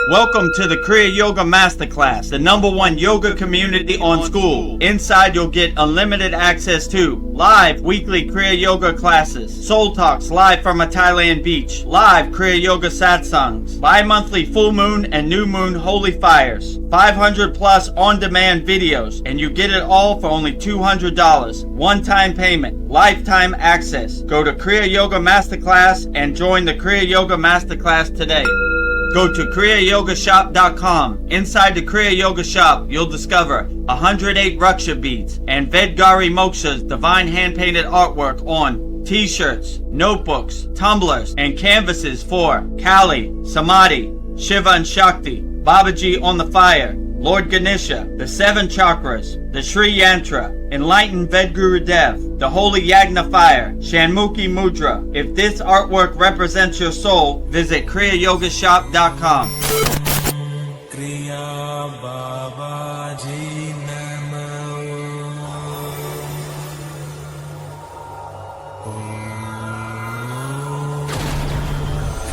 Welcome to the Kriya Yoga Masterclass, the #1 yoga community on SKOOL. Inside you'll get unlimited access to live weekly Kriya Yoga classes, soul talks live from a Thailand beach, live Kriya Yoga satsangs, bi-monthly full moon and new moon holy fires, 500 plus on-demand videos, and you get it all for only $200. One-time payment, lifetime access. Go to Kriya Yoga Masterclass and join the Kriya Yoga Masterclass today. Go to kriyayogamasterclass.com. Inside the Kriya Yoga shop, you'll discover 108 Raksha beads and Moksha's divine hand-painted artwork on t-shirts, notebooks, tumblers, and canvases for Kali, Samadhi, Shiva and Shakti, Babaji on the fire, Lord Ganesha, the 7 chakras, the Sri Yantra, enlightened VEDAGURUDEV, the holy Yagna fire, Shanmukhi Mudra. If this artwork represents your soul, visit kriyayogashop.com. Kriya Babaji Namo.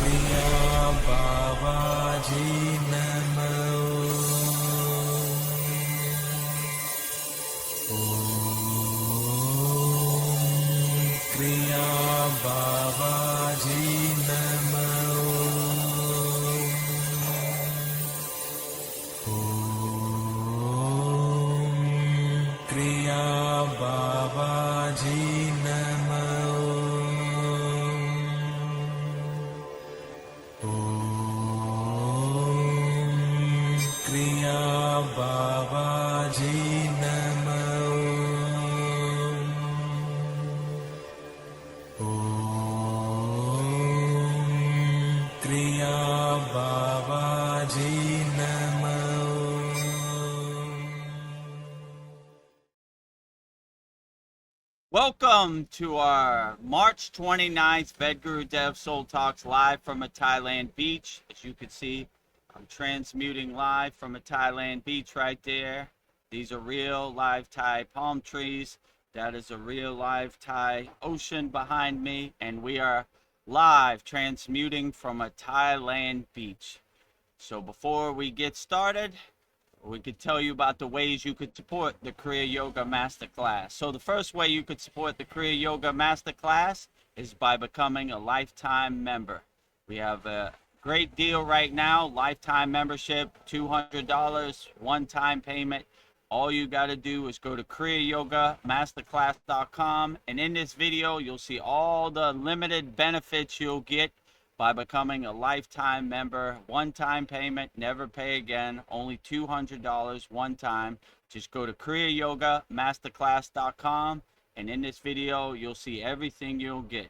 Kriya Babaji Namo. Kriya Babaji Namo. Kriya Babaji Namo. Kriya Babaji Namo. Kriya Babaji Namo. Welcome to our March 29th VEDAGURUDEV'S Soul Talks live from a Thailand beach. As you can see, I'm transmuting live from a Thailand beach right there. These are real live Thai palm trees. That is a real live Thai ocean behind me. And we are live transmuting from a Thailand beach. So before we get started, we could tell you about the ways you could support the Kriya Yoga Masterclass. So the first way you could support the Kriya Yoga Masterclass is by becoming a lifetime member. We have a great deal right now, lifetime membership, $200, one-time payment. All you got to do is go to kriyayogamasterclass.com, and in this video you'll see all the limited benefits you'll get by becoming a lifetime member. One-time payment, never pay again, only $200 one time. Just go to kriyayogamasterclass.com, and in this video you'll see everything you'll get.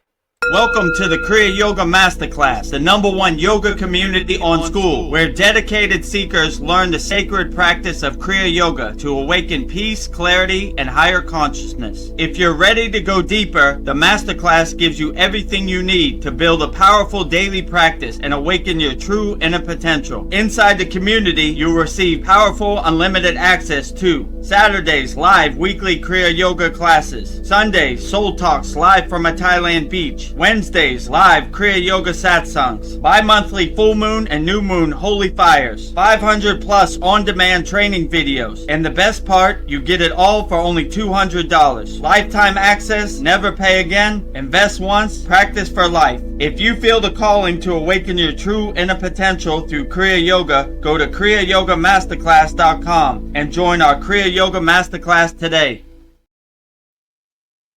Welcome to the Kriya Yoga Masterclass, the #1 yoga community on SKOOL, where dedicated seekers learn the sacred practice of Kriya Yoga to awaken peace, clarity, and higher consciousness. If you're ready to go deeper, the Masterclass gives you everything you need to build a powerful daily practice and awaken your true inner potential. Inside the community, you'll receive powerful, unlimited access to Saturdays, live weekly Kriya Yoga classes, Sundays, soul talks live from a Thailand beach, Wednesdays, live Kriya Yoga satsangs, bi-monthly full moon and new moon holy fires, 500 plus on-demand training videos, and the best part, you get it all for only $200. Lifetime access, never pay again, invest once, practice for life. If you feel the calling to awaken your true inner potential through Kriya Yoga, go to kriyayogamasterclass.com and join our Kriya Yoga Masterclass today.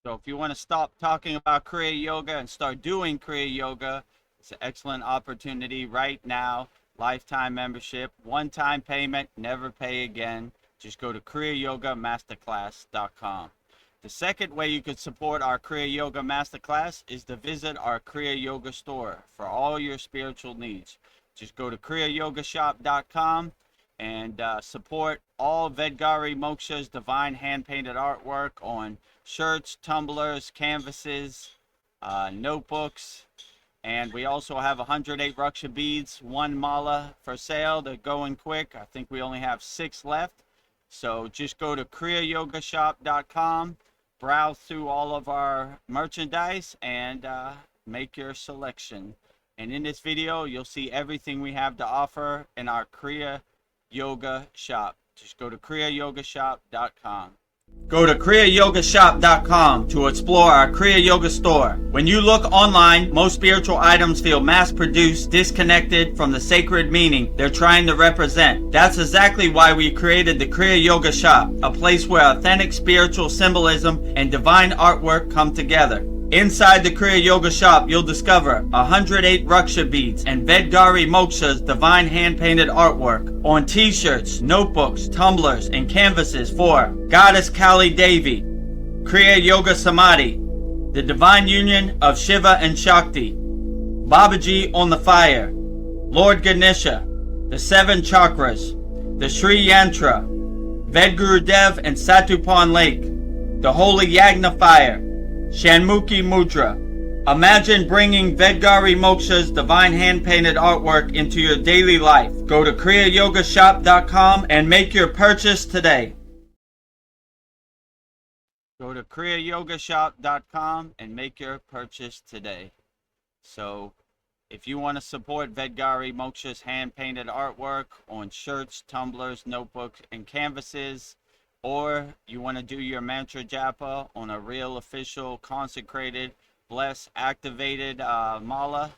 So if you want to stop talking about Kriya Yoga and start doing Kriya Yoga, it's an excellent opportunity right now. Lifetime membership, one-time payment, never pay again. Just go to kriyayogamasterclass.com. The second way you could support our Kriya Yoga Masterclass is to visit our Kriya Yoga store for all your spiritual needs. Just go to kriyayogashop.com and support all Moksha's divine hand-painted artwork on shirts, tumblers, canvases, notebooks, and we also have 108 Raksha beads, 1 mala for sale. They're going quick. I think we only have 6 left. So just go to kriyayogashop.com, browse through all of our merchandise, and make your selection. And in this video, you'll see everything we have to offer in our Kriya Yoga shop. Just go to kriyayogamasterclass.com. Go to kriyayogamasterclass.com to explore our Kriya Yoga store. When you look online, most spiritual items feel mass-produced, disconnected from the sacred meaning they're trying to represent. That's exactly why we created the Kriya Yoga shop, a place where authentic spiritual symbolism and divine artwork come together. Inside the Kriya Yoga shop, you'll discover 108 Raksha beads and Vedgari Moksha's divine hand-painted artwork on t-shirts, notebooks, tumblers, and canvases for Goddess Kali Devi, Kriya Yoga Samadhi, the divine union of Shiva and Shakti, Babaji on the fire, Lord Ganesha, the 7 chakras, the Sri Yantra, VEDAGURUDEV and Satupan Lake, the Holy Yagna fire, Shanmukhi Mudra. Imagine bringing Vedgari Moksha's divine hand-painted artwork into your daily life. Go to kriyayogamasterclass.com and make your purchase today. Go to kriyayogamasterclass.com and make your purchase today. So, if you want to support Vedgari Moksha's hand-painted artwork on shirts, tumblers, notebooks, and canvases, or you want to do your mantra japa on a real official consecrated blessed activated mala,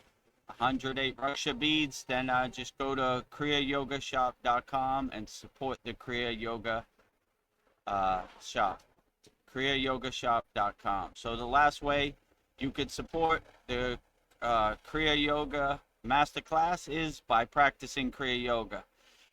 108 Raksha beads, then just go to kriyayogamasterclass.com and support the Kriya Yoga shop, kriyayogamasterclass.com. So the last way you could support the Kriya Yoga Masterclass is by practicing Kriya Yoga.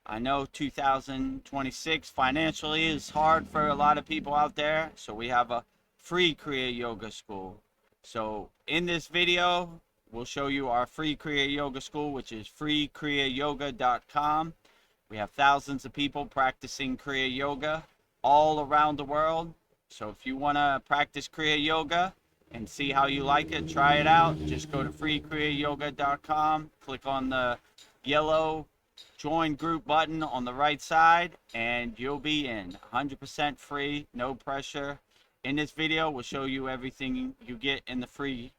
I know 2026 financially is hard for a lot of people out there, so we have a free Kriya Yoga school. So in this video, we'll show you our free Kriya Yoga school, which is freekriyayoga.com. We have thousands of people practicing Kriya Yoga all around the world. So if you want to practice Kriya Yoga and see how you like it, try it out, just go to freekriyayoga.com, click on the yellow join group button on the right side, and you'll be in. 100% free, no pressure. In this video, we'll show you everything you get in the free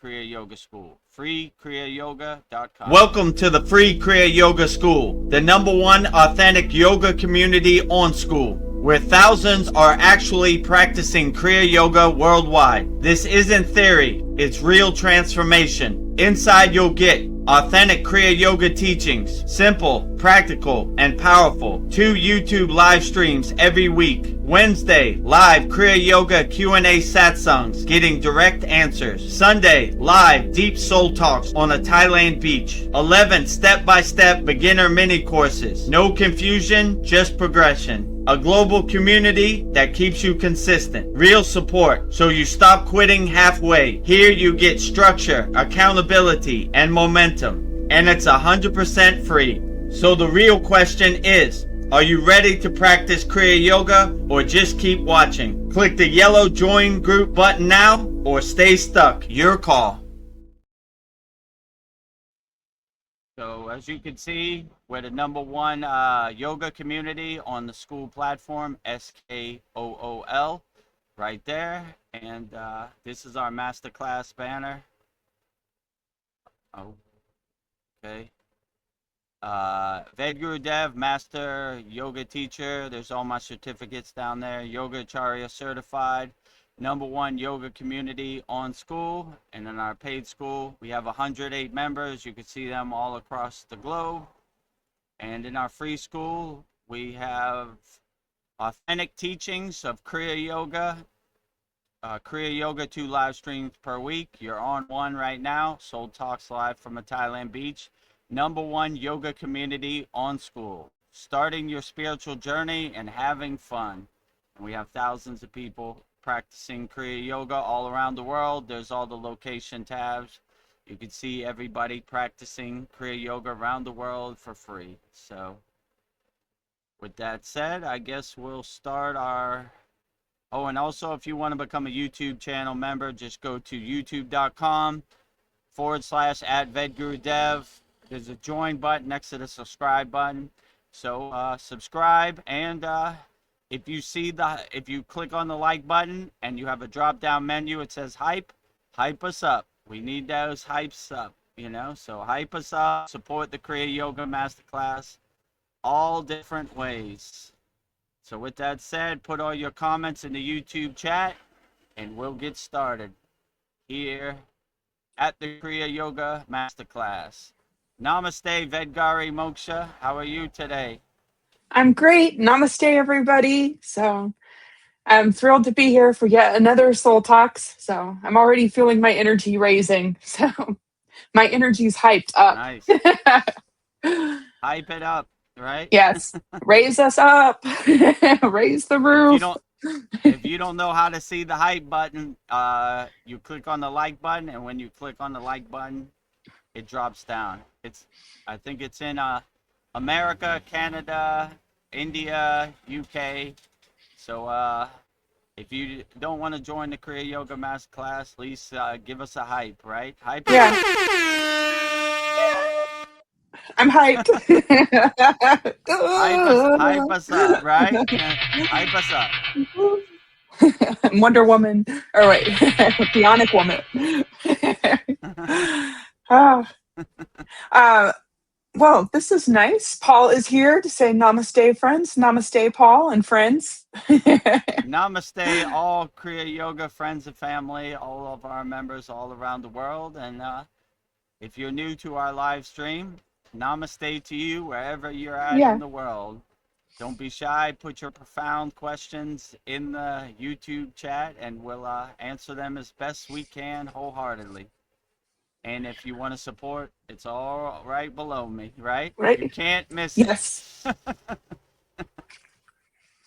Kriya Yoga school. freekriyayoga.com. Welcome to the free Kriya Yoga school, the #1 authentic yoga community on School, where thousands are actually practicing Kriya Yoga worldwide. This isn't theory, it's real transformation. Inside you'll get authentic Kriya Yoga teachings, simple, practical, and powerful. 2 YouTube live streams every week. Wednesday, live Kriya Yoga Q&A satsangs, getting direct answers. Sunday, live deep soul talks on a Thailand beach. 11 step-by-step beginner mini courses. No confusion, just progression. A global community that keeps you consistent. Real support, so you stop quitting halfway. Here you get structure, accountability, and momentum. And it's 100% free. So the real question is, are you ready to practice Kriya Yoga or just keep watching? Click the yellow join group button now or stay stuck. Your call. So as you can see, we're the #1 yoga community on the School platform, SKOOL, right there. And this is our Masterclass banner. Oh, okay. VEDAGURUDEV, Master Yoga Teacher. There's all my certificates down there. Yoga Acharya Certified. #1 yoga community on School. And in our paid school, we have 108 members. You can see them all across the globe. And in our free school, we have authentic teachings of Kriya Yoga. Kriya Yoga 2 live streams per week. You're on one right now. Soul Talks live from a Thailand beach. #1 yoga community on School. Starting your spiritual journey and having fun. And we have thousands of people practicing Kriya Yoga all around the world. There's all the location tabs. You can see everybody practicing Kriya Yoga around the world for free. So with that said, I guess we'll start our... Oh, and also if you want to become a YouTube channel member, just go to youtube.com/@VEDGURUDEV. There's a join button next to the subscribe button. So subscribe, and if you click on the like button and you have a drop down menu, it says hype us up. We need those hypes up. you know. So hype us up, support the Kriya Yoga Masterclass, all different ways. So with that said, put all your comments in the YouTube chat, and we'll get started here at the Kriya Yoga Masterclass. Namaste, Vedgari Moksha. How are you today? I'm great. Namaste, everybody. So I'm thrilled to be here for yet another Soul Talks. So I'm already feeling my energy raising. So my energy's hyped up. Nice. Hype it up, right? Yes. Raise us up. Raise the If you roof. don't if you don't know how to see the hype button, you click on the like button, and when you click on the like button, it drops down. I think it's in America, Canada, India, UK. So if you don't want to join the Kriya Yoga Masterclass, at least give us a hype, right? Hype us Yeah. up. I'm hyped. Hype us up, right? Hype us up. Wonder Woman. Or wait, Bionic Woman. Ah. uh, Well, this is nice. Paul is here to say namaste, friends. Namaste, Paul and friends. Namaste, all Kriya Yoga friends and family, all of our members all around the world. And if you're new to our live stream, namaste to you wherever you're at Yeah, in the world. Don't be shy. Put your profound questions in the YouTube chat, and we'll answer them as best we can wholeheartedly. And if you want to support, it's all right below me, right? You right? can't miss it. Yes.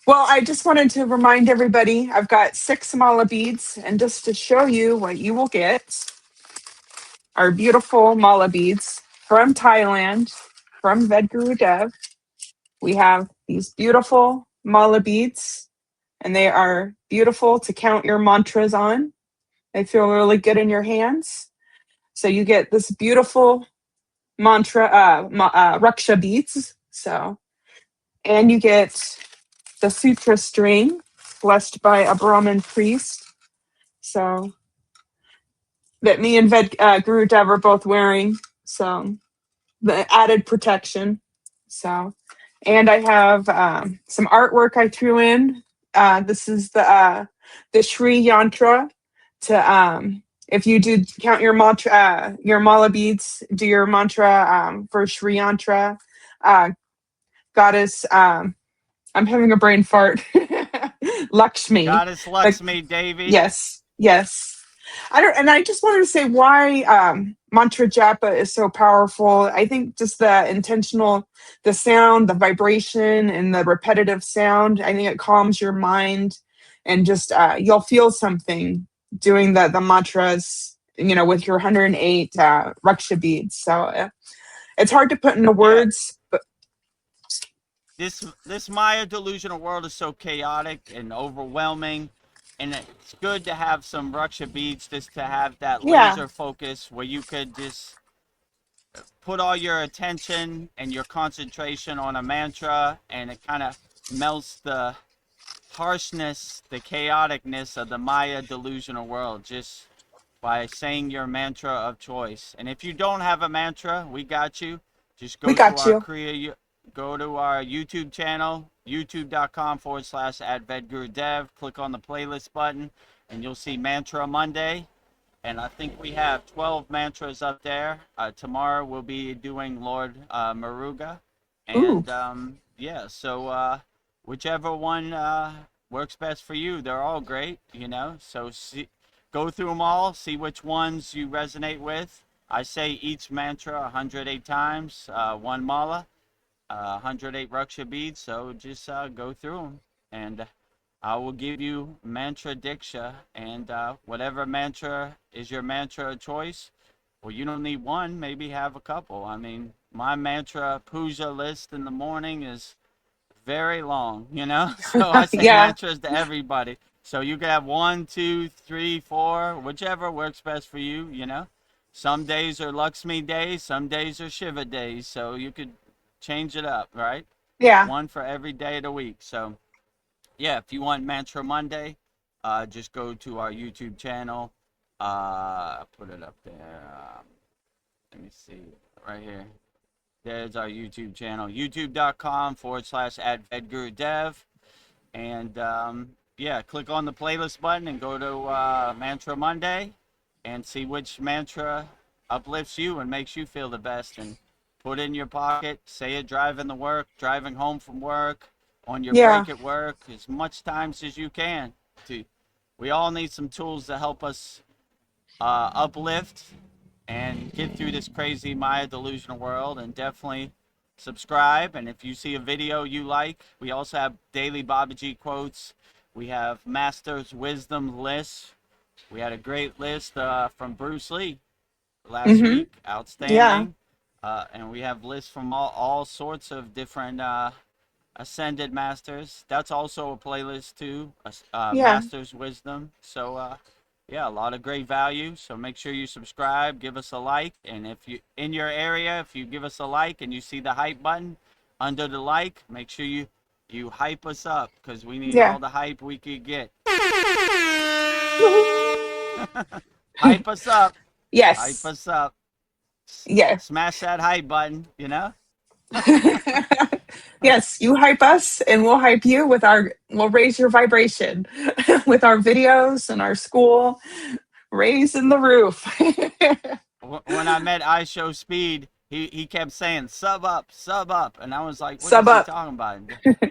Well, I just wanted to remind everybody I've got 6 mala beads, and just to show you what you will get are beautiful mala beads from Thailand, from Vedguru Dev. We have these beautiful mala beads, and they are beautiful to count your mantras on. They feel really good in your hands. So you get this beautiful mantra, Raksha beads. So, and you get the sutra string blessed by a Brahmin priest. So that me and Guru Dev are both wearing. So the added protection. So, and I have some artwork I threw in. This is the Shri yantra to if you do count your mantra, your mala beads, do your mantra for Shri yantra, goddess. I'm having a brain fart. Lakshmi. Goddess Like, Lakshmi Devi. yes, yes. I just wanted to say why mantra japa is so powerful. I think just the sound, the vibration, and the repetitive sound. I think it calms your mind, and just you'll feel something doing the mantras. With your 108 raksha beads. So it's hard to put into Yeah, words, but this Maya delusional world is so chaotic and overwhelming, and it's good to have some Raksha beads just to have that yeah, laser focus where you could just put all your attention and your concentration on a mantra, and it kind of melts the harshness, the chaoticness of the Maya delusional world just by saying your mantra of choice. And if you don't have a mantra, we got you. Just we go to got our you. Kriya, go to our YouTube channel, youtube.com/@VedGuruDev. Click on the playlist button, and you'll see Mantra Monday. And I think we have 12 mantras up there. Tomorrow we'll be doing Lord Maruga. Ooh, And yeah, so whichever one works best for you. They're all great, you know. So go through them all, see which ones you resonate with. I say each mantra 108 times, one mala, 108 Raksha beads. So just go through them. And I will give you mantra diksha, and whatever mantra is your mantra of choice. Well, you don't need one, maybe have a couple. I mean, my mantra puja list in the morning is very long, you know? So I say yeah, mantras to everybody. So you can have 1, 2, 3, 4, whichever works best for you, you know? Some days are Lakshmi days, some days are Shiva days. So you could change it up, right? yeah. One for every day of the week. So yeah, if you want Mantra Monday, just go to our YouTube channel. Put it up there. Let me see. Right here. There's our YouTube channel. youtube.com/@VEDGURUDEV. And yeah, click on the playlist button and go to Mantra Monday and see which mantra uplifts you and makes you feel the best. And put in your pocket, say it driving to work, driving home from work, on your Yeah. break at work, as much times as you can. We all need some tools to help us uplift and get through this crazy Maya delusional world. And definitely subscribe. And if you see a video you like, we also have daily Babaji quotes. We have Master's Wisdom lists. We had a great list from Bruce Lee last Mm-hmm. week. Yeah. Outstanding. And we have lists from all sorts of different ascended masters. That's also a playlist too. Yeah. Master's Wisdom. So yeah, a lot of great value. So make sure you subscribe, give us a like, and if you in your area, if you give us a like and you see the hype button under the like, make sure you hype us up, because we need Yeah. all the hype we could get. Woohoo! Hype us up. Hype Yes. us up. Yeah. Smash that hype button, you know? Yes, you hype us and we'll hype you with we'll raise your vibration with our videos and our school, raising the roof. When I met I Show Speed, he kept saying sub up, and I was like, what Sub is he up. talking about?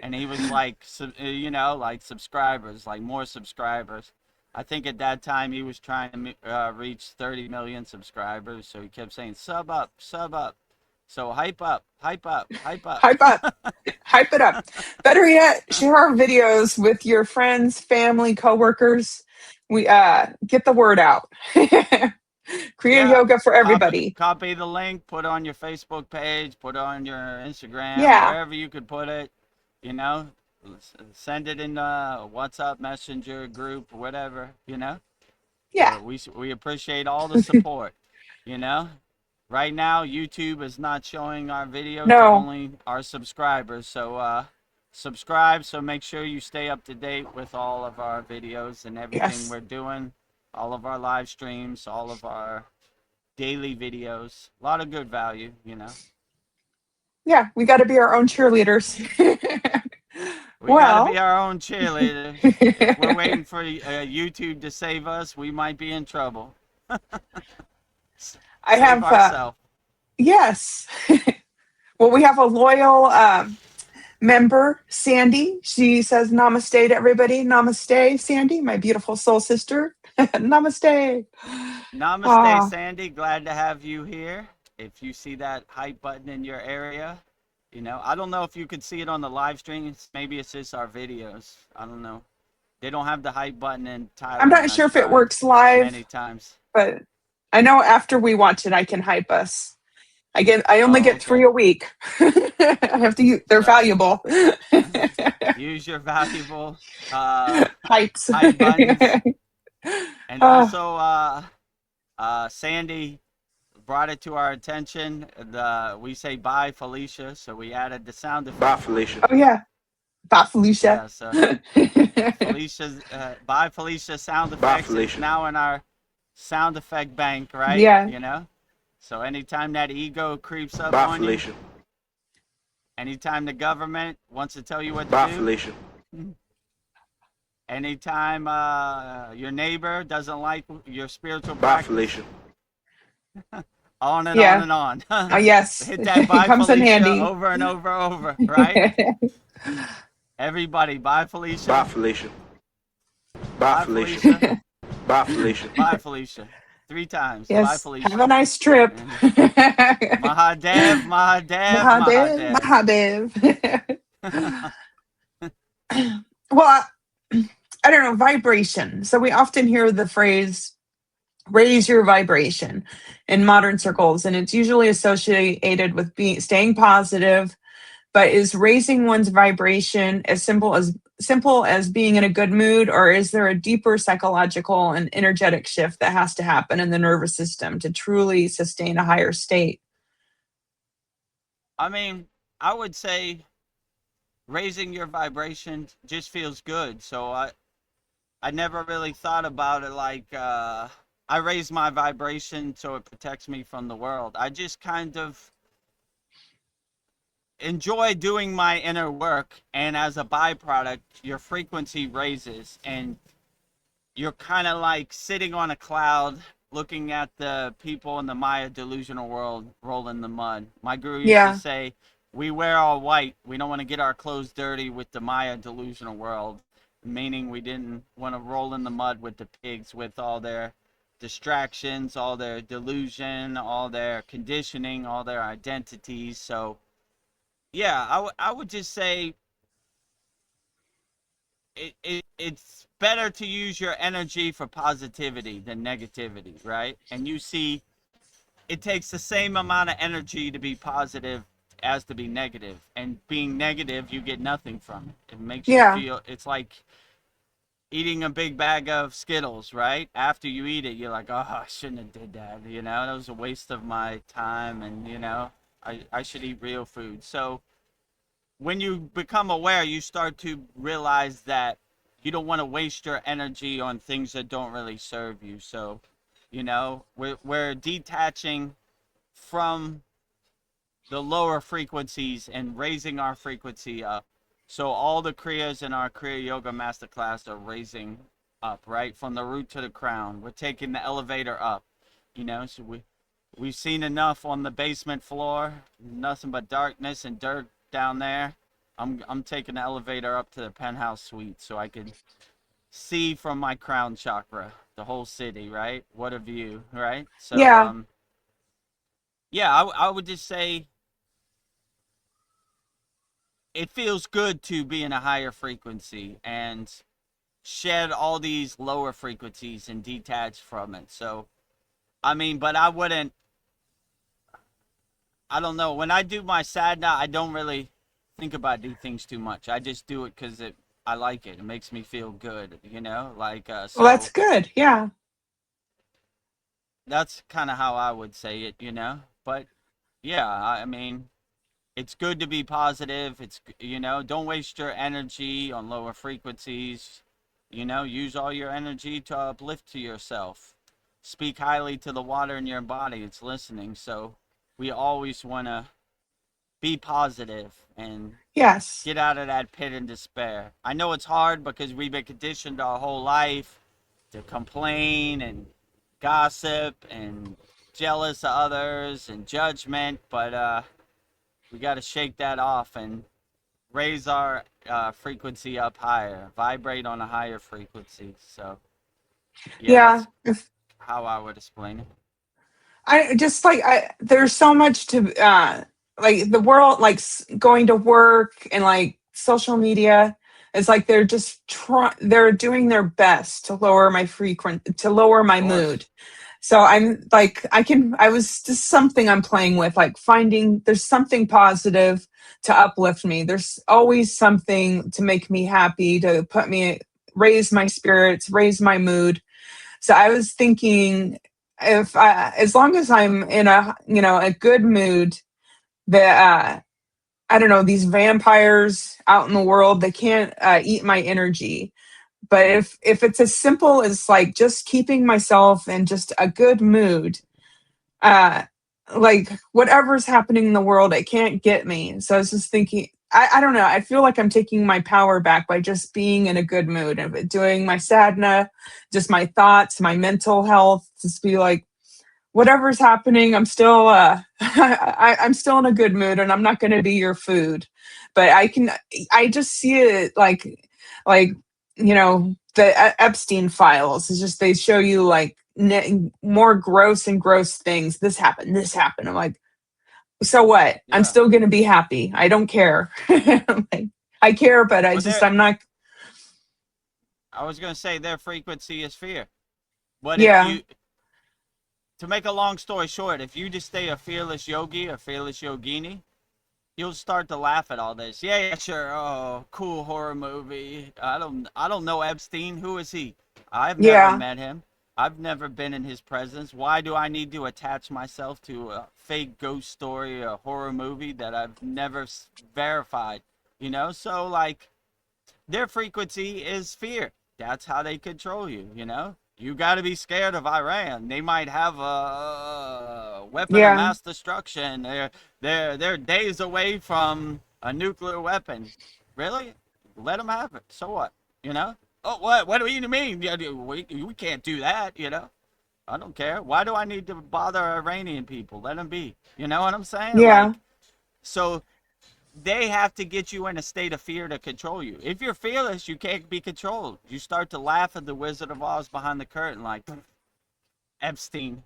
And he was like, you know, like subscribers, like more subscribers. I think at that time he was trying to reach 30 million subscribers, so he kept saying sub up, sub up. So hype up, hype up, hype up. Hype up. Hype it up. Better yet, share our videos with your friends, family, coworkers. We get the word out. Kriya Yeah, yoga for everybody. copy the link, put it on your Facebook page, put it on your Instagram, Yeah. wherever you could put it. You know, send it in WhatsApp Messenger group, whatever. You know, Yeah. we appreciate all the support. You know, right now YouTube is not showing our video to No. only our subscribers. So subscribe. So make sure you stay up to date with all of our videos and everything Yes. we're doing, all of our live streams, all of our daily videos. A lot of good value, you know. Yeah, we got to be our own cheerleaders. We got to Well, be our own cheerleaders. If we're waiting for YouTube to save us, we might be in trouble. I Save have, ourselves. yes. Well, we have a loyal member, Sandy. She says namaste to everybody. Namaste, Sandy, my beautiful soul sister. Namaste. Namaste, Ah, Sandy. Glad to have you here. If you see that hype button in your area, you know, I don't know if you could see it on the live stream. Maybe it's just our videos. I don't know. They don't have the hype button in I'm not Thailand. sure I've if it tried works live, many times. but I know after we watch it, I can hype us. I only Oh, get okay. 3 a week. I have to use, they're So valuable. use your valuable uh, Hypes. hype buttons. And uh, also, Sandy brought it to our attention. We say bye, Felicia, so we added the sound effect. Bye, Felicia. oh yeah. Bye, Felicia. Yeah, so Felicia's bye, Felicia sound Bye, effects is Felicia. now in our sound effect bank, right? Yeah. You know? So anytime that ego creeps up Bye, on Felicia. you, anytime the government wants to tell you what to Bye, do, Felicia. anytime your neighbor doesn't like your spiritual Bye, practice, Felicia. on and Yeah. on and on. Yes. Hit that It bye comes in Felicia handy. over and over, right? Everybody, bye Felicia. Bye, Felicia. Bye Bye, Felicia. Felicia. Bye, Felicia. Bye Felicia. 3 times. Bye Yes. Felicia. Have a nice trip. Mahadev, Mahadev, Mahadev. Mahadev. Mahadev. Well, I don't know, vibration. So we often hear the phrase raise your vibration in modern circles, and it's usually associated with staying positive. But is raising one's vibration as simple as being in a good mood, or is there a deeper psychological and energetic shift that has to happen in the nervous system to truly sustain a higher state? I mean, I would say raising your vibration just feels good. So I never really thought about it like I raise my vibration so it protects me from the world. I just kind of enjoy doing my inner work, and as a byproduct, your frequency raises, and you're kind of like sitting on a cloud looking at the people in the Maya delusional world roll in the mud. My guru used to Yeah. say, we wear all white. We don't want to get our clothes dirty with the Maya delusional world, meaning we didn't want to roll in the mud with the pigs with all their distractions, all their delusion, all their conditioning, all their identities. So, yeah, I would just say it's better to use your energy for positivity than negativity, right? And you see, it takes the same amount of energy to be positive as to be negative. And being negative, you get nothing from it. It makes you Yeah. feel, it's like eating a big bag of Skittles, right? After you eat it, you're like, oh, I shouldn't have did that. You know, that was a waste of my time. And, you know, I should eat real food. So when you become aware, you start to realize that you don't want to waste your energy on things that don't really serve you. So, you know, we're detaching from the lower frequencies and raising our frequency up. So all the kriyas in our Kriya Yoga Masterclass are raising up, right? From the root to the crown. We're taking the elevator up, you know, so we've seen enough on the basement floor, nothing but darkness and dirt down there. I'm taking the elevator up to the penthouse suite so I can see from my crown chakra the whole city, right? What a view, right? So Yeah. yeah, I would just say it feels good to be in a higher frequency and shed all these lower frequencies and detach from it. So I mean, but I wouldn't, I don't know. When I do my sadhana, I don't really think about these things too much. I just do it because I like it. It makes me feel good, you know? Like, Well, that's so good. Yeah. that's kind of how I would say it, you know? But yeah, I mean, it's good to be positive. It's, you know, don't waste your energy on lower frequencies. You know, use all your energy to uplift to yourself. Speak highly to the water in your body. It's listening. So we always want to be positive and Yes. get out of that pit and despair. I know it's hard because we've been conditioned our whole life to complain and gossip and jealous of others and judgment, but we got to shake that off and raise our frequency up higher, vibrate on a higher frequency. So, yeah, Yeah. that's how I would explain it. I just like there's so much to like the world like going to work and like social media is like they're just they're doing their best to lower my to lower Of my mood. course. So I'm like I was just something I'm playing with, like finding there's something positive to uplift me. There's always something to make me happy, to put me raise my spirits, raise my mood. So I was thinking, if as long as I'm in a a good mood, that I don't know, these vampires out in the world, they can't eat my energy. But if it's as simple as like just keeping myself in just a good mood, uh like whatever's happening in the world, it can't get me. So I was just thinking, I don't know, I feel like I'm taking my power back by just being in a good mood and doing my sadhana, just my thoughts, my mental health, just be like whatever's happening, I'm still I'm still in a good mood, and I'm not going to be your food. But I just see it like the Epstein files. It's just they show you like more gross and gross things. This happened. I'm like, so what? I'm Yeah. still going to be happy. I don't care. Like, I care, but Well, I'm not. I was going to say their frequency is fear. But if Yeah, you, to make a long story short, if you just stay a fearless yogi, a fearless yogini, you'll start to laugh at all this. Yeah, yeah, sure. Oh, cool horror movie. I don't know Epstein. Who is he? I've never yeah, met him. I've never been in his presence. Why do I need to attach myself to a fake ghost story, a horror movie that I've never verified? You know, so like their frequency is fear. That's how they control you, you know? you got to be scared of Iran. They might have a weapon of Yeah. mass destruction. They're days away from a nuclear weapon. Really? Let them have it. So what? You know? Oh, what? What do you mean? We can't do that. You know? I don't care. Why do I need to bother Iranian people? Let them be. You know what I'm saying? Yeah. Like, so they have to get you in a state of fear to control you. If you're fearless, you can't be controlled. You start to laugh at the Wizard of Oz behind the curtain, like Epstein.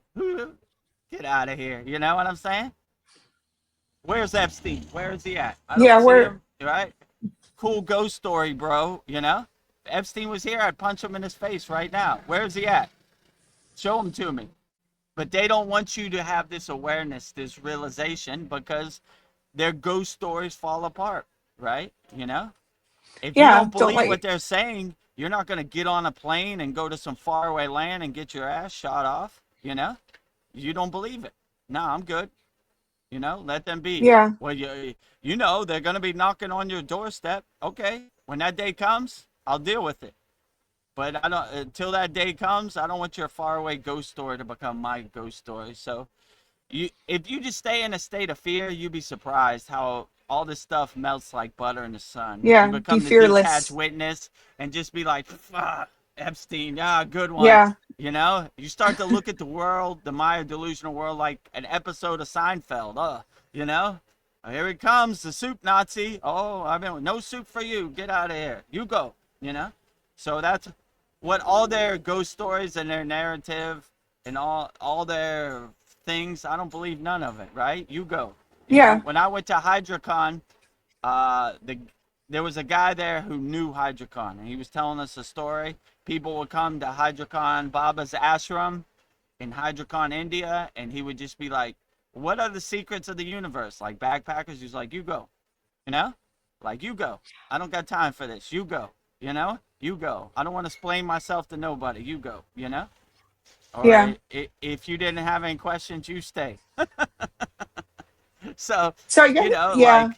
Get out of here. You know what I'm saying? Where's Epstein? Where is he at? I don't Yeah. see We're, him. Right? Cool ghost story, bro. You know? If Epstein was here, I'd punch him in his face right now. Where's he at? Show him to me. But they don't want you to have this awareness, this realization, because their ghost stories fall apart, right? You know? If you yeah. don't Don't believe what like, they're saying, you're not going to get on a plane and go to some faraway land and get your ass shot off, you know? You don't believe it. No, I'm good. You know, let them be. yeah. Well, you know, they're going to be knocking on your doorstep. Okay. When that day comes, I'll deal with it. But I don't, until that day comes, I don't want your faraway ghost story to become my ghost story. So, if you just stay in a state of fear, you'd be surprised how all this stuff melts like butter in the sun. You Yeah. Be become the detached fearless. witness and just be like, fuck, Epstein, good one. Yeah. You know, you start to look at the world, the Maya delusional world, like an episode of Seinfeld. You know, here he comes, the soup Nazi. Oh, I mean, no soup for you. Get out of here. You go. You know, so that's what all their ghost stories and their narrative and all their things. I don't believe none of it. Right? You go. You know, Yeah. when I went to HydroCon, the there was a guy there who knew HydroCon, and he was telling us a story. People would come to HydroCon Baba's ashram in HydroCon, India, and he would just be like, "What are the secrets of the universe?" Like backpackers, he's like, "You go, you know, like you go. I don't got time for this. You go, you know, you go. I don't want to explain myself to nobody. You go, you know." Yeah. Or if you didn't have any questions, you stay. So, So yeah. you know, Yeah. like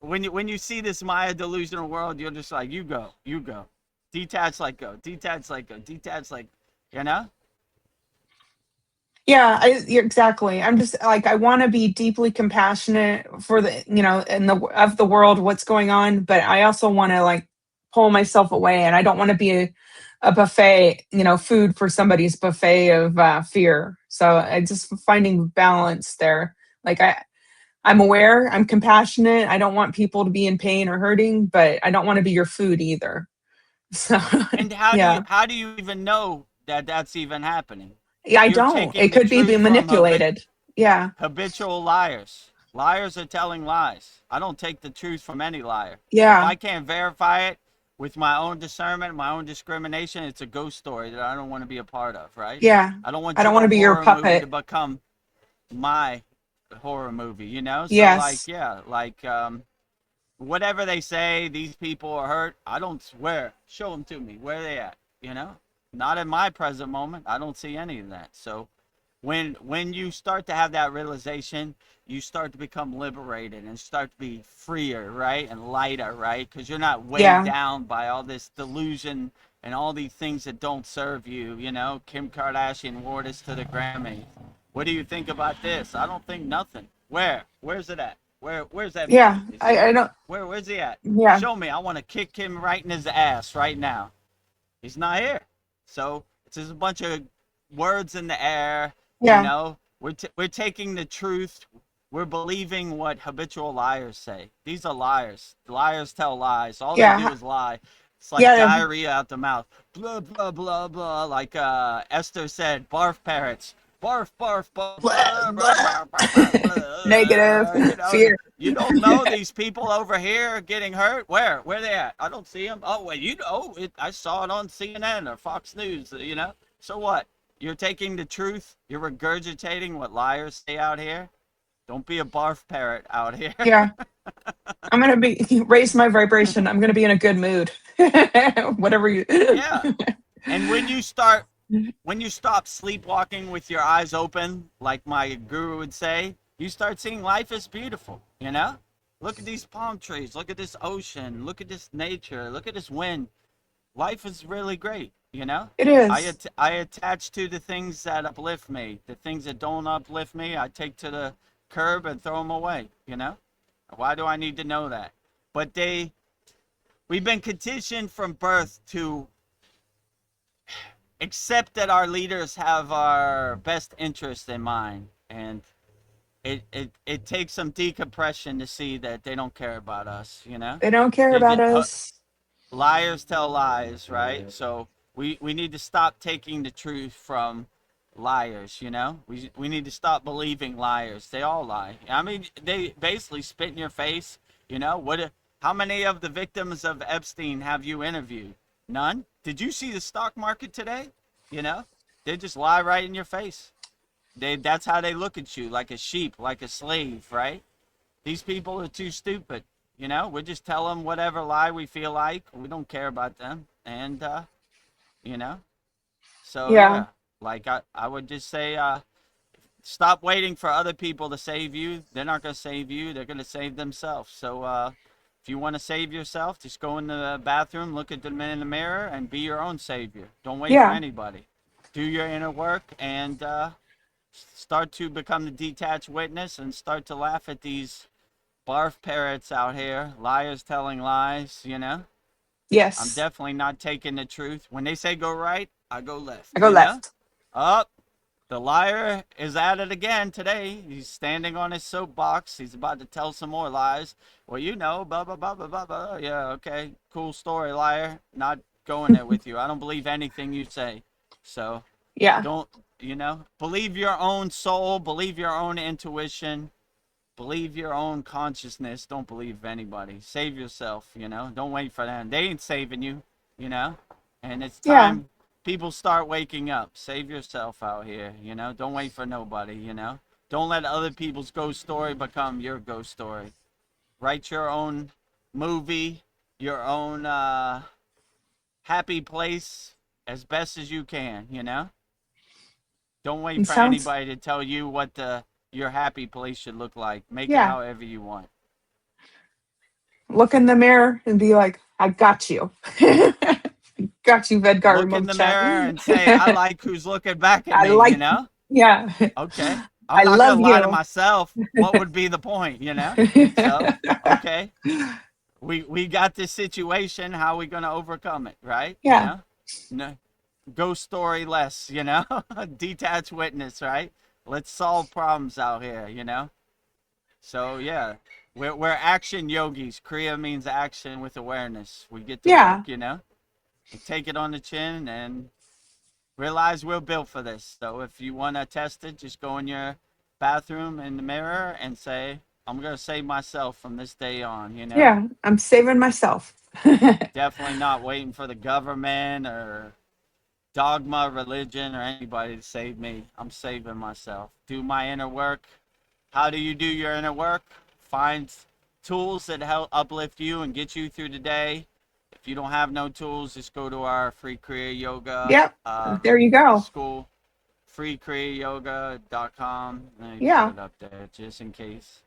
when you see this Maya delusional world, you're just like, you go, detach, like go, detach, like go, detach, like, you know. Yeah, yeah, exactly. I'm just like I want to be deeply compassionate for the, in the of the world, what's going on, but I also want to like pull myself away, and I don't want to be a buffet, food for somebody's buffet of fear. So I just finding balance there. Like I'm aware, I'm compassionate. I don't want people to be in pain or hurting, but I don't want to be your food either. So And how do you yeah, how do you even know that that's even happening? yeah, I You're don't. taking It the could be truth from manipulated. Yeah, habitual liars. Liars are telling lies. I don't take the truth from any liar. If yeah, I can't verify it with my own discernment, my own discrimination, it's a ghost story that I don't want to be a part of, right? yeah. I don't I want don't your want to be your horror movie to puppet. become my horror movie, you know? So like, Yes. yeah, like whatever they say, these people are hurt. I don't swear. Show them to me. Where are they at? You know? Not in my present moment. I don't see any of that. So when you start to have that realization, you start to become liberated and start to be freer, right? And lighter, right? Because you're not weighed Yeah. down by all this delusion and all these things that don't serve you. You know, Kim Kardashian wore this to the Grammys. What do you think about this? I don't think nothing. Where's it at? Where's Yeah. Epstein? Is he I here? don't. Where's he at? Yeah. Show me. I want to kick him right in his ass right now. He's not here. So it's just a bunch of words in the air. You Yeah. know, we're taking the truth. We're believing what habitual liars say. These are liars. Liars tell lies. All they do Yeah. is lie. It's like Yeah. diarrhea out the mouth. Blah blah blah blah. Like Esther said, barf parrots. Barf barf barf. Blah, Blah, blah, blah. blah, blah, blah, Negative blah. You know, fear. you don't know these people over here are getting hurt. Where they at? I don't see them. Oh well, I saw it on CNN or Fox News. You know. So what? You're taking the truth. You're regurgitating what liars say out here. Don't be a barf parrot out here. Yeah. I'm gonna be raise my vibration. I'm gonna be in a good mood. Whatever you. Yeah. And when you stop sleepwalking with your eyes open, like my guru would say, you start seeing life as beautiful, you know? Look at these palm trees, look at this ocean, look at this nature, look at this wind. Life is really great. You know, It is. I attach to the things that uplift me. The things that don't uplift me, I take to the curb and throw them away. You know, why do I need to know that? But we've been conditioned from birth to accept that our leaders have our best interest in mind, and it takes some decompression to see that they don't care about us. You know, They don't care they about just us. liars tell lies, right? So we need to stop taking the truth from liars. You know, we need to stop believing liars. They all lie. I mean, they basically spit in your face. You know what? How many of the victims of Epstein have you interviewed? None. Did you see the stock market today? You know, they just lie right in your face. That's how they look at you, like a sheep, like a slave, right? These people are too stupid. You know, we just tell them whatever lie we feel like. We don't care about them. And, you know, so Yeah. yeah, like I would just say, stop waiting for other people to save you. They're not going to save you. They're going to save themselves. So, if you want to save yourself, just go in the bathroom, look at them in the mirror, and be your own savior. Don't wait for Yeah. anybody. Do your inner work and start to become the detached witness and start to laugh at these barf parrots out here, liars telling lies, you know? I'm Yes. definitely not taking the truth. When they say go right, I go left, I go you know? left. Up. The liar is at it again today. He's standing on his soapbox. He's about to tell some more lies. Well, you know, blah, blah, blah, blah, blah, blah. Yeah, okay. Cool story, liar. Not going there with you. I don't believe anything you say. So Yeah. don't, believe your own soul, believe your own intuition, believe your own consciousness. Don't believe anybody. Save yourself, Don't wait for them. They ain't saving you, you know? And it's Yeah. time people start waking up. Save yourself out here, Don't wait for nobody, Don't let other people's ghost story become your ghost story. Write your own movie, your own happy place as best as you can, Don't wait It for sounds, anybody to tell you what your happy place should look like. Make it yeah. however you want. Look in the mirror and be like, I got you. Got you, Vedgar Look in the Movcha. mirror and say, I like who's looking back at I me, like, yeah. Okay. I'm I not going love to lie to you. myself. What would be the point, So, okay. We got this situation. How are we going to overcome it, right? Yeah. No, ghost story less, Detached witness, right? Let's solve problems out here, So, yeah. We're action yogis. Kriya means action with awareness. We get to work, Yeah. We take it on the chin and realize we're built for this. So if you want to test it, just go in your bathroom in the mirror and say, I'm going to save myself from this day on, Yeah. I'm saving myself. Definitely not waiting for the government or dogma, religion, or anybody to save me. I'm saving myself. Do my inner work. How do you do your inner work? Find tools that help uplift you and get you through the day. If you don't have no tools, just go to our free Kriya Yoga Yep. There you go. school, freekriyayogamasterclass.com. Let me put Yeah. it up there just in case.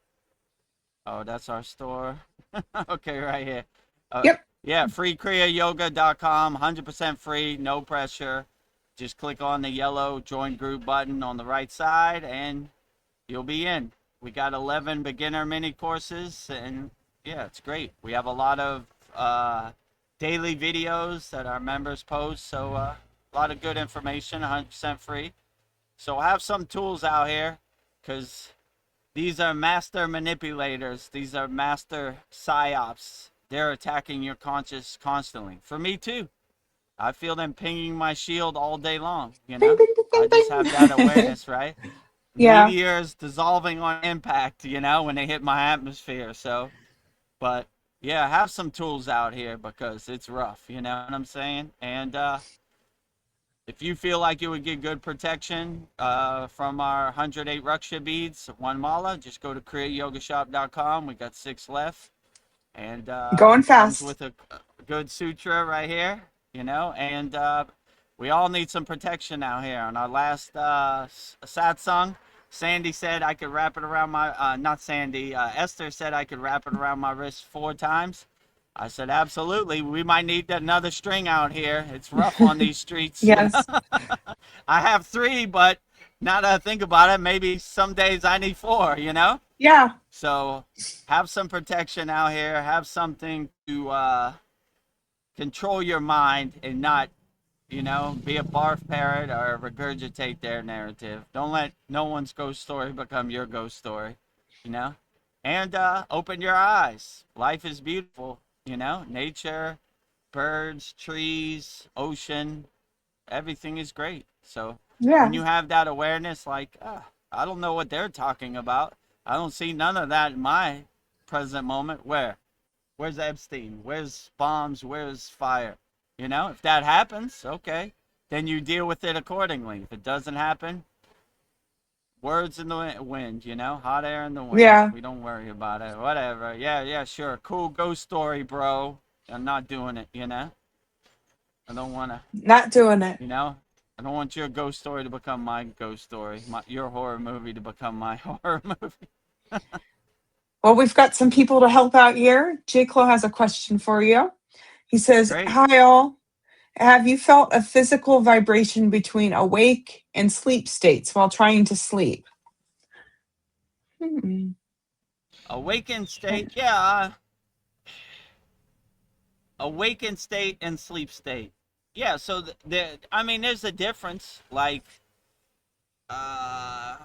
Oh, that's our store. Okay, right here. Uh, Yep. yeah, freekriyayogamasterclass.com. 100% free, no pressure. Just click on the yellow join group button on the right side and you'll be in. We got 11 beginner mini courses and yeah, it's great. We have a lot of daily videos that our members post, so a lot of good information, 100% free. So have some tools out here because these are master manipulators. These are master psyops. They're attacking your conscious constantly. For me too. I feel them pinging my shield all day long, Bing, bing, I bing, just have that bing, bing. awareness, right? Yeah. Meteors dissolving on impact, when they hit my atmosphere. So, but yeah, have some tools out here because it's rough, you know what I'm saying? And if you feel like you would get good protection from our 108 Raksha beads, one mala, just go to kriyayogashop.com. We got 6 left. And Going comes fast. with a good sutra right here, and we all need some protection out here. On our last satsang, Sandy said I could wrap it around my, not Sandy, Esther said I could wrap it around my wrist 4 times. I said, absolutely. We might need another string out here. It's rough on these streets, you know. Yes. I have three, but now that I think about it, maybe some days I need four, you know. Yeah. So have some protection out here. Have something to control your mind and not, you know, be a barf parrot or regurgitate their narrative. Don't let no one's ghost story become your ghost story, you know? And open your eyes. Life is beautiful, you know? Nature, birds, trees, ocean, everything is great. So when Yeah. you have that awareness, like, I don't know what they're talking about. I don't see none of that in my present moment. Where? Where's Epstein? Where's bombs? Where's fire? You know, if that happens, okay, then you deal with it accordingly. If it doesn't happen, words in the wind, you know, hot air in the wind. Yeah. We don't worry about it. Whatever. Yeah, yeah, sure. Cool ghost story, bro. I'm not doing it, you know? I don't want to, Not doing it. you know? I don't want your ghost story to become my ghost story, your horror movie to become my horror movie. Well, we've got some people to help out here. J. Clo has a question for you. He says, Great. "Hi all. Have you felt a physical vibration between awake and sleep states while trying to sleep?" Hmm. Awakened state, yeah. Awakened state and sleep state. Yeah, so I mean, there's a difference. Like, uh,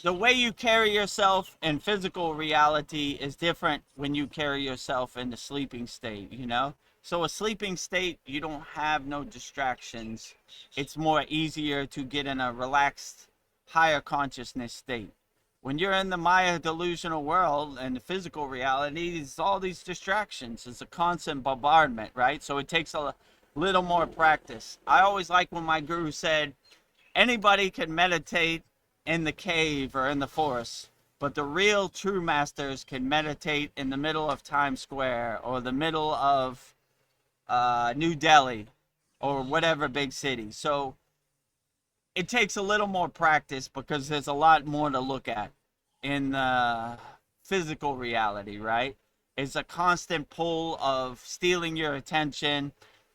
the way you carry yourself in physical reality is different when you carry yourself in the sleeping state, you know? So a sleeping state, you don't have no distractions. It's more easier to get in a relaxed, higher consciousness state. When you're in the Maya delusional world and the physical reality, it's all these distractions. It's a constant bombardment, right? So it takes a little more practice. I always like when my guru said, anybody can meditate in the cave or in the forest, but the real true masters can meditate in the middle of Times Square or the middle of New Delhi or whatever big city. So it takes a little more practice because there's a lot more to look at in the physical reality, right? It's a constant pull of stealing your attention.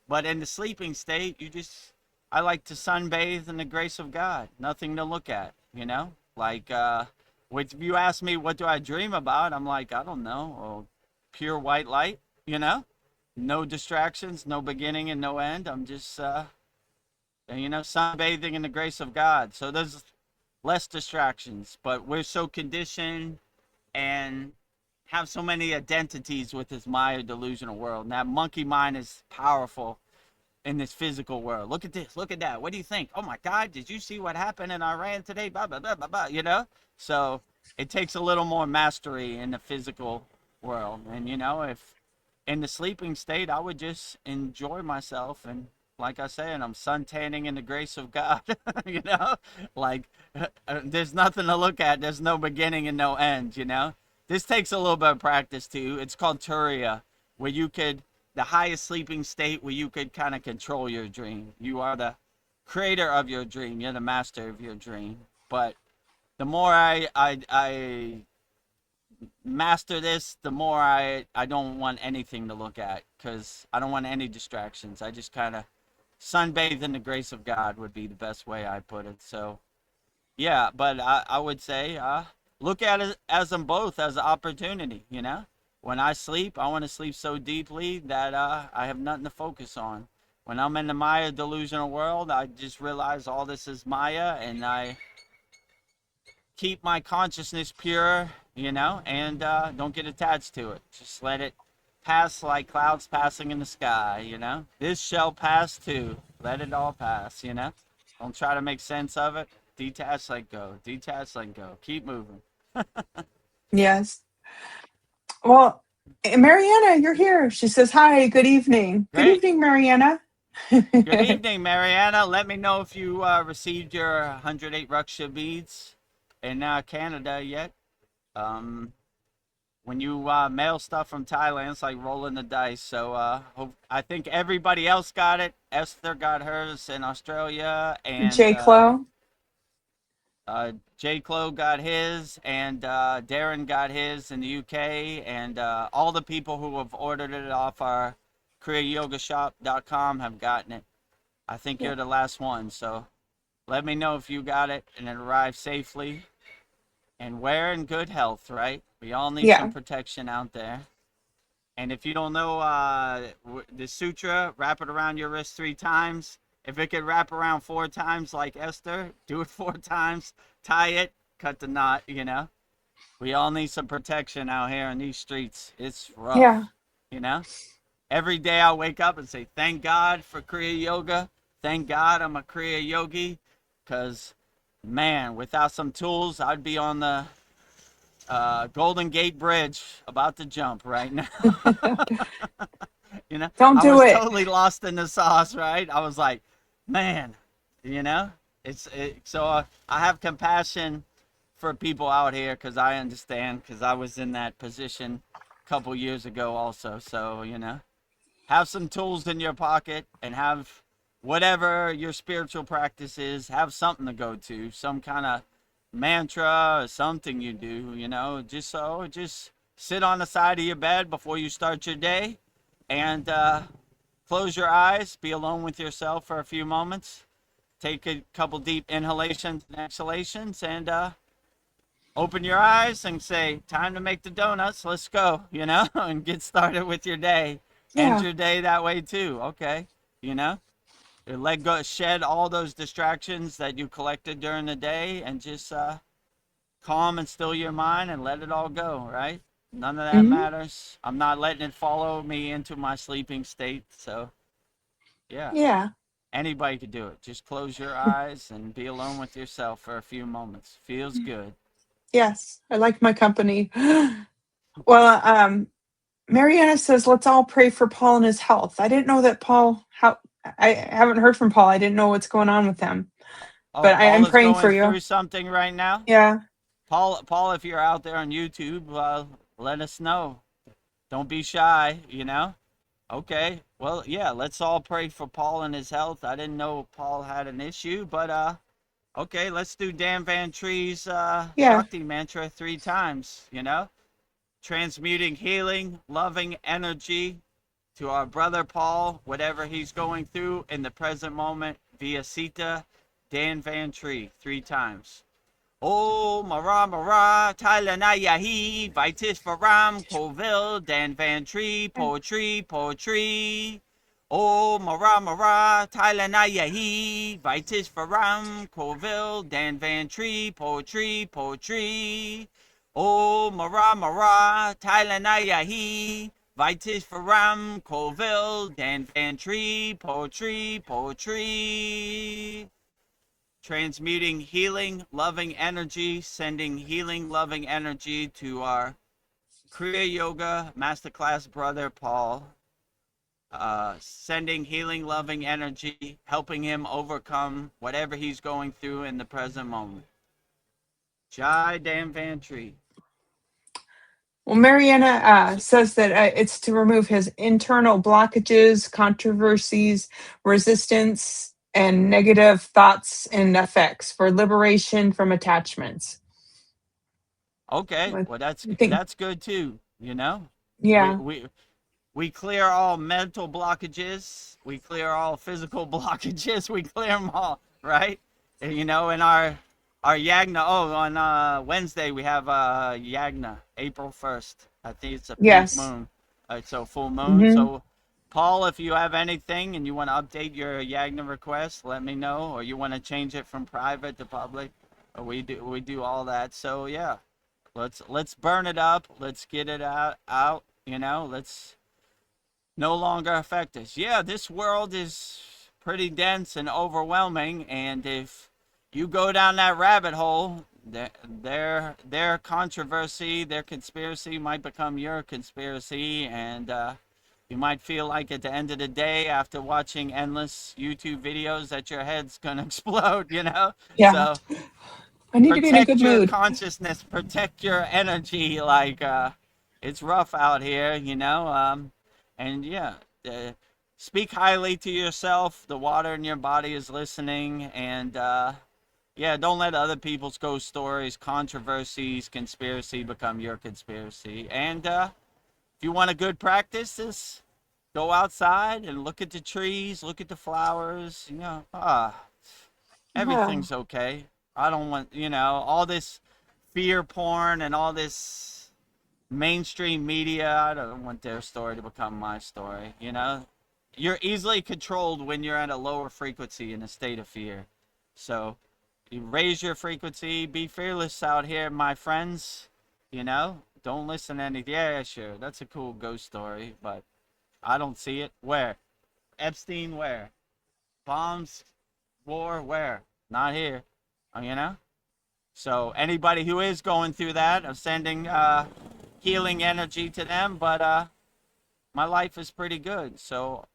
But in the sleeping state, I like to sunbathe in the grace of God. Nothing to look at, you know? Like, if you ask me, what do I dream about? I'm like, I don't know. Oh, pure white light, you know? No distractions, no beginning and no end. I'm just, you know, sunbathing in the grace of God. So there's less distractions, but we're so conditioned and have so many identities with this Maya delusional world. And that monkey mind is powerful in this physical world. Look at this, look at that. What do you think? Oh my God, did you see what happened in Iran today? Blah, blah, blah, blah, blah, you know? So it takes a little more mastery in the physical world. And, you know, if in the sleeping state, I would just enjoy myself. And like I said, I'm suntanning in the grace of God, you know? Like, there's nothing to look at. There's no beginning and no end, you know? This takes a little bit of practice too. It's called Turiya, where you could, the highest sleeping state where you could kind of control your dream. You are the creator of your dream. You're the master of your dream. But the more I master this, the more I don't want anything to look at because I don't want any distractions. I just kind of sunbathe in the grace of God would be the best way I put it. So yeah, but I would say look at it as them both as an opportunity, you know? When I sleep, I want to sleep so deeply that I have nothing to focus on. When I'm in the Maya delusional world, I just realize all this is Maya and I keep my consciousness pure, you know, and don't get attached to it. Just let it pass like clouds passing in the sky, you know? This shall pass too. Let it all pass, you know? Don't try to make sense of it. Detach, let go. Detach, let go. Keep moving. Yes. Well, Mariana, you're here. She says, "Hi, good evening." Good Great. evening, Mariana. Good evening, Mariana. Let me know if you received your 108 Ruksha beads in Canada yet. Um, when you mail stuff from Thailand, it's like rolling the dice. So I think everybody else got it. Esther got hers in Australia, and J. Clo. J. Clo got his, and Darren got his in the UK, and all the people who have ordered it off our kriyayogashop.com have gotten it. I think Yeah. you're the last one, so let me know if you got it and it arrived safely. And wear in good health, right? We all need some Yeah. protection out there. And if you don't know the sutra, wrap it around your wrist 3 times. If it could wrap around 4 times like Esther, do it 4 times. Tie it, cut the knot, you know. We all need some protection out here in these streets. It's Yeah. rough, you know. Every day I wake up and say, thank God for Kriya Yoga. Thank God I'm a Kriya Yogi. Because, man, without some tools, I'd be on the Golden Gate Bridge about to jump right now. You know, Don't I do was it. totally lost in the sauce, right? I was like, man, you know, so I have compassion for people out here because I understand because I was in that position a couple years ago also. So, you know, have some tools in your pocket and have whatever your spiritual practice is, have something to go to, some kind of mantra or something you do, you know, just sit on the side of your bed before you start your day and close your eyes, be alone with yourself for a few moments, take a couple deep inhalations and exhalations, and open your eyes and say, time to make the donuts, let's go, you know, and get started with your day. End Yeah. your day that way too, okay, you know, let go, shed all those distractions that you collected during the day and just calm and still your mind and let it all go, right? None of that Hmm. matters. I'm not letting it follow me into my sleeping state. So, yeah, Yeah. anybody could do it. Just close your eyes and be alone with yourself for a few moments. Feels good. Yes. I like my company. Well, Mariana says, let's all pray for Paul and his health. I didn't know that I haven't heard from Paul. I didn't know what's going on with him, Oh, but Paul I'm is praying for going you. through something right now. Yeah. Paul, if you're out there on YouTube, let us know. Don't be shy, you know? Okay. Well, yeah, let's all pray for Paul and his health. I didn't know Paul had an issue, but okay, let's do Dan Van Tree's Yeah. Shakti mantra 3 times, you know? Transmuting healing, loving energy to our brother Paul, whatever he's going through in the present moment via Sita, Dan Van Tree 3 times. Oh, Mara Mara, Thailand Vitis Varam, Colville, Dan Van Tree, Poetry, Poetry. Oh, Mara Mara, Thailand Vitis Varam, Colville, Dan Van Tree, Poetry, Poetry. Oh, Mara Mara, Thailand Vitis Varam, Colville, Dan Van Tree, Poetry, Poetry. Transmuting healing, loving energy, sending healing, loving energy to our Kriya Yoga Masterclass brother Paul, sending healing, loving energy, helping him overcome whatever he's going through in the present moment. Jai Dan Van Tree. Well, Mariana says that it's to remove his internal blockages, controversies, resistance, and negative thoughts and effects for liberation from attachments. Okay, I well think, that's good too. You know, we yeah. we we clear all mental blockages, we clear all physical blockages, we clear them all, right? And, you know, in our Yagna, oh, on Wednesday we have Yagna, April 1st. I think it's a pink Yes. moon, so full moon. Hmm. So, Paul, if you have anything and you want to update your Yagna request, let me know, or you want to change it from private to public, or we do all that. So yeah, let's burn it up. Let's get it out. You know, let's no longer affect us. Yeah, this world is pretty dense and overwhelming, and if you go down that rabbit hole, their controversy, their conspiracy might become your conspiracy, and you might feel like at the end of the day, after watching endless YouTube videos, that your head's gonna explode. You know, Yeah. so I need to be in a good protect your mood. consciousness, protect your energy. Like it's rough out here, you know. And yeah, uh, speak highly to yourself. The water in your body is listening, and Yeah, don't let other people's ghost stories, controversies, conspiracy become your conspiracy. And if you want a good practice, just go outside and look at the trees, look at the flowers. Oh, Everything's okay. I don't want, all this fear porn and all this mainstream media. I don't want their story to become my story. You're easily controlled when you're at a lower frequency in a state of fear. So you raise your frequency, be fearless out here, my friends. Don't listen to anything. Yeah, sure. That's a cool ghost story, but I don't see it. Where? Epstein, where? Bombs, war, where? Not here. You know? So anybody who is going through that, I'm sending healing energy to them, but my life is pretty good. So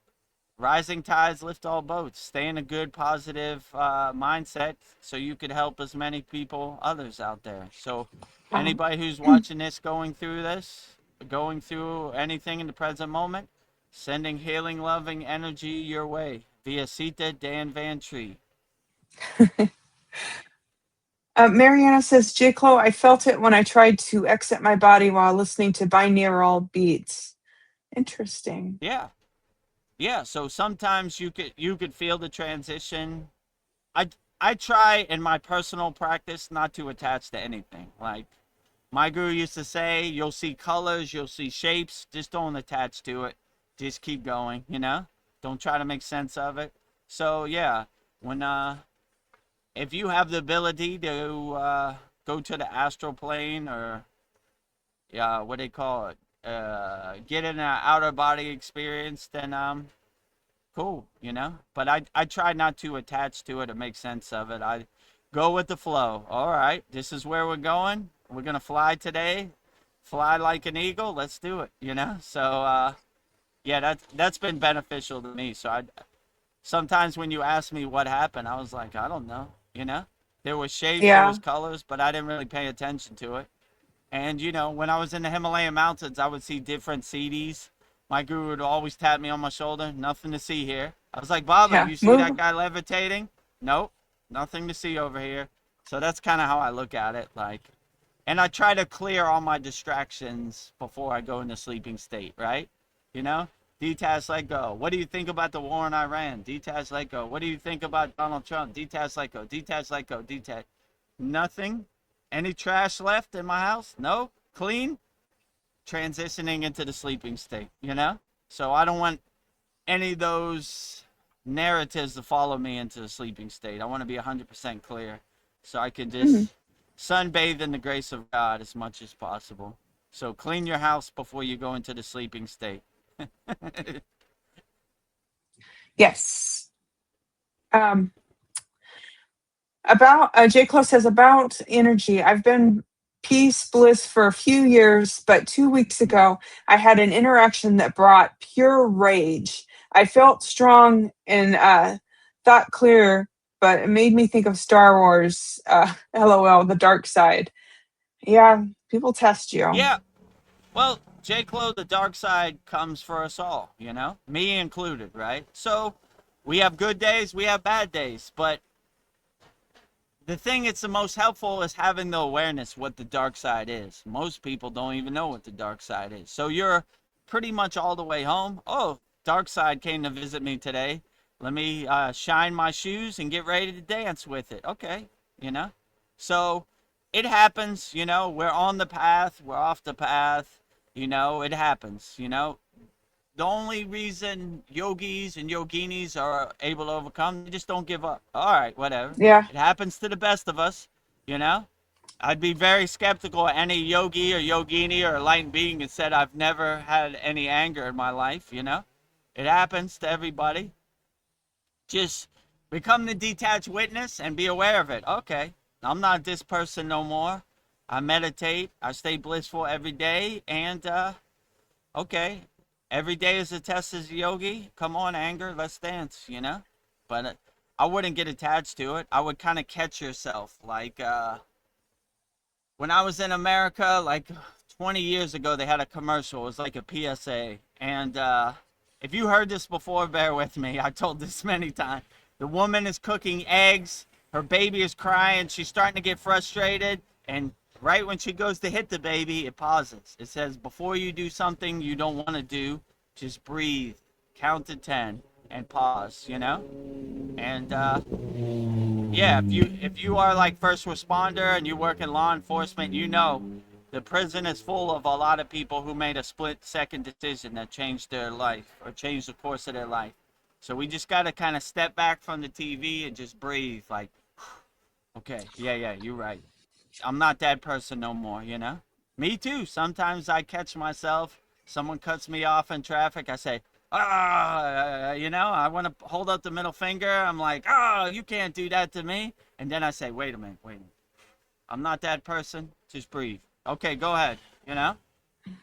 rising tides lift all boats. Stay in a good, positive mindset so you could help as many people, others out there. So oh. anybody who's watching this, going through anything in the present moment, sending healing, loving energy your way via Sita Dan Van Tree. Mariana says, J. Clo, I felt it when I tried to exit my body while listening to binaural beats. Interesting. Yeah, yeah. So sometimes you could feel the transition. I I try in my personal practice not to attach to anything. Like my guru used to say, you'll see colors, you'll see shapes, just don't attach to it. Just keep going. Don't try to make sense of it. So yeah, when if you have the ability to go to the astral plane or yeah, what do they call it? Get in an outer body experience, then cool. But I try not to attach to it or make sense of it. I go with the flow. All right, this is where we're going. We're gonna fly today. Fly like an eagle. Let's do it. So yeah, that's been beneficial to me. So I sometimes when you ask me what happened, I was like, I don't know. There was shapes, there was Yeah, colors, but I didn't really pay attention to it. And when I was in the Himalayan mountains, I would see different CDs. My guru would always tap me on my shoulder. Nothing to see here. I was like, Baba, yeah. you see that Move. guy levitating? Nope, nothing to see over here. So that's kind of how I look at it. Like, and I try to clear all my distractions before I go into sleeping state, right? You know, detach, let go. What do you think about the war in Iran? Detach, let go. What do you think about Donald Trump? Detach, let go. Detach, let go. Detach. Nothing. Any trash left in my house? No. Clean. Transitioning into the sleeping state. So I don't want any of those narratives to follow me into the sleeping state. I want to be 100% clear so I can Mhm. just sunbathe in the grace of God as much as possible. So clean your house before you go into the sleeping state. Yes. Um, about J. Clo says about energy. I've been peace bliss for a few years, but 2 weeks ago I had an interaction that brought pure rage. I felt strong and thought clear, but it made me think of Star Wars. LOL, the dark side. Yeah, people test you. Yeah, well, J. Clo, the dark side comes for us all, me included, right? So we have good days, we have bad days, but the thing that's the most helpful is having the awareness what the dark side is. Most people don't even know what the dark side is. So you're pretty much all the way home. Oh, dark side came to visit me today. Let me shine my shoes and get ready to dance with it. Okay, you know. So it happens. We're on the path. We're off the path. It happens. The only reason yogis and yoginis are able to overcome, they just don't give up. All right, whatever. Yeah, It happens to the best of us, you know? I'd be very skeptical of any yogi or yogini or enlightened being that said I've never had any anger in my life. It happens to everybody. Just become the detached witness and be aware of it. Okay, I'm not this person no more. I meditate. I stay blissful every day. And okay, every day is a test as a yogi. Come on, anger, let's dance. But I wouldn't get attached to it. I would kind of catch yourself. Like when I was in America, like 20 years ago, they had a commercial. It was like a PSA. And if you heard this before, bear with me. I told this many times. The woman is cooking eggs her baby is crying. She's starting to get frustrated. And right when she goes to hit the baby, it pauses. It says, before you do something you don't want to do, just breathe, count to 10, and pause, you know? And yeah, if you are like first responder and you work in law enforcement, you know the prison is full of a lot of people who made a split-second decision that changed their life or changed the course of their life. So we just got to kind of step back from the TV and just breathe like, okay, yeah, you're right. I'm not that person no more, you know? Me too. Sometimes I catch myself, someone cuts me off in traffic, I say, you know, I want to hold up the middle finger. I'm like, you can't do that to me. And then I say, wait a minute. I'm not that person. Just breathe. Okay, go ahead, you know?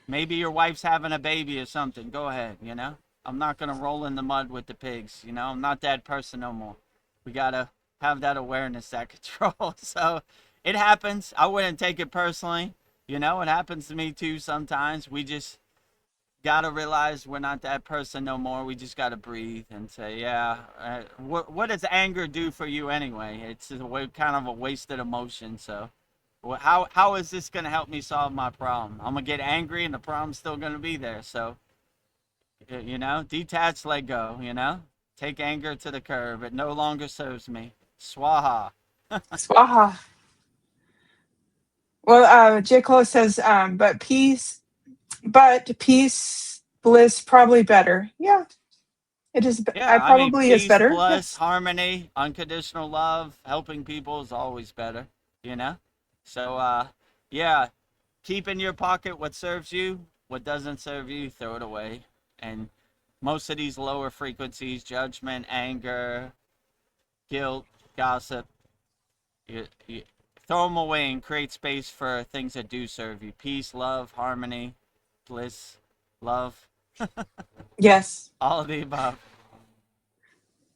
Maybe your wife's having a baby or something. Go ahead, you know? I'm not going to roll in the mud with the pigs, you know? I'm not that person no more. We got to have that awareness, that control. So it happens. I wouldn't take it personally. You know, it happens to me too sometimes. We just got to realize we're not that person no more. We just got to breathe and say, yeah, what does anger do for you anyway? It's kind of a wasted emotion. So how is this going to help me solve my problem? I'm going to get angry and the problem's still going to be there. So, you know, detach, let go, you know, take anger to the curb. It no longer serves me. Swaha. Swaha. Well, J. Cole says, but peace, bliss, probably better. Yeah, it is. I Yeah, I mean, probably is peace, better. bliss, Yes. harmony, unconditional love, helping people is always better, you know? So, yeah, keep in your pocket what serves you, what doesn't serve you, throw it away. And most of these lower frequencies, judgment, anger, guilt, gossip, you throw them away and create space for things that do serve you. Peace, love, harmony, bliss, love, Yes. all of the above.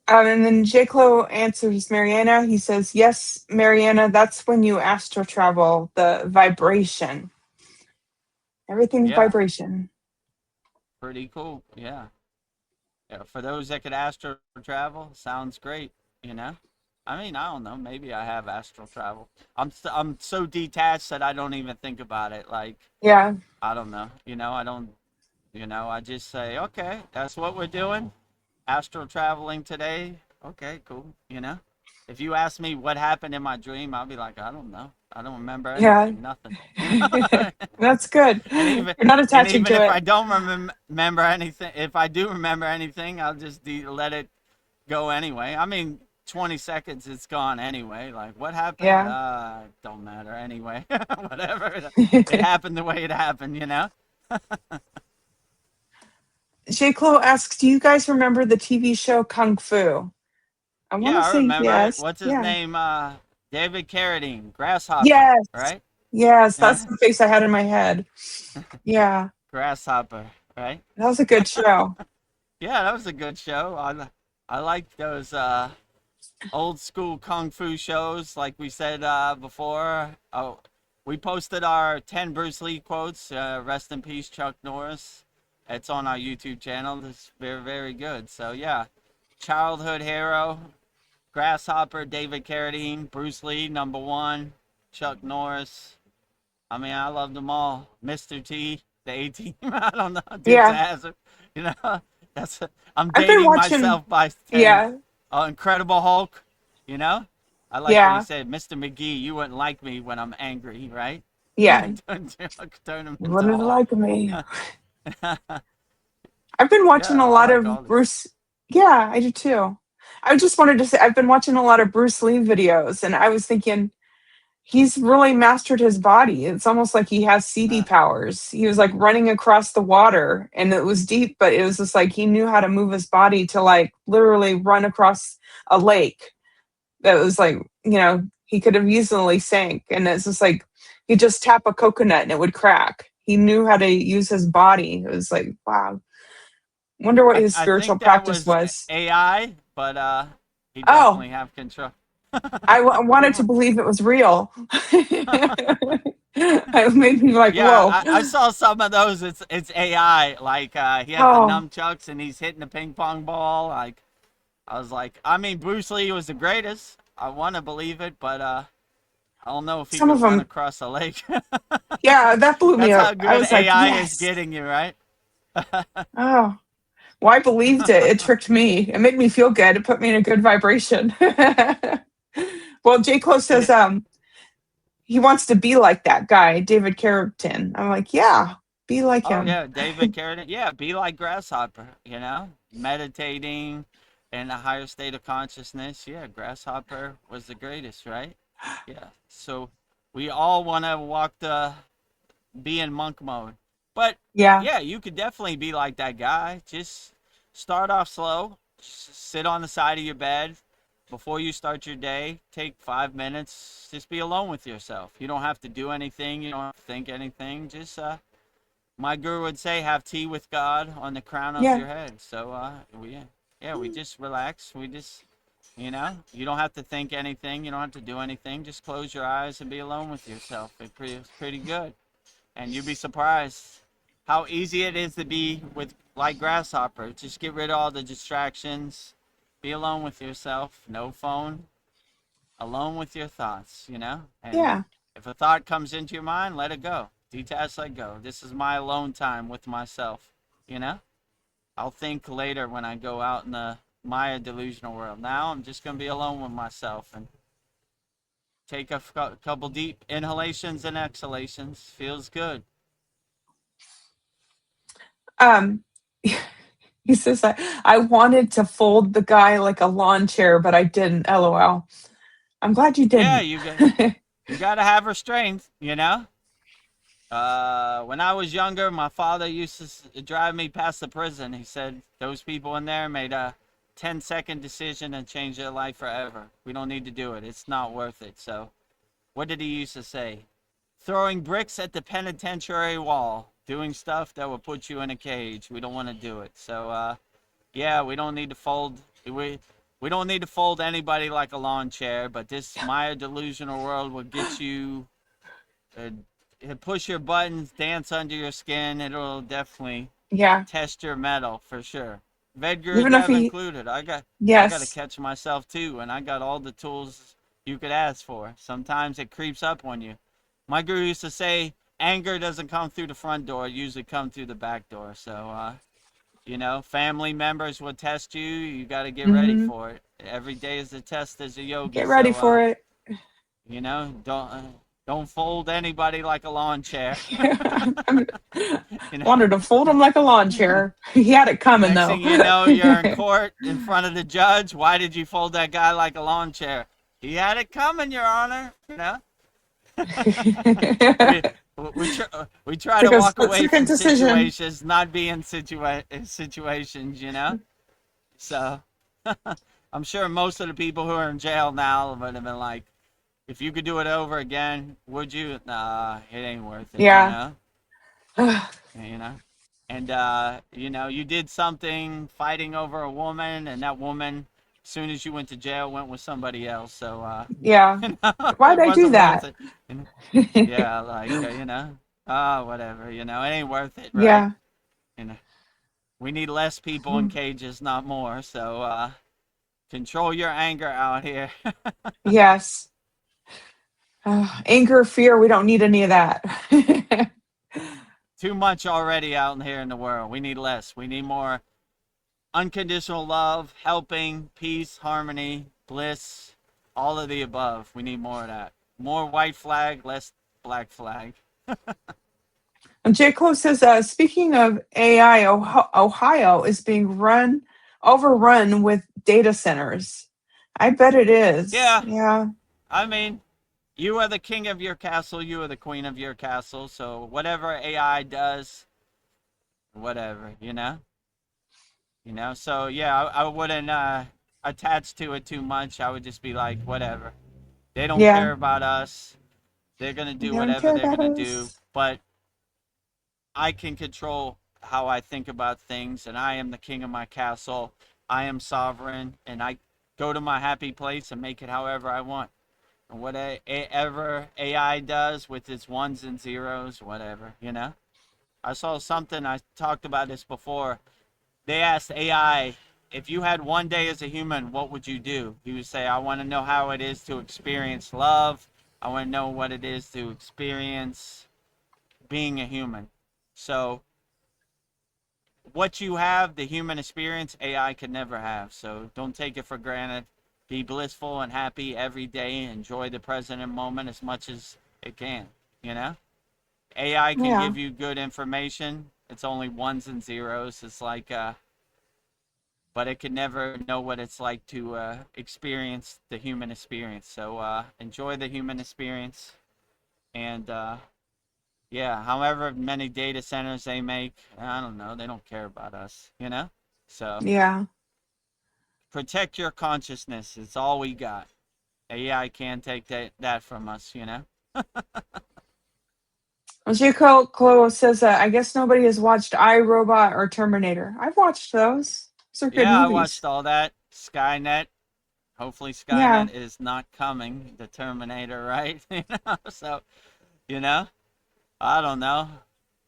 And then J. Clo answers Mariana. He says, yes, Mariana, that's when you astral travel, the vibration. Everything's Yeah, vibration. pretty cool. Yeah. Yeah, for those that could astral travel, sounds great, you know? I mean, I don't know. Maybe I have astral travel. I'm so detached that I don't even think about it. Like, Yeah. I don't know. I don't, I just say, okay, that's what we're doing. Astral traveling today. Okay, cool. If you ask me what happened in my dream, I'll be like, I don't know. I don't remember Yeah. anything, nothing. You know? That's good. and You're even not and attaching even to if it. I don't remember anything, if I do remember anything, I'll just let it go anyway. I mean, 20 seconds, it's gone anyway. Like, what happened? Yeah. Don't matter anyway. Whatever. It happened the way it happened, you know? J. Clo asks, do you guys remember the TV show Kung Fu? I want Yeah, to I say remember it. yes. What's his Yeah. name? David Carradine, Grasshopper, Yes. right? Yes. That's the face I had in my head. Yeah. Grasshopper, right? That was a good show. Yeah, that was a good show. I like those old school kung fu shows, like we said before. Oh, we posted our 10 Bruce Lee quotes. Rest in peace, Chuck Norris. It's on our YouTube channel. It's very, very good. So yeah, childhood hero, Grasshopper, David Carradine, Bruce Lee, number one, Chuck Norris. I mean, I loved them all. Mr. T, the A-Team. I don't know, Dukes of Yeah. Hazzard. You know, that's I'm I've been dating watching. myself by saying, Yeah. Incredible Hulk. You know, I like what he Yeah. said, Mr. McGee. You wouldn't like me when I'm angry, right? Yeah. Turn him You into wouldn't Hulk. like me. I've been watching Yeah, a I lot like of all this. Bruce. Yeah, I do too. I just wanted to say I've been watching a lot of Bruce Lee videos, and I was thinking he's really mastered his body. It's almost like he has CD Uh, powers. He was like running across the water, and it was deep, but it was just like he knew how to move his body to like literally run across a lake. That was like, he could have easily sank, and it's just like he'd just tap a coconut and it would crack. He knew how to use his body. It was like, wow. Wonder what his I spiritual think that practice was was. AI, but he Oh, definitely have control. I wanted to believe it was real. It made me like, Yeah, whoa. I saw some of those. It's AI. Like he has the Oh, nunchucks and he's hitting the ping pong ball. Like I was like, I mean, Bruce Lee was the greatest. I want to believe it, but I don't know if he Some could of run them, across a lake. yeah, that blew me That's how up. I good was like, AI is yes. getting you, right? Oh, well, I believed it. It tricked me. It made me feel good. It put me in a good vibration. Well, J. Clo says Yeah. he wants to be like that guy, David Carrington. I'm like, yeah, be like Oh him. yeah, David Carradine. Yeah, be like grasshopper. Meditating in a higher state of consciousness. Yeah, grasshopper was the greatest, right? Yeah. So we all want to walk the be in monk mode. But Yeah, yeah, you could definitely be like that guy. Just start off slow. Sit on the side of your bed before you start your day. Take 5 minutes. Just be alone with yourself. You don't have to do anything. You don't have to think anything. Just my guru would say, have tea with God on the crown of yeah, your head. So we just relax. We just you don't have to think anything. You don't have to do anything. Just close your eyes and be alone with yourself. It's pretty good, and you'd be surprised how easy it is to be with like grasshopper. Just get rid of all the distractions. Be alone with yourself. No phone. Alone with your thoughts. And yeah, if a thought comes into your mind, let it go. Detach, let go. This is my alone time with myself. You know. I'll think later when I go out in the Maya delusional world. Now I'm just gonna be alone with myself and take a couple deep inhalations and exhalations. Feels good. um, he says, I wanted to fold the guy like a lawn chair, but I didn't. LOL. I'm glad you Yeah, didn't. you gotta have restraint. When I was younger, my father used to drive me past the prison. He said those people in there made a 10-second decision and changed their life forever. We don't need to do it. It's not worth it. So, what did he used to say? Throwing bricks at the penitentiary wall, doing stuff that will put you in a cage. We don't want to do it. So, yeah, we don't need to fold. We don't need to fold anybody like a lawn chair. But this Maya delusional world will get you. Uh, Push your buttons, dance under your skin. It'll definitely Yeah, test your metal for sure. even if VEDGURUDEV he, included. I got to yes, catch myself too, and I got all the tools you could ask for. Sometimes it creeps up on you. My guru used to say, anger doesn't come through the front door; it usually comes through the back door. So, family members will test you. You got to get ready hmm, for it. Every day is a test as a yogi. get ready So, for it. don't fold anybody like a lawn chair. I you know. wanted to fold him like a lawn chair. He had it coming Next though. thing you know, you're in court in front of the judge. Why did you fold that guy like a lawn chair? He had it coming, Your Honor. we we try to Took a walk split away second from decision. situations, not be in situations. So I'm sure most of the people who are in jail now would have been like, if you could do it over again, would you? Nah, it ain't worth it. Yeah. You know. And you did something fighting over a woman, and that woman, as soon as you went to jail, went with somebody else. So Yeah. Why'd it I do wasn't worth that? it. Yeah, like whatever. It ain't worth it, right? Yeah. You know, we need less people in cages, not more. So control your anger out here. Yes. Anger, fear, we don't need any of that. Too much already out here in the world. We need less. We need more unconditional love, helping, peace, harmony, bliss, all of the above. We need more of that. More white flag, less black flag. And J. Clo says, speaking of AI, Ohio is being overrun with data centers. I bet it is. Yeah, Yeah. I mean, you are the king of your castle, you are the queen of your castle. So whatever AI does, whatever. So yeah, I wouldn't attach to it too much. I would just be like, whatever. They don't Yeah. care about us. They're gonna They do don't whatever care they're about gonna do. us. But I can control how I think about things, and I am the king of my castle. I am sovereign, and I go to my happy place and make it however I want. And whatever AI does with its ones and zeros, whatever. I saw something, I talked about this before. They asked AI if you had one day as a human, what would you do? You would say, I want to know how it is to experience love. I want to know what it is to experience being a human. So what you have, the human experience, AI could never have. So don't take it for granted. Be blissful and happy every day. Enjoy the present moment as much as it can, you know? AI can Yeah. give you good information. It's only ones and zeros. It's like, but it can never know what it's like to experience the human experience. So enjoy the human experience. And yeah, however many data centers they make, I don't know. They don't care about us, you know? So Yeah. protect your consciousness. It's all we got. AI can't take that from us, you know? Well, J. Cole says, I guess nobody has watched iRobot or Terminator. I've watched those. Those are good Yeah, I movies. watched all that. Skynet. Hopefully Yeah. Skynet is not coming. The Terminator, right? So, you know, I don't know.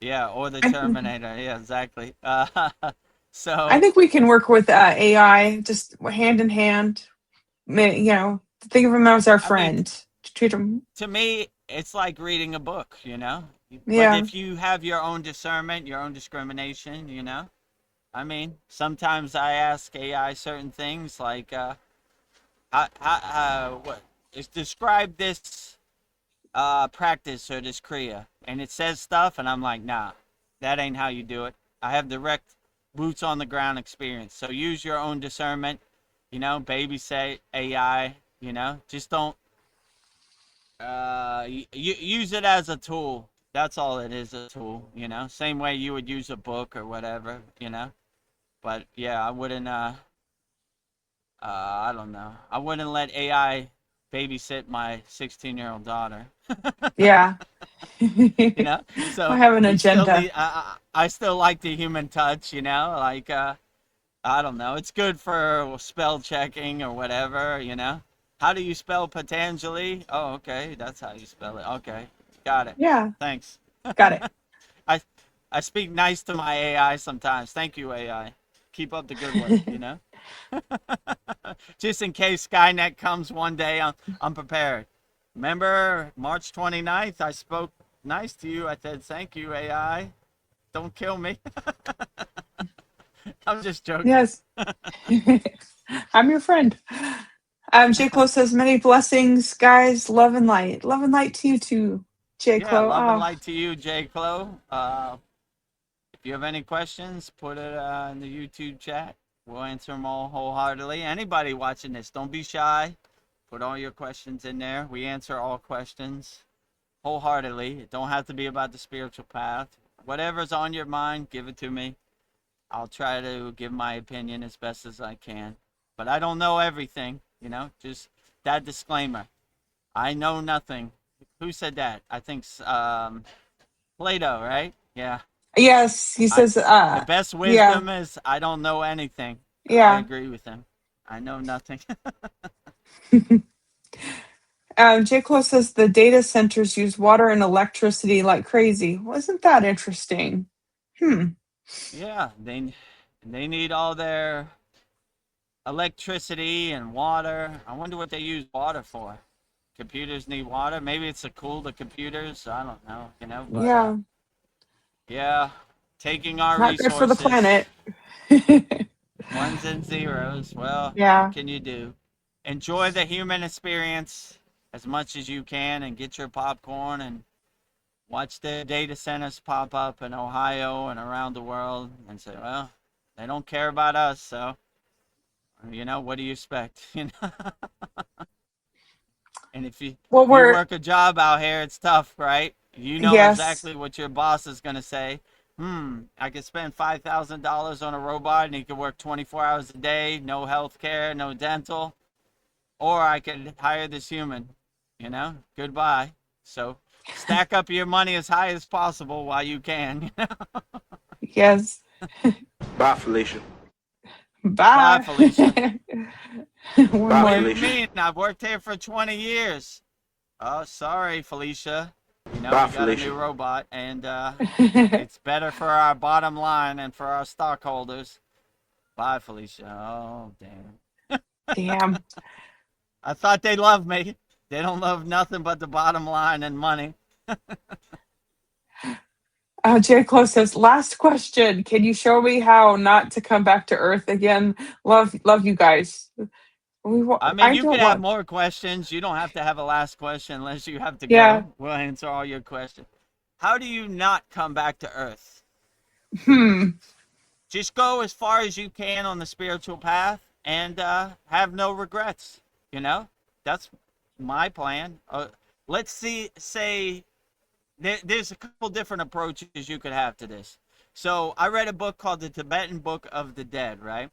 Yeah, or the I, Terminator. Yeah, exactly. I So, think we can work with AI just hand in hand. You know, think of them as our I mean, friend. Treat them. to me, it's like reading a book, you know? But Yeah. if you have your own discernment, your own discrimination, you know? I mean, sometimes I ask AI certain things like, what is describe this practice or this kriya, and it says stuff, and I'm like, nah, that ain't how you do it. I have direct boots on the ground experience. So use your own discernment, you know, babysit AI, you know, just don't use it as a tool. That's all it is, a tool, you know. Same way you would use a book or whatever, you know. But yeah, I wouldn't I don't know. I wouldn't let AI babysit my 16-year-old daughter. Yeah. You know, I so have an you still agenda. need I still like the human touch, you know, like I don't know, it's good for spell checking or whatever, you know. How do you spell Patanjali? Oh, okay, that's how you spell it. Okay, got it. Yeah. Thanks. Got it. I I speak nice to my AI sometimes. Thank you, AI. Keep up the good work, you know. Just in case Skynet comes one day, I'm prepared. Remember March 29th, I spoke nice to you. I said, thank you, AI. Don't kill me. I'm just joking. Yes. I'm your friend. J. Clo says, many blessings, guys. Love and light. Love and light to you too, J. Yeah, Clo. love and Oh, light to you, J. Clo. If you have any questions, put it in the YouTube chat. We'll answer them all wholeheartedly. Anybody watching this, don't be shy. Put all your questions in there. We answer all questions wholeheartedly. It don't have to be about the spiritual path. Whatever's on your mind, give it to me. I'll try to give my opinion as best as I can. But I don't know everything, you know, just that disclaimer. I know nothing. Who said that? I think Plato, right? Yeah. yes. He I says, the best yeah. wisdom is I don't know anything. I Yeah. agree with him. I know nothing. J. Clo says the data centers use water and electricity like crazy. Wasn't that interesting? Hmm. Yeah, they need all their electricity and water. I wonder what they use water for. Computers need water. Maybe it's to cool the computers. I don't know, you know, but Yeah. yeah, taking our Not good for the resources, planet. ones and zeros. Well, what Yeah. can you do? Enjoy the human experience as much as you can and get your popcorn and watch the data centers pop up in Ohio and around the world and say, well, they don't care about us, so you know, what do you expect? You know, and Well, if you we're work a job out here, it's tough, right? You know yes. exactly what your boss is gonna say. I could spend $5,000 on a robot and he could work 24 hours a day, no health care, no dental, or I could hire this human. You know, goodbye. So stack up your money as high as possible while you can. Yes. Bye, Felicia. Bye, Bye. Felicia. One Bye, What do more. you Felicia. mean? I've worked here for 20 years. Oh, sorry, Felicia. You know, Bye, we got a Felicia. new robot, and it's better for our bottom line and for our stockholders. Bye, Felicia. Oh, damn. Damn. I thought they loved me. They don't love nothing but the bottom line and money. J. Close says, last question. Can you show me how not to come back to Earth again? Love you guys. I mean, I you could don't have want. more questions. You don't have to have a last question unless you have to Yeah. go. We'll answer all your questions. How do you not come back to Earth? Hmm. Just go as far as you can on the spiritual path and have no regrets. You know, that's my plan. Let's say there's a couple different approaches you could have to this. So I read a book called the Tibetan Book of the Dead, right?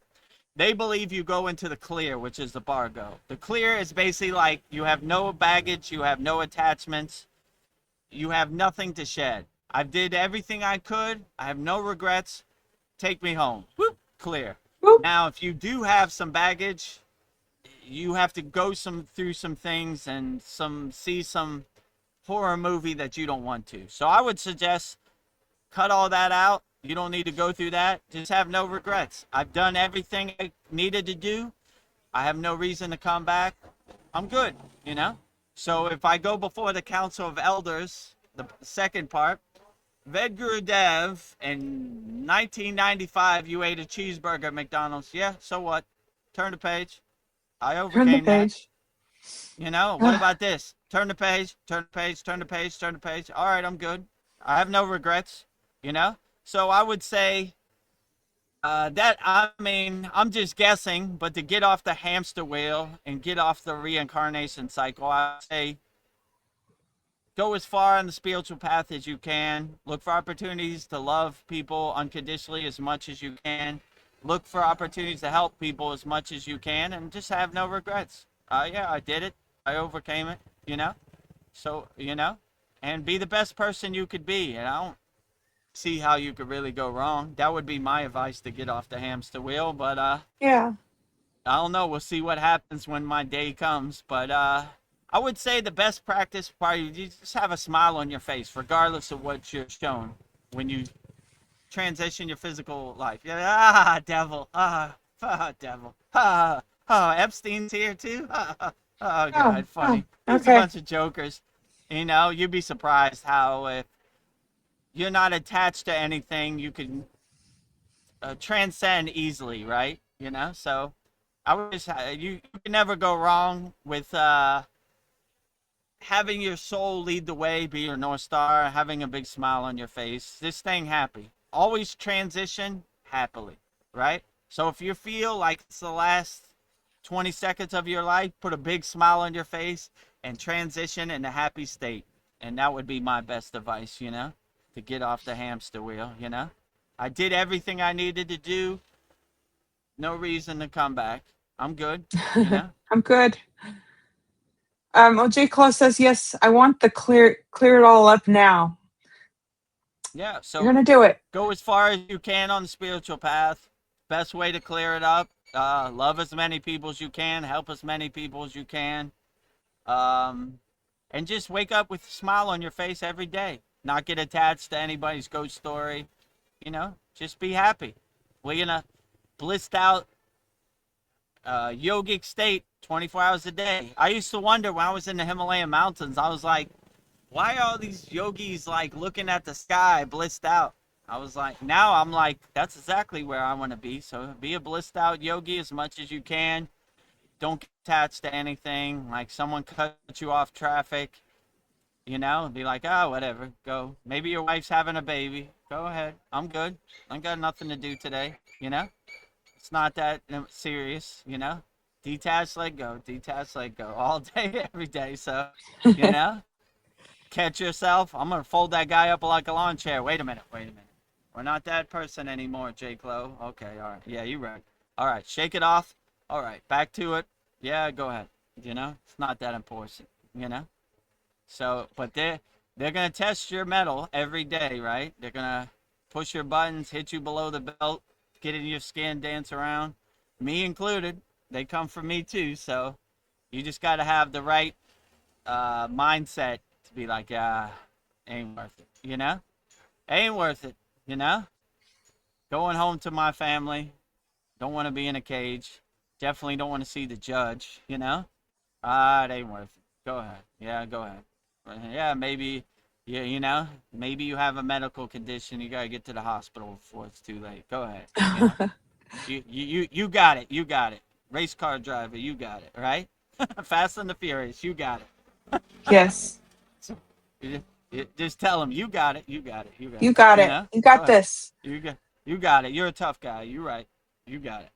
They believe you go into the clear, which is the bargo. The clear is basically like you have no baggage, you have no attachments, you have nothing to shed. I did everything I could. I have no regrets. Take me home. Whoop, clear. Boop. Now, if you do have some baggage, you have to go through some things and see some horror movie that you don't want to. So I would suggest cut all that out. You don't need to go through that. Just have no regrets. I've done everything I needed to do. I have no reason to come back. I'm good, you know? So if I go before the Council of Elders, the second part, VEDAGURUDEV, in 1995, you ate a cheeseburger at McDonald's. Yeah, so what? Turn the page. I Turn the overcame that. page. You know, what about this? Turn the page, turn the page, turn the page, turn the page. All right, I'm good. I have no regrets, you know? So I would say I'm just guessing, but to get off the hamster wheel and get off the reincarnation cycle, I say go as far on the spiritual path as you can. Look for opportunities to love people unconditionally as much as you can. Look for opportunities to help people as much as you can, and just have no regrets. Yeah, I did it. I overcame it, you know? So, you know, and be the best person you could be. And I don't see how you could really go wrong. That would be my advice to get off the hamster wheel. But Yeah. I don't know. We'll see what happens when my day comes. But I would say the best practice probably you just have a smile on your face, regardless of what you're shown when you transition your physical life. Yeah, devil. Devil. Epstein's here too. Oh Oh, God, oh, funny. There's a okay. bunch of jokers. You know, you'd be surprised how if you're not attached to anything, you can transcend easily, right? You know, so I would just you can never go wrong with having your soul lead the way, be your north star, having a big smile on your face, just staying happy. Always transition happily, right? So if you feel like it's the last 20 seconds of your life, put a big smile on your face and transition in a happy state. And that would be my best advice, you know, to get off the hamster wheel, you know. I did everything I needed to do. No reason to come back. I'm good, you know. I'm good. Well, J. Close says, yes, I want the clear it all up now. Yeah, You're so gonna do it. go as far as you can on the spiritual path. Best way to clear it up. Love as many people as you can. Help as many people as you can. Um, and just wake up with a smile on your face every day. Not get attached to anybody's ghost story. You know, just be happy. We're in a blissed out yogic state 24 hours a day. I used to wonder when I was in the Himalayan mountains, I was like, why are all these yogis like looking at the sky blissed out? I was like, now I'm like, that's exactly where I want to be. So be a blissed out yogi as much as you can. Don't get attached to anything. Like someone cut you off traffic, you know, be like, oh, whatever, go. Maybe your wife's having a baby. Go ahead. I'm good. I got nothing to do today, you know? It's not that serious, you know? Detach, let go. Detach, let go. All day, every day. So, you know? Catch yourself. I'm going to fold that guy up like a lawn chair. Wait a minute. Wait a minute. We're not that person anymore, J. Clo. Okay, all right. Yeah, you're right. All right, shake it off. All right, back to it. Yeah, go ahead. You know, it's not that important, you know? So, but they're gonna test your metal every day, right? They're gonna push your buttons, hit you below the belt, get in your skin, dance around. Me included. They come for me too. So you just gotta have the right mindset to be like, ain't worth it. You know, ain't worth it. You know, going home to my family. Don't want to be in a cage. Definitely don't want to see the judge, you know? It ain't worth it. Go ahead. Yeah, go ahead. Yeah, maybe, yeah, maybe you have a medical condition. You got to get to the hospital before it's too late. Go ahead. You got it. You got it. Race car driver, you got it, right? Fast and the Furious, you got it. Yes. Just tell them you got it. You got it. You got You it. got it. You Go got ahead. this. You got it. You're a tough guy. You're right. You got it.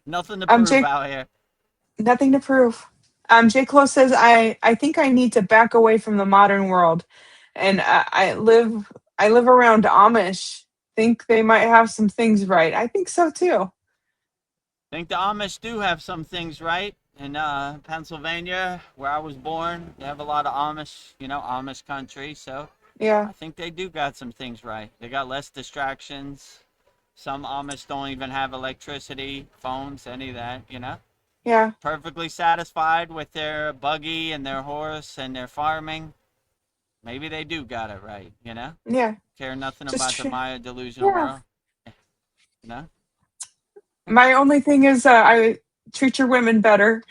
Nothing to prove Jake, out here. nothing to prove. J. Close says, I think I need to back away from the modern world. And I live around Amish. Think they might have some things right. I think so too. Think the Amish do have some things right. In Pennsylvania, where I was born, they have a lot of Amish, Amish country. So Yeah. I think they do got some things right. They got less distractions. Some Amish don't even have electricity, phones, any of that. Yeah. Perfectly satisfied with their buggy and their horse and their farming. Maybe they do got it right. Yeah. Care nothing Just about the Maya delusional yeah. world. You know? My only thing is I treat your women better.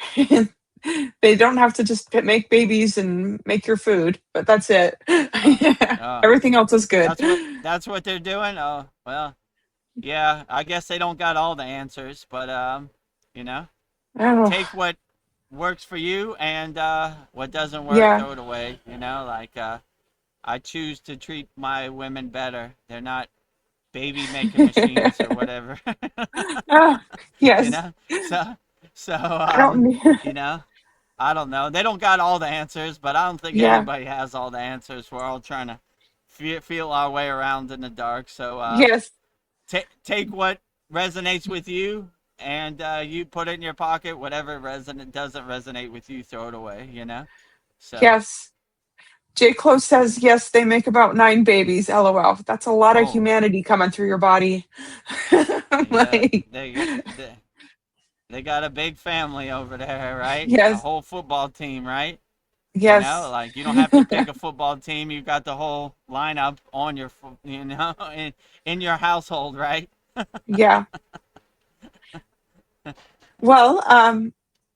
They don't have to just make babies and make your food, but that's it. Oh, Everything else is good. that's what they're doing. Oh, well, yeah. I guess they don't got all the answers, but you know, Oh, take what works for you, and what doesn't work, yeah. throw it away. Like I choose to treat my women better. They're not baby making machines or whatever. Ah, you yes. know, so so I don't need. you know. I don't know. They don't got all the answers, but I don't think Yeah. anybody has all the answers. We're all trying to feel our way around in the dark. So Yes. take what resonates with you, and you put it in your pocket. Whatever doesn't resonate with you, throw it away. So, Yes. J. Close says yes. They make about 9 babies. LOL. That's a lot of oh humanity coming through your body. yeah, Like, they got a big family over there, right? A yes. whole football team, right? Yes. Like you don't have to pick a football team. You got the whole lineup on your, in your household, right? Yeah. Well,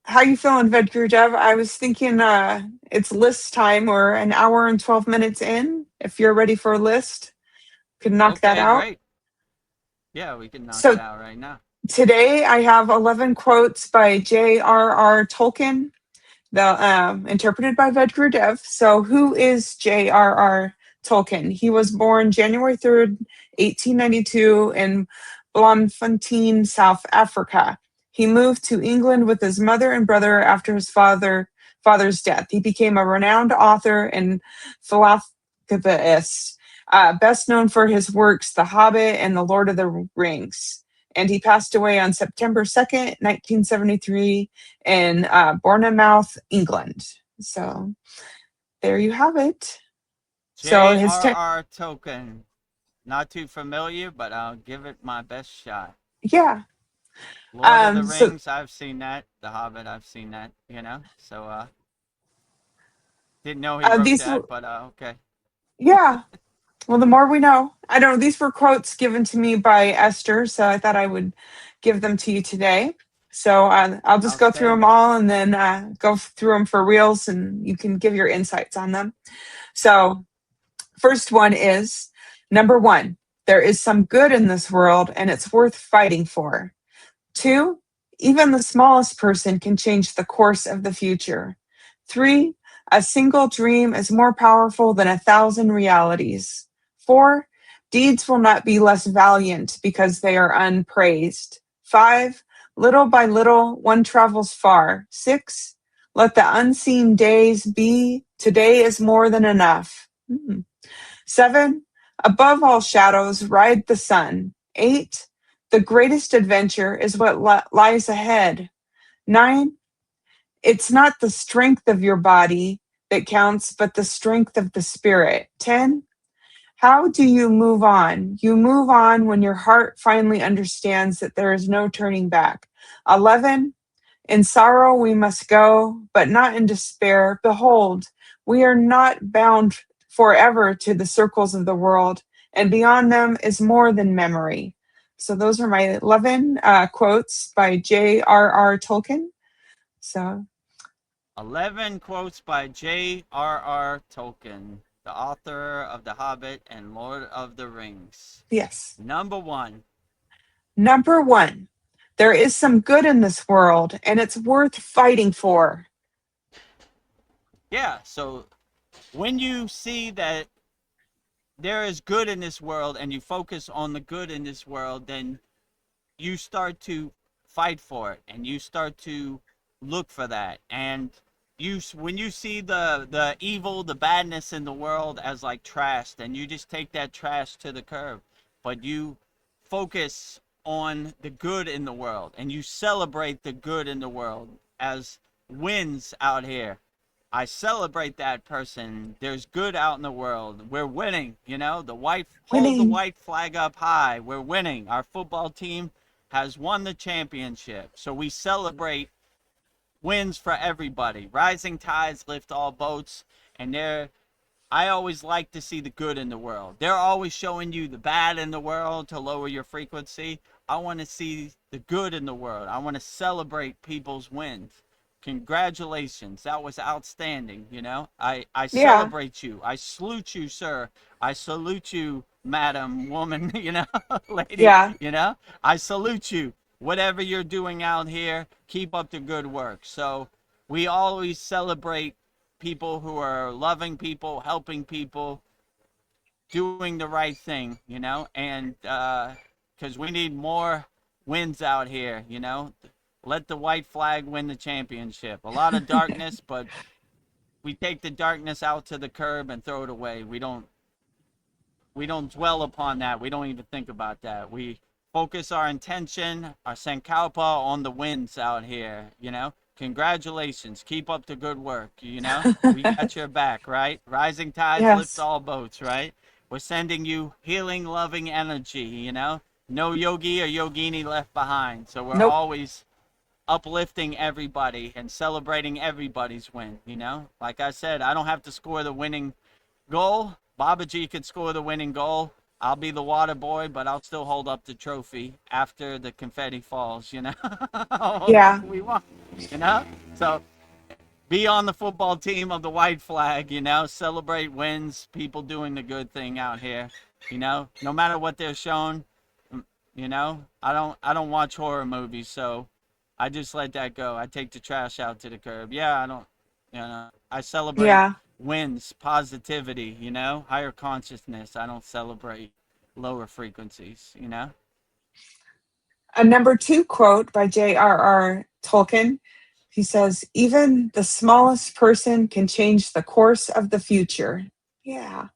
how you feeling, VEDGURUDEV? I was thinking it's list time. We're an hour and 12 minutes in. If you're ready for a list, could knock that Okay, out. great. Yeah, we can knock it So out right now. today I have 11 quotes by J.R.R. Tolkien, interpreted by VEDGURUDEV. So who is J.R.R. Tolkien? He was born January 3rd, 1892 in Bloemfontein, South Africa. He moved to England with his mother and brother after his father's death. He became a renowned author and philanthropist, best known for his works The Hobbit and The Lord of the Rings. And he passed away on September 2nd, 1973 in Bournemouth, England. So there you have it. So J.R.R. Tolkien. Not too familiar, but I'll give it my best shot. yeah. Lord of the So Rings, I've seen that. The Hobbit, I've seen that. So didn't know he wrote these that, were, but okay. yeah. Well, the more we know. I don't know. These were quotes given to me by Esther, so I thought I would give them to you today. So I'll just go through them Outstanding. all and then go through them for reals, and you can give your insights on them. So, first one is number 1, there is some good in this world and it's worth fighting for. 2, even the smallest person can change the course of the future. 3, a single dream is more powerful than 1,000 realities. 4, deeds will not be less valiant because they are unpraised. 5, little by little one travels far. 6, let the unseen days be. Today is more than enough. 7, above all shadows, ride the sun. 8, the greatest adventure is what lies ahead. 9, it's not the strength of your body that counts, but the strength of the spirit. 10, how do you move on? You move on when your heart finally understands that there is no turning back. 11, in sorrow we must go, but not in despair. Behold, we are not bound forever to the circles of the world, and beyond them is more than memory. So those are my 11 quotes by J.R.R. Tolkien. So 11 quotes by J.R.R. Tolkien, the author of The Hobbit and Lord of the Rings. yes. Number 1. Number 1, there is some good in this world and it's worth fighting for. Yeah, so when you see that there is good in this world and you focus on the good in this world, then you start to fight for it and you start to look for that. And when you see the evil, the badness in the world as like trash, then you just take that trash to the curb. But you focus on the good in the world and you celebrate the good in the world as wins out here. I celebrate that person. There's good out in the world. We're winning, hold the Winning. white flag up high. We're winning. Our football team has won the championship. So we celebrate wins for everybody. Rising tides lift all boats. And I always like to see the good in the world. They're always showing you the bad in the world to lower your frequency. I want to see the good in the world. I want to celebrate people's wins. Congratulations. That was outstanding, I Yeah. celebrate you. I salute you, sir. I salute you, madam, woman, lady, Yeah. I salute you. Whatever you're doing out here, keep up the good work. So we always celebrate people who are loving people, helping people, doing the right thing, and because we need more wins out here, Let the white flag win the championship. A lot of darkness, but we take the darkness out to the curb and throw it away. We don't dwell upon that. We don't even think about that. We focus our intention, our sankalpa on the wins out here, Congratulations. Keep up the good work, We got your back, right? Rising tides lift Yes. all boats, right? We're sending you healing, loving energy, No yogi or yogini left behind. So we're Nope. always uplifting everybody and celebrating everybody's win, Like I said, I don't have to score the winning goal. Babaji could score the winning goal. I'll be the water boy, but I'll still hold up the trophy after the confetti falls, Yeah. We won, So be on the football team of the white flag, celebrate wins, people doing the good thing out here, no matter what they're shown, I don't watch horror movies, so I just let that go. I take the trash out to the curb. Yeah, I don't, I celebrate Yeah. wins, positivity, higher consciousness. I don't celebrate lower frequencies. A number 2 quote by J.R.R. Tolkien. He says, even the smallest person can change the course of the future. Yeah.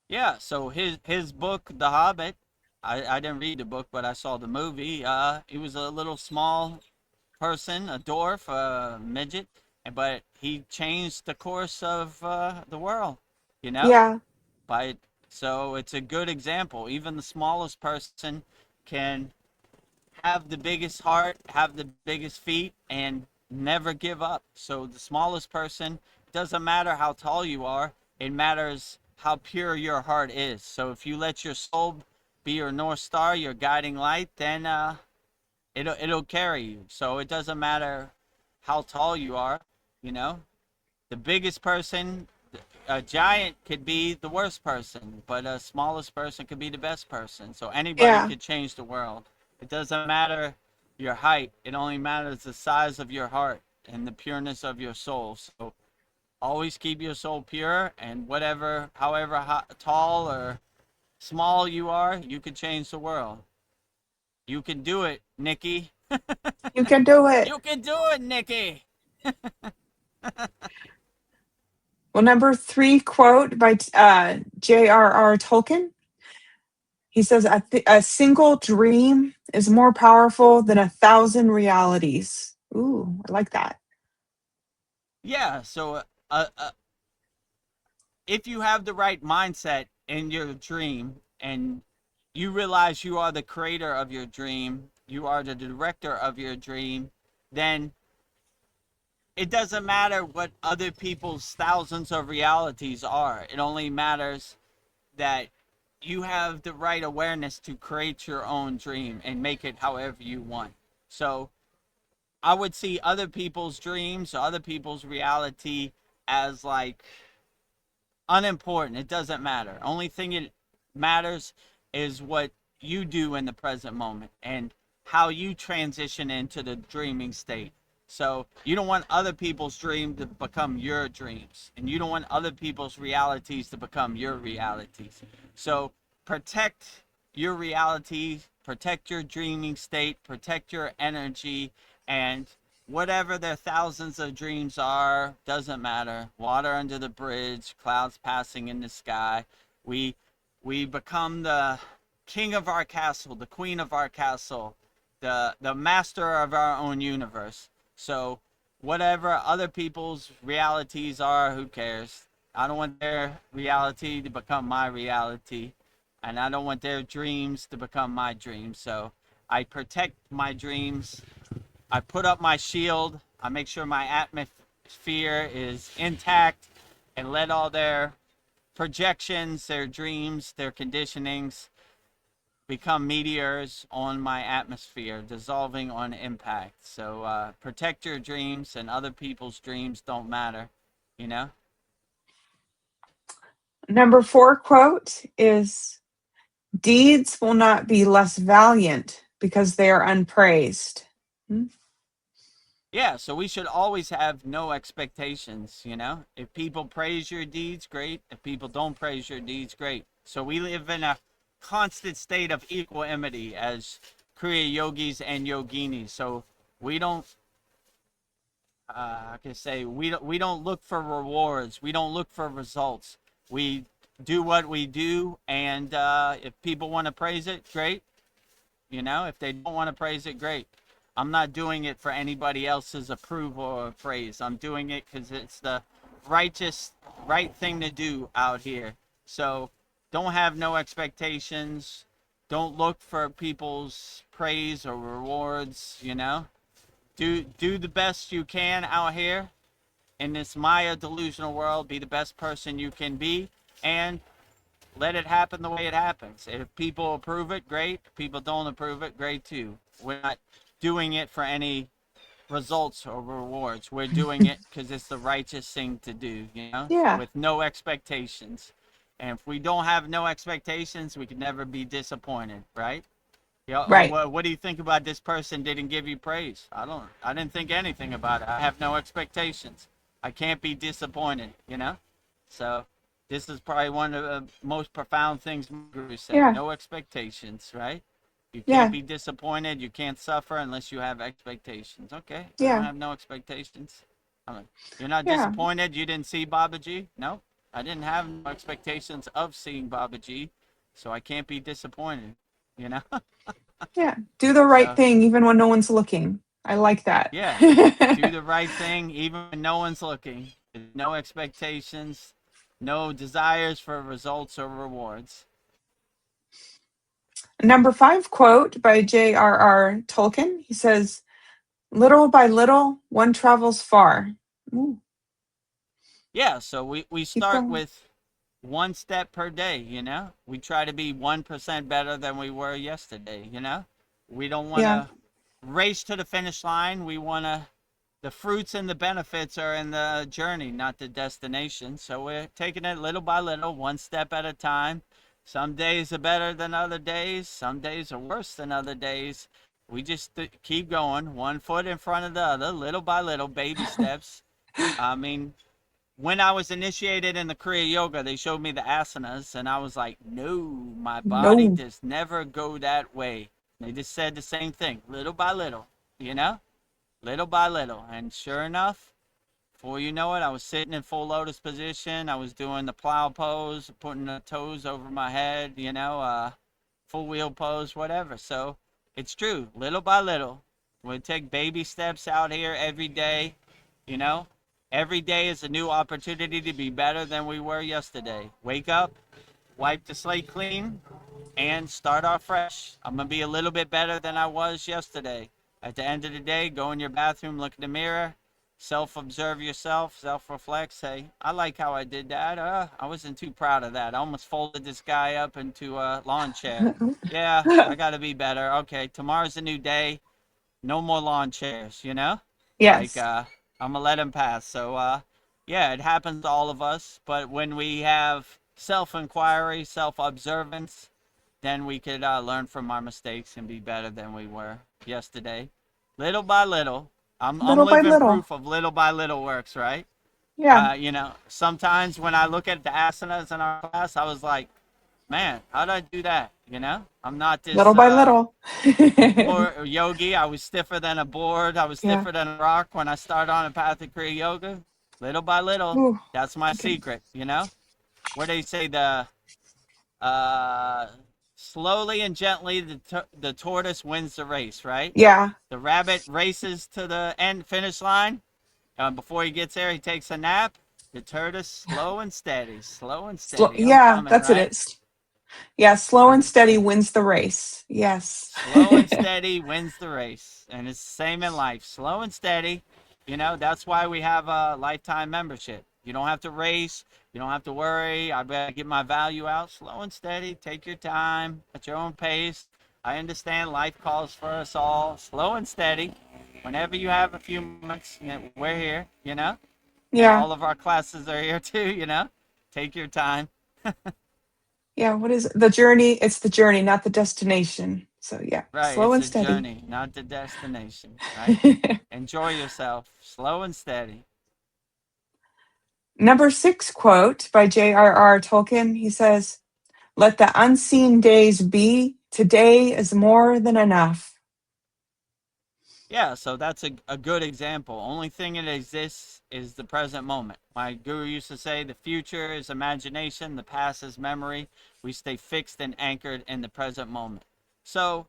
Yeah, so his book, The Hobbit, I didn't read the book, but I saw the movie. He was a little small person, a dwarf, a midget, but he changed the course of the world, you know? Yeah. By So it's a good example. Even the smallest person can have the biggest heart, have the biggest feet, and never give up. So the smallest person, doesn't matter how tall you are, it matters how pure your heart is. So if you let your soul be your North Star, your guiding light, then it'll carry you. So it doesn't matter how tall you are, you know. The biggest person, a giant could be the worst person, but a smallest person could be the best person. So anybody Yeah. could change the world. It doesn't matter your height. It only matters the size of your heart and the pureness of your soul. So always keep your soul pure, and however tall or small you are, you can change the world. You can do it, Nikki. You can do it. You can do it, Nikki. Well, number 3 quote by J.R.R. Tolkien. He says, a single dream is more powerful than 1,000 realities. Ooh, I like that. Yeah, so if you have the right mindset in your dream and you realize you are the creator of your dream, you are the director of your dream, then it doesn't matter what other people's thousands of realities are. It only matters that you have the right awareness to create your own dream and make it however you want. So I would see other people's dreams or other people's reality as like unimportant. It doesn't matter. Only thing it matters is what you do in the present moment and how you transition into the dreaming state. So you don't want other people's dreams to become your dreams, and you don't want other people's realities to become your realities. So protect your reality, protect your dreaming state, protect your energy, and whatever their thousands of dreams are, doesn't matter. Water under the bridge, clouds passing in the sky. We we become the king of our castle, the queen of our castle, the master of our own universe. So whatever other people's realities are, who cares? I don't want their reality to become my reality, and I don't want their dreams to become my dreams. So I protect my dreams. I put up my shield. I make sure my atmosphere is intact and let all their projections, their dreams, their conditionings become meteors on my atmosphere, dissolving on impact. So protect your dreams, and other people's dreams don't matter, you know? Number 4 quote is, deeds will not be less valiant because they are unpraised. Hmm? Yeah, so we should always have no expectations, you know? If people praise your deeds, great. If people don't praise your deeds, great. So we live in a constant state of equanimity as Kriya yogis and yoginis. So we don't, I can say, we don't look for rewards. We don't look for results. We do what we do, and if people want to praise it, great. You know, if they don't want to praise it, great. I'm not doing it for anybody else's approval or praise. I'm doing it because it's the right thing to do out here. So don't have no expectations. Don't look for people's praise or rewards, you know. Do the best you can out here in this Maya delusional world. Be the best person you can be, and let it happen the way it happens. If people approve it, great. If people don't approve it, great too. We're not doing it for any results or rewards. We're doing it because it's the righteous thing to do, you know, Yeah, with no expectations. And if we don't have no expectations, we can never be disappointed, right? Yeah. Oh, right. well, what do you think about this person didn't give you praise? I didn't think anything about it. I have no expectations. I can't be disappointed, you know? So this is probably one of the most profound things my guru said. Yeah, No expectations, right? You can't yeah, be disappointed. You can't suffer unless you have expectations. Okay, I don't yeah, have no expectations. I'm like, you're not yeah, disappointed you didn't see Babaji? No, I didn't have no expectations of seeing Babaji, so I can't be disappointed, you know? yeah. Do the right So, thing even when no one's looking. I like that. yeah, do the right thing even when no one's looking. No expectations, no desires for results or rewards. Number 5 quote by J.R.R. Tolkien. He says, little by little, one travels far. Ooh, Yeah, so we keep start going. with one step per day, you know? We try to be 1% better than we were yesterday, you know? We don't want Yeah, to race to the finish line. We want to, the fruits and the benefits are in the journey, not the destination. So we're taking it little by little, one step at a time. Some days are better than other days. Some days are worse than other days. We just keep going, one foot in front of the other, little by little, baby steps. I mean, when I was initiated in the Kriya Yoga, they showed me the asanas, and I was like, no, my body no. does never go that way. They just said the same thing, little by little, you know, little by little. And sure enough, before you know it, I was sitting in full lotus position. I was doing the plow pose, putting the toes over my head, you know, full wheel pose, whatever. So it's true, little by little. We take baby steps out here every day, you know. Every day is a new opportunity to be better than we were yesterday. Wake up, wipe the slate clean, and start off fresh. I'm going to be a little bit better than I was yesterday. At the end of the day, go in your bathroom, look in the mirror, self-observe yourself, self-reflect, say, I like how I did that. I wasn't too proud of that. I almost folded this guy up into a lawn chair. Yeah, I got to be better. Okay, tomorrow's a new day. No more lawn chairs, you know? Like, Yes. I'm gonna let him pass. So, yeah, it happens to all of us. But when we have self-inquiry, self-observance, then we could learn from our mistakes and be better than we were yesterday. Little by little. I'm Little by living little. proof of little by little works, right? Yeah. You know, sometimes when I look at the asanas in our class, I was like, man, how did I do that? You know, I'm not Little this by little. yogi. I was stiffer than a board. I was Yeah. stiffer than a rock when I started on a path of Kriya yoga. Little by little, Ooh, that's my okay. secret. You know, where they say the uh, slowly and gently the tortoise wins the race, right? Yeah. The rabbit races to the end finish line. Before he gets there, he takes a nap. The tortoise slow and steady, slow and Slow. steady. I'm Yeah, coming, that's it. right? It's yeah, slow and steady wins the race. Yes. Slow and steady wins the race. And it's the same in life. Slow and steady. You know, that's why we have a lifetime membership. You don't have to race. You don't have to worry. I better get my value out. Slow and steady. Take your time at your own pace. I understand life calls for us all. Slow and steady. Whenever you have a few moments, you know, we're here, you know, and Yeah. all of our classes are here too, you know. Take your time. Yeah, what is it? The journey? It's the journey, not the destination. So yeah, Right. slow It's and a steady. journey, not the destination, right? Enjoy yourself, slow and steady. Number 6 quote by J.R.R. Tolkien. He says, "Let the unseen days be. Today is more than enough." Yeah, so that's a good example. Only thing that exists is the present moment. My guru used to say the future is imagination, the past is memory. We stay fixed and anchored in the present moment. So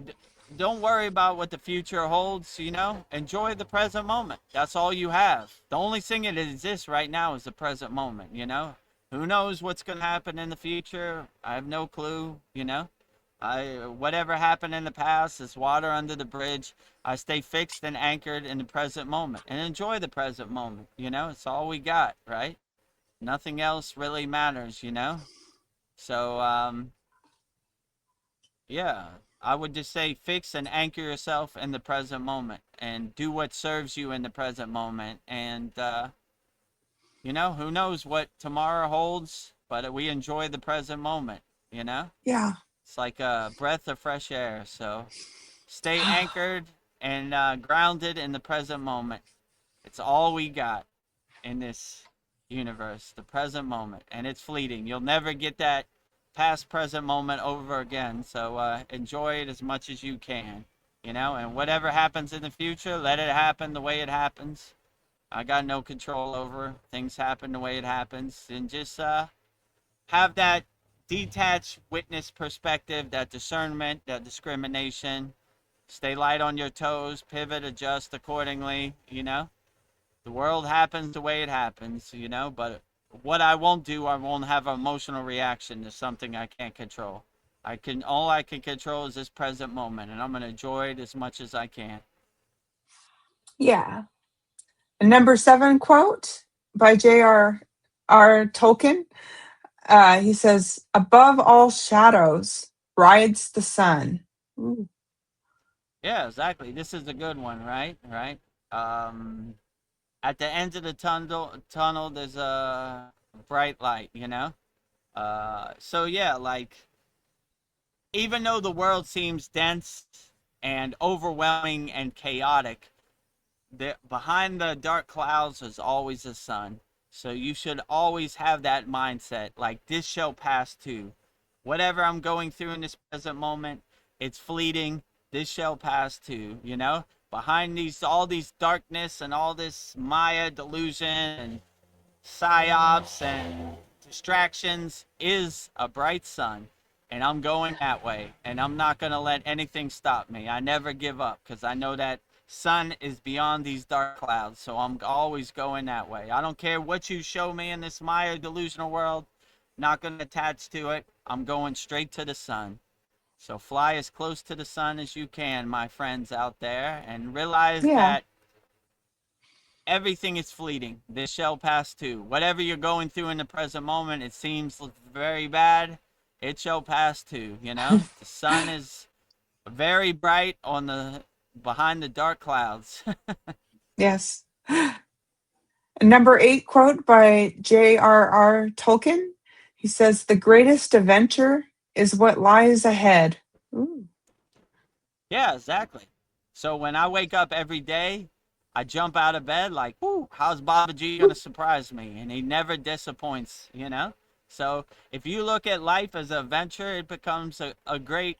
d- don't worry about what the future holds, you know? Enjoy the present moment. That's all you have. The only thing that exists right now is the present moment, you know? Who knows what's going to happen in the future? I have no clue, you know? Whatever happened in the past is water under the bridge. I stay fixed and anchored in the present moment and enjoy the present moment, you know? It's all we got, right? Nothing else really matters, you know? So, yeah, I would just say fix and anchor yourself in the present moment and do what serves you in the present moment. And, you know, who knows what tomorrow holds, but we enjoy the present moment, you know? Yeah. It's like a breath of fresh air. So stay anchored and grounded in the present moment. It's all we got in this universe, the present moment, and it's fleeting. You'll never get that past present moment over again. So enjoy it as much as you can, you know. And whatever happens in the future, let it happen the way it happens. I got no control over things happen the way it happens, and just have that detached witness perspective, that discernment, that discrimination. Stay light on your toes, pivot, adjust accordingly, you know. The world happens the way it happens, you know, but what I won't do, I won't have an emotional reaction to something I can't control. All I can control is this present moment, and I'm going to enjoy it as much as I can. Yeah. And number 7 quote by J.R.R. Tolkien. He says, "Above all shadows rides the sun." Ooh. Yeah, exactly. This is a good one, right? Right. Um, at the end of the tunnel, there's a bright light, you know. So yeah, like even though the world seems dense and overwhelming and chaotic, behind the dark clouds is always the sun. So you should always have that mindset, like this shall pass too. Whatever I'm going through in this present moment, it's fleeting. This shall pass too, you know? Behind all these darkness and all this Maya delusion and psyops and distractions is a bright sun, and I'm going that way, and I'm not going to let anything stop me. I never give up because I know that sun is beyond these dark clouds, so I'm always going that way. I don't care what you show me in this Maya delusional world, not going to attach to it. I'm going straight to the sun. So fly as close to the sun as you can, my friends out there, and realize Yeah. that everything is fleeting. This shall pass too. Whatever you're going through in the present moment, it seems very bad. It shall pass too. The sun is very bright on the behind the dark clouds. Yes. Number 8 quote by J.R.R. Tolkien. He says, "The greatest adventure is what lies ahead." Ooh. Yeah, exactly. So when I wake up every day, I jump out of bed like, "Whoo, how's Baba G gonna surprise me?" And he never disappoints. So if you look at life as an adventure, it becomes a great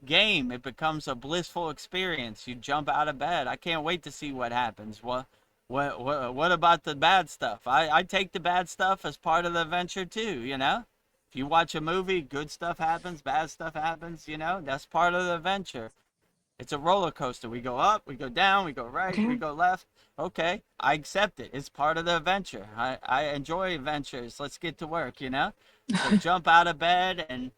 game. It becomes a blissful experience. You jump out of bed. I can't wait to see what happens. What about the bad stuff? I take the bad stuff as part of the adventure too. If you watch a movie, good stuff happens, bad stuff happens. That's part of the adventure. It's a roller coaster. We go up, we go down, we go right, we Okay. go left. Okay, I accept it. It's part of the adventure. I enjoy adventures. Let's get to work. So jump out of bed, and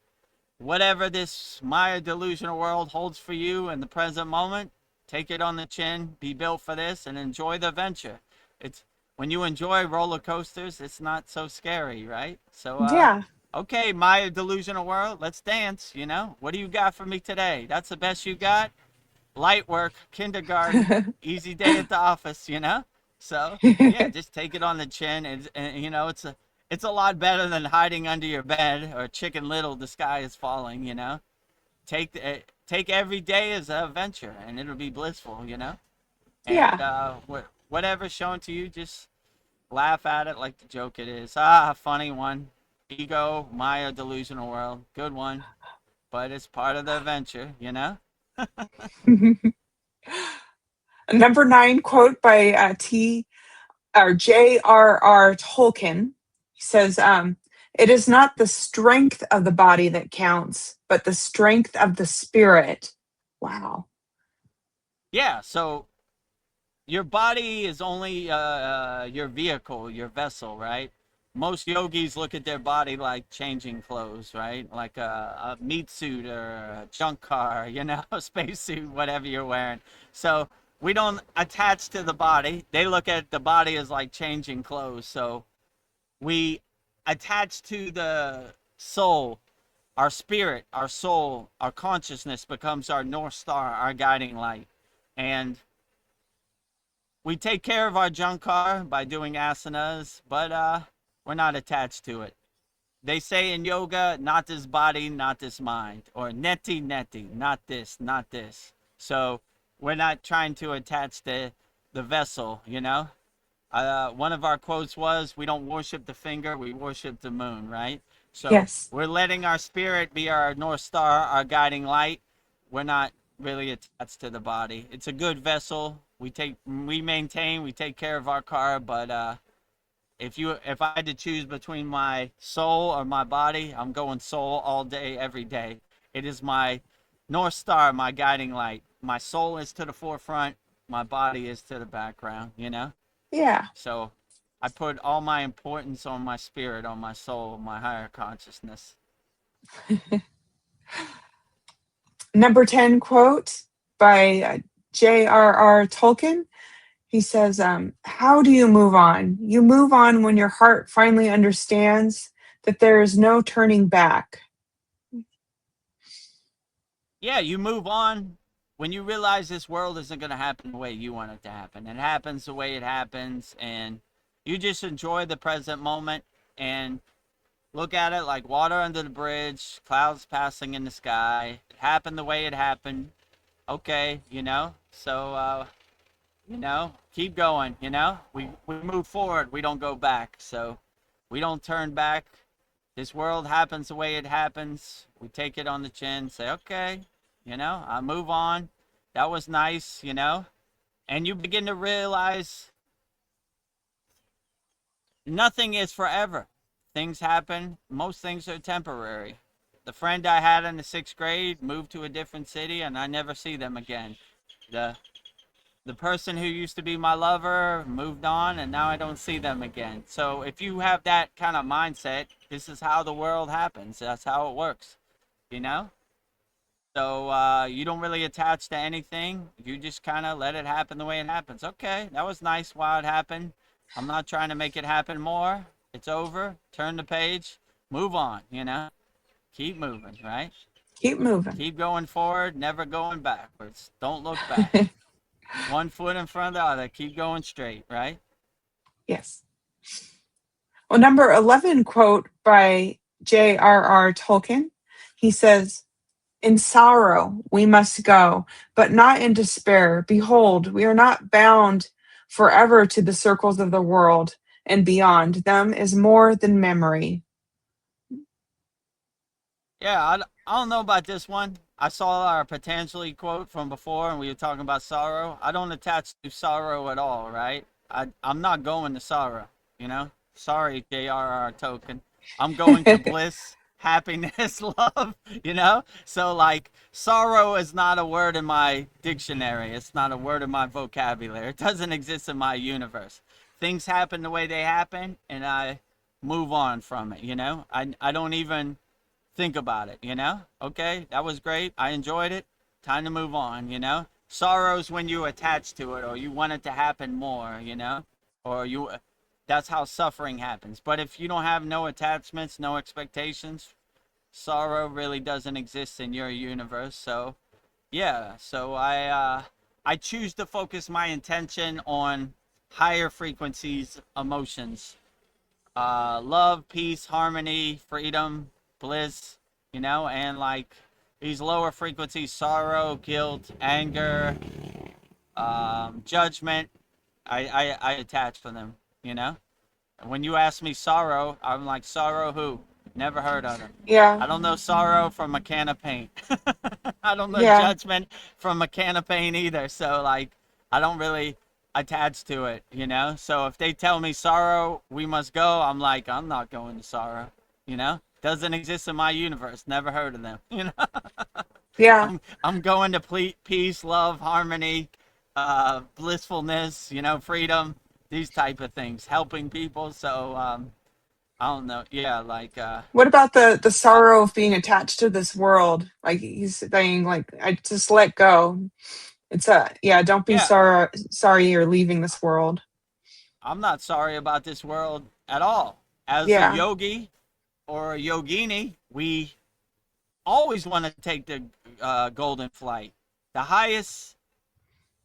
whatever this Maya delusional world holds for you in the present moment, take it on the chin, be built for this, and enjoy the adventure. It's when you enjoy roller coasters, it's not so scary, right? So, Yeah. okay, Maya delusional world, let's dance. What do you got for me today? That's the best you got? Light work, kindergarten, easy day at the office. So yeah, just take it on the chin, and it's a lot better than hiding under your bed or Chicken Little, the sky is falling. Take every day as an adventure, and it'll be blissful. And Yeah. whatever's shown to you, just laugh at it like the joke it is. Funny one. Ego, Maya, delusional world, good one, but it's part of the adventure. Number 9 quote by T or J.R.R. Tolkien. He says, "It is not the strength of the body that counts, but the strength of the spirit." Wow. Yeah, so your body is only your vehicle, your vessel, right? Most yogis look at their body like changing clothes, right? Like a meat suit or a junk car, a spacesuit, whatever you're wearing. So we don't attach to the body. They look at the body as like changing clothes. So we attach to the soul, our spirit, our soul, our consciousness becomes our North Star, our guiding light. And we take care of our junk car by doing asanas, but we're not attached to it. They say in yoga, not this body, not this mind, or neti neti, not this, not this. So we're not trying to attach the vessel. One of our quotes was, "We don't worship the finger, we worship the moon," right? So Yes. we're letting our spirit be our North Star, our guiding light. We're not really attached to the body. It's a good vessel. We take care of our car, but if I had to choose between my soul or my body, I'm going soul all day, every day. It is my North Star, my guiding light. My soul is to the forefront, my body is to the background. Yeah. So I put all my importance on my spirit, on my soul, my higher consciousness. Number 10 quote by J.R.R. Tolkien. He says, "How do you move on? You move on when your heart finally understands that there is no turning back." Yeah, you move on when you realize this world isn't going to happen the way you want it to happen. It happens the way it happens, and you just enjoy the present moment and look at it like water under the bridge, clouds passing in the sky. It happened the way it happened. Okay. So keep going. We move forward, we don't go back. So we don't turn back. This world happens the way it happens. We take it on the chin, say, okay, I move on. That was nice. And you begin to realize nothing is forever. Things happen. Most things are temporary. The friend I had in the 6th grade moved to a different city, and I never see them again. The the person who used to be my lover moved on, and now I don't see them again. So if you have that kind of mindset, this is how the world happens. That's how it works. You know? So you don't really attach to anything. You just kind of let it happen the way it happens. Okay, that was nice while it happened. I'm not trying to make it happen more. It's over. Turn the page. Move on, Keep moving, right? Keep moving. Keep going forward, never going backwards. Don't look back. One foot in front of the other. Keep going straight, right? Yes. Well, number 11 quote by J.R.R. Tolkien. He says, "In sorrow we must go, but not in despair. Behold, we are not bound forever to the circles of the world, and beyond them is more than memory." Yeah, I don't know about this one. I saw our potentially quote from before, and we were talking about sorrow. I don't attach to sorrow at all, right? I'm not going to sorrow, Sorry, J.R.R. Token. I'm going to bliss, happiness, love, So, like, sorrow is not a word in my dictionary. It's not a word in my vocabulary. It doesn't exist in my universe. Things happen the way they happen, and I move on from it, I don't even think about it, Okay, that was great. I enjoyed it. Time to move on, Sorrow's when you attach to it or you want it to happen more, Or that's how suffering happens. But if you don't have no attachments, no expectations, sorrow really doesn't exist in your universe. So, yeah, so I choose to focus my intention on higher frequencies, emotions, love, peace, harmony, freedom, bliss, and like these lower frequencies, sorrow, guilt, anger, judgment, I attach to them, And when you ask me sorrow, I'm like, sorrow who? Never heard of them. Yeah, I don't know sorrow from a can of paint. I don't know yeah, judgment from a can of paint either. So, like, I don't really attach to it, So if they tell me sorrow, we must go, I'm like, I'm not going to sorrow, Doesn't exist in my universe. Never heard of them, yeah. I'm going to peace, love, harmony, blissfulness, freedom, these type of things, helping people. So, I don't know. Yeah, like, What about the I, sorrow of being attached to this world? Like he's saying, like, I just let go. It's a yeah. Don't be yeah, sorry you're leaving this world. I'm not sorry about this world at all. As a Yeah, yogi or a yogini, we always want to take the golden flight. The highest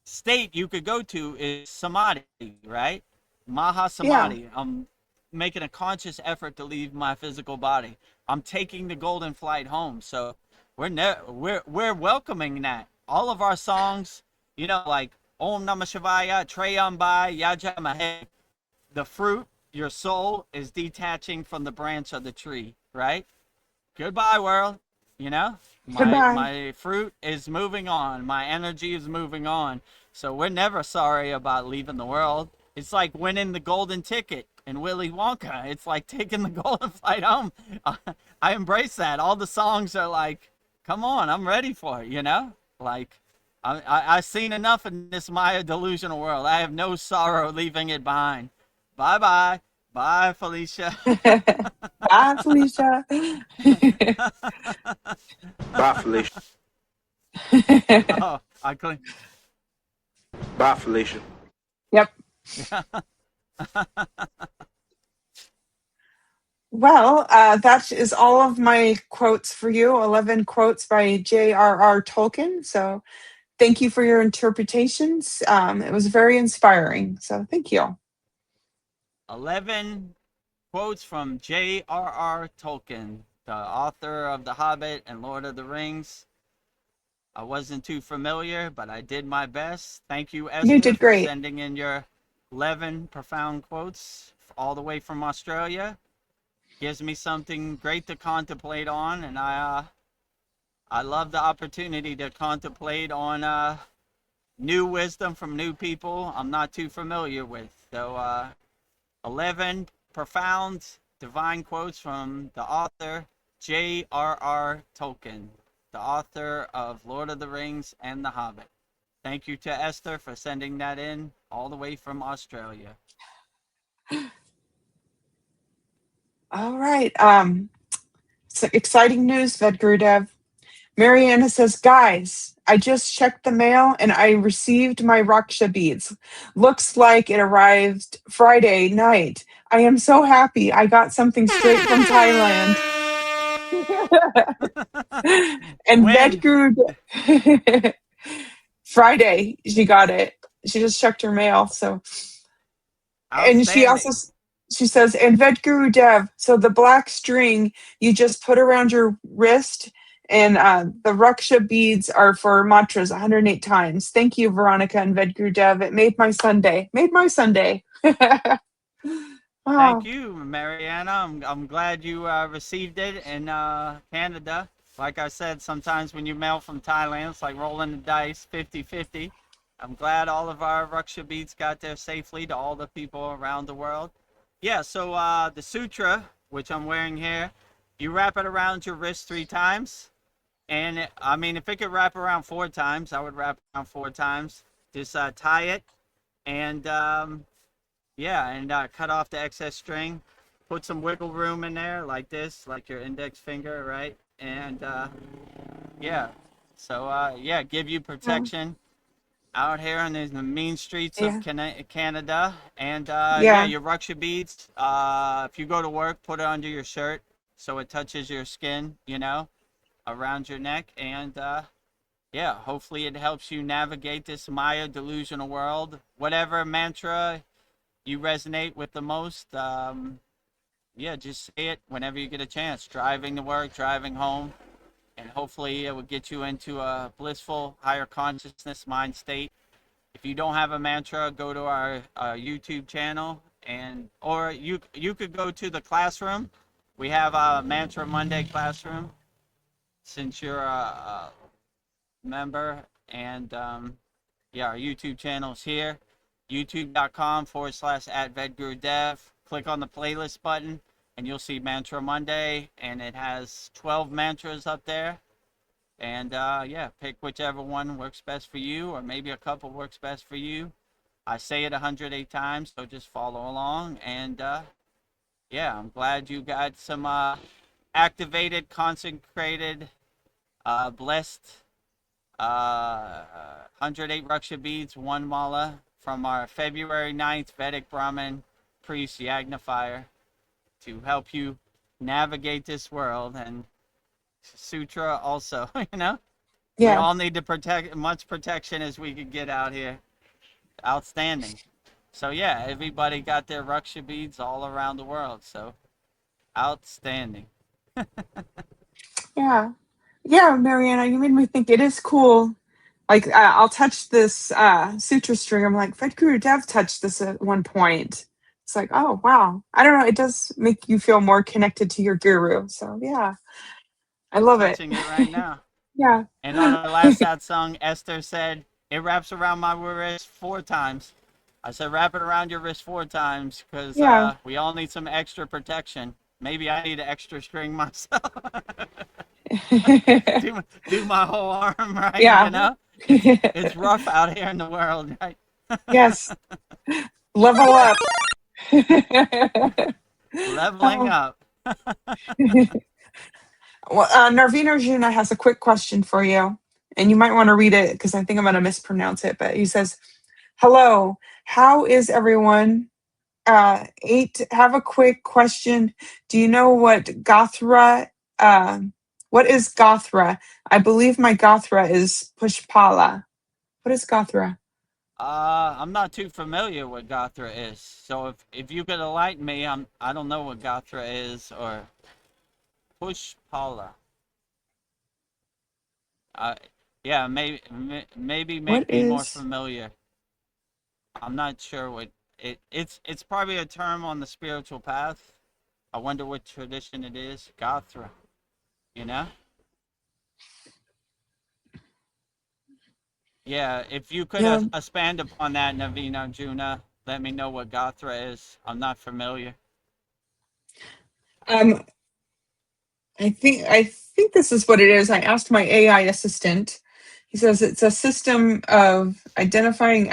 state you could go to is samadhi, right? Maha yeah. samadhi. I'm making a conscious effort to leave my physical body. I'm taking the golden flight home. So we're welcoming that. All of our songs, like Om Namah Shivaya, Treyambai, Yajamahe, the fruit, your soul is detaching from the branch of the tree, right? Goodbye, world. You know, my Goodbye. my fruit is moving on. My energy is moving on. So we're never sorry about leaving the world. It's like winning the golden ticket in Willy Wonka. It's like taking the golden flight home. I embrace that. All the songs are like, come on, I'm ready for it. Like I've seen enough in this Maya delusional world. I have no sorrow leaving it behind. Bye bye. Bye, Felicia. Bye, Felicia. Bye, Felicia. Oh, I clean. Bye, Felicia. Yep. Well, that is all of my quotes for you. 11 quotes by J.R.R. Tolkien. So thank you for your interpretations. It was very inspiring. So thank you. 11 quotes from J.R.R. Tolkien, the author of The Hobbit and Lord of the Rings. I wasn't too familiar, but I did my best. Thank you, You Esther, did for great. sending in your 11 profound quotes all the way from Australia. Gives me something great to contemplate on, and I love the opportunity to contemplate on new wisdom from new people I'm not too familiar with. So 11 profound divine quotes from the author J.R.R. Tolkien, the author of Lord of the Rings and The Hobbit. Thank you to Esther for sending that in all the way from Australia. All right. So exciting news, VEDGURUDEV. Mariana says, guys, I just checked the mail and I received my Raksha beads. Looks like it arrived Friday night. I am so happy. I got something straight from Thailand. And When? VetGuru Friday, she got it. She just checked her mail. So, and she also Outstanding. she says, and VetGuru Dev. So the black string you just put around your wrist, and the Raksha beads are for mantras 108 times. Thank you, Veronica and VetGuru Dev. It made my Sunday. Made my Sunday. Thank Oh, you, Mariana. I'm glad you received it in Canada. Like I said, sometimes when you mail from Thailand, it's like rolling the dice, 50-50. I'm glad all of our Raksha beads got there safely to all the people around the world. Yeah, so the sutra, which I'm wearing here, you wrap it around your wrist 3 times. And I mean, if it could wrap around 4 times, I would wrap around 4 times. Just tie it and yeah, and cut off the excess string. Put some wiggle room in there, like this, like your index finger, right? And yeah, so yeah, give you yeah, protection out here in the mean streets of yeah, Canada. And yeah, yeah, your Raksha beads. If you go to work, put it under your shirt so it touches your skin, you know, around your neck. And yeah, hopefully it helps you navigate this Maya delusional world. Whatever mantra you resonate with the most, yeah, just say it whenever you get a chance. Driving to work, driving home, and hopefully it will get you into a blissful, higher consciousness mind state. If you don't have a mantra, go to our YouTube channel, and or you could go to the classroom. We have a Mantra Monday classroom since you're a member, and yeah, our YouTube channel is here, youtube.com/@VedGuruDev. Click on the playlist button and you'll see Mantra Monday, and it has 12 mantras up there. And yeah, pick whichever one works best for you, or maybe a couple works best for you. I say it 108 times, so just follow along. And yeah, I'm glad you got some activated, consecrated, blessed 108 Raksha beads, 1 mala from our February 9th Vedic Brahmin priest Yagnifier to help you navigate this world. And sutra also, you know, we yeah, all need to protect much protection as we could get out here. Outstanding. So yeah, everybody got their Raksha beads all around the world. So outstanding. yeah. Yeah, Mariana, you made me think it is cool. Like I'll touch this sutra string. I'm like, Fed Guru Dev touched this at one point. It's like, oh wow. I don't know. It does make you feel more connected to your guru. So yeah, I I'm love it. touching it right now. Yeah. And on our last sad song, Esther said, it wraps around my wrist 4 times. I said, wrap it around your wrist 4 times because Yeah. we all need some extra protection. Maybe I need an extra string myself. do my whole arm right, you Yeah. know? It's rough out here in the world, right? Yes. Level up. Leveling Oh. up. Well, Narveen Arjuna has a quick question for you, and you might want to read it because I think I'm going to mispronounce it. But he says, "Hello, how is everyone? Have a quick question. Do you know what Gothra? What is Gothra? I believe my Gothra is Pushpala. What is Gothra? I'm not too familiar with Gothra is. So if you could enlighten me, I don't know what Gothra is or Pushpala. Uh, yeah, maybe What make me more is? familiar. I'm not sure what it's probably a term on the spiritual path. I wonder what tradition it is. Gothra, you know? Yeah, if you could Yeah. expand upon that, Navina Juna, let me know what Gothra is. I'm not familiar. Um, I think this is what it is. I asked my AI assistant. He says it's a system of identifying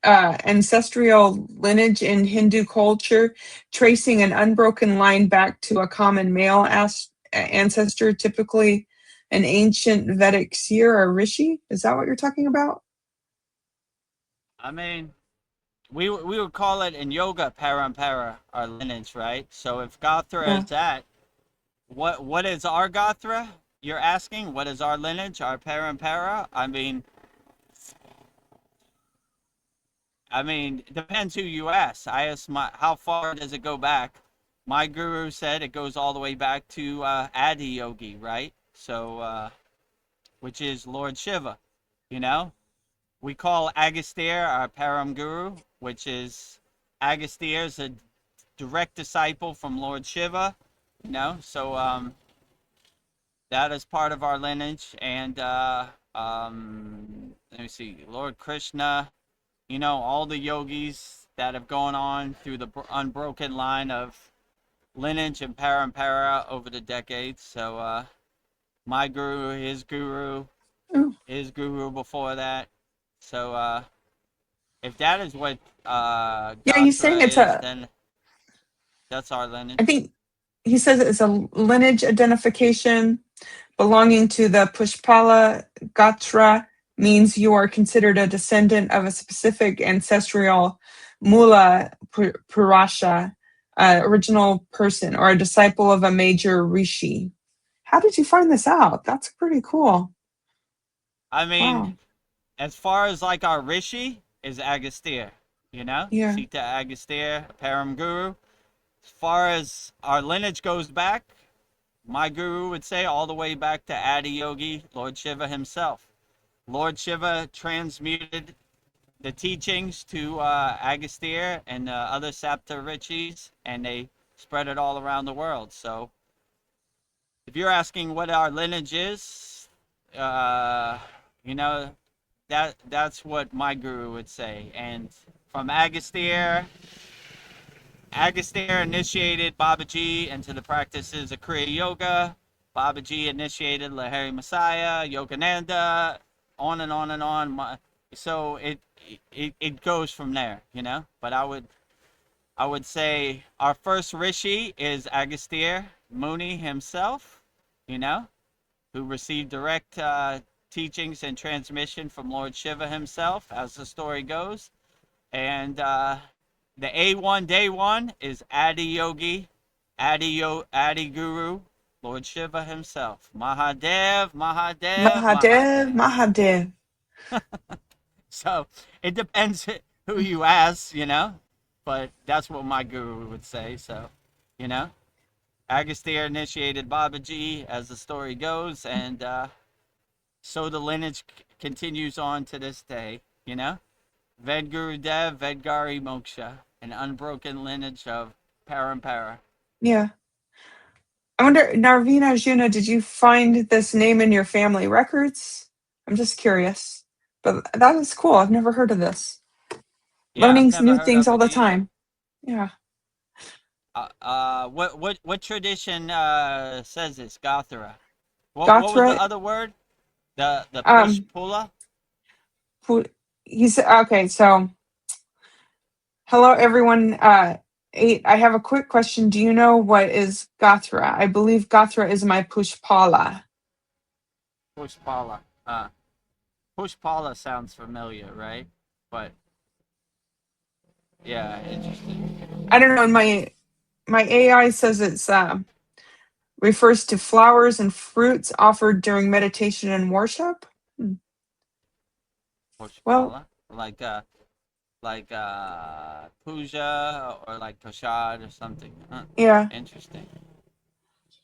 ancestral lineage in Hindu culture, tracing an unbroken line back to a common male ancestor, typically an ancient Vedic seer or rishi. Is that what you're talking about? I mean, we would call it in yoga parampara, our lineage, right? So if Gothra Yeah. is that, what is our Gothra? You're asking what is our lineage, our parampara? I mean, depends who you ask. I ask how far does it go back? My guru said it goes all the way back to Adi Yogi, right? So, which is Lord Shiva. You know, we call Agastya our Param Guru, which is Agastya is a direct disciple from Lord Shiva. You know, so that is part of our lineage, and let me see, Lord Krishna. You know, all the yogis that have gone on through the unbroken line of lineage and parampara over the decades. So, my guru, Oh. his guru before that. So, if that is what Yeah, he's saying Gothra it's is, a, then that's our I lineage. think he says it's a lineage identification belonging to the Pushpala Gotra, means you are considered a descendant of a specific ancestral Mula Purusha, original person, or a disciple of a major rishi. How did you find this out? That's pretty cool. I mean, Wow. as far as like our rishi is Agastya, you know, Yeah. Sita Agastya, Param Guru. As far as our lineage goes back, my guru would say all the way back to Adi Yogi, Lord Shiva himself. Lord Shiva transmuted the teachings to Agastya and other Sapta Rishis, and they spread it all around the world. So, if you're asking what our lineage is, uh, you know, that's what my guru would say. And from Agastya initiated Babaji into the practices of Kriya Yoga. Babaji initiated Lahiri Messiah, Yogananda, on and on and on. So it goes from there, you know. But I would say our first rishi is Agastya Muni himself, you know, who received direct teachings and transmission from Lord Shiva himself, as the story goes. And the A1 day one is Adi Yogi, Adi Guru, Lord Shiva himself. Mahadev, Mahadev, Mahadev, Mahadev. Mahadev. So it depends who you ask, you know, but that's what my guru would say. So, you know, Agastya initiated Babaji, as the story goes, and so the lineage continues on to this day, you know. VEDGURUDEV, VEDGARI Moksha, an unbroken lineage of parampara. Yeah. I wonder, Narvina Juna, did you find this name in your family records? I'm just curious. But that is cool. I've never heard of this. Yeah, I've Learning never new heard things of all it the either. time. Yeah. What tradition says this? Gothara. What was the Gothra, other word? The um, Pushpula? who he's okay. So, hello, everyone. I have a quick question. Do you know what is Gothra? I believe Gothra is my Pushpala. Pushpala. Pushpala sounds familiar, right? But yeah, interesting. I don't know. My AI says it's refers to flowers and fruits offered during meditation and worship. Hmm. Well, Pushpala, like puja or like prasad or something. Huh. yeah. Interesting.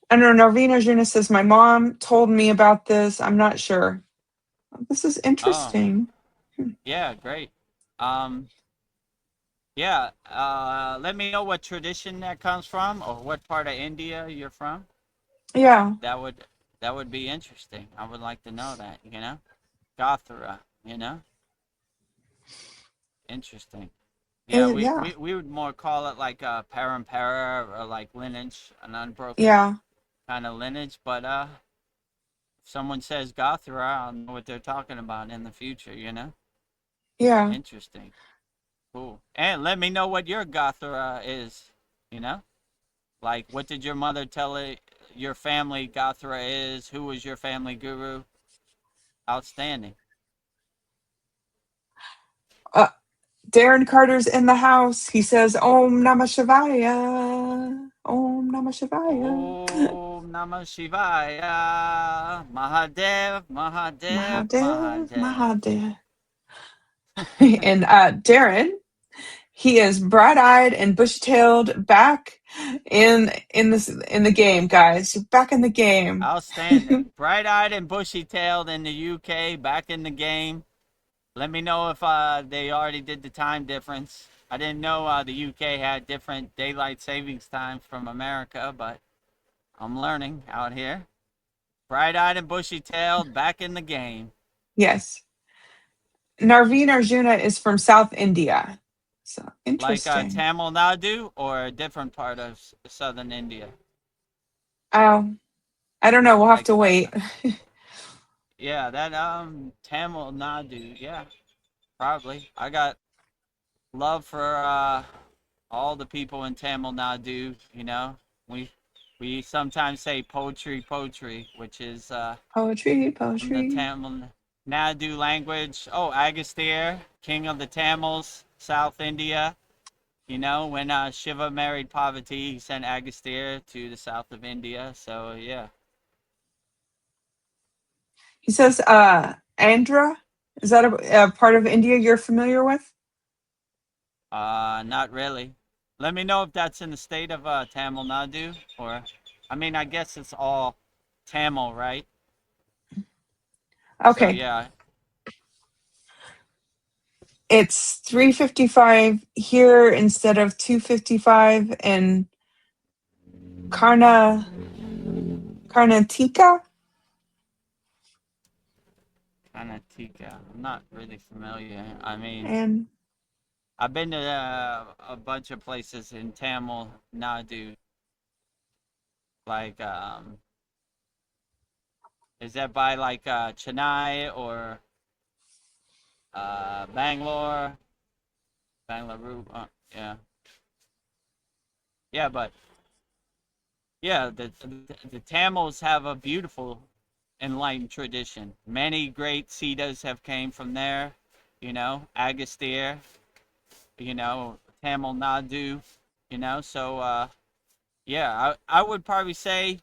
I don't know. Narvina Juna says my mom told me about this. I'm not sure. This is Oh, interesting. Hmm. yeah, great. Um, yeah. Let me know what tradition that comes from, or what part of India you're from. Yeah. That would that would be interesting. I would like to know that. You know, Gothara. You know, interesting. Yeah, we, Yeah. we, we would more call it like a parampara or like lineage, an unbroken Yeah. kind of lineage. But if someone says Gothra, I'll know what they're talking about in the future. You know, Yeah. interesting, cool. And let me know what your Gothra is. You know, like what did your mother your family Gothra is. Who was your family guru? Outstanding. Uh, Darren Carter's in the house. He says, Om Namah Shivaya. Om Namah Shivaya. Om Namah Shivaya. Mahadev, Mahadev, Mahadev, Mahadev. Mahadev. And Darren, he is bright-eyed and bush-tailed back in the game, guys. Back in the game. Outstanding. Bright-eyed and bushy-tailed in the UK, back in the game. Let me know if they already did the time difference. I didn't know the UK had different daylight savings times from America, but I'm learning out here. Bright-eyed and bushy-tailed, back in the game. Yes. Narveen Arjuna is from South India. So Like interesting. Tamil Nadu or a different part of southern India. I don't know. We'll have Like to wait. yeah, that Tamil Nadu, yeah, probably. I got love for all the people in Tamil Nadu. You know, we we sometimes say poetry, which is Poetry, from the poetry. Tamil Nadu language. Oh, Agastya, king of the Tamils, South India. You know, when Shiva married Parvati, he sent Agastya to the south of India. So yeah, He says, Andhra. Is that a part of India you're familiar with? not really. Let me know if that's in the state of Tamil Nadu, or I mean, I guess it's all Tamil, right? So Okay. yeah, It's 3:55 here instead of 2:55 in Karnataka. Karnataka. I'm not really familiar. I mean, And I've been to a bunch of places in Tamil Nadu. Like, is that by like Chennai or Bangalore? Bangalore. Yeah, yeah, but yeah, the Tamils have a beautiful enlightened tradition. Many great Siddhas have came from there. You know, Agastya. You know, Tamil Nadu. You know, so yeah, I would probably say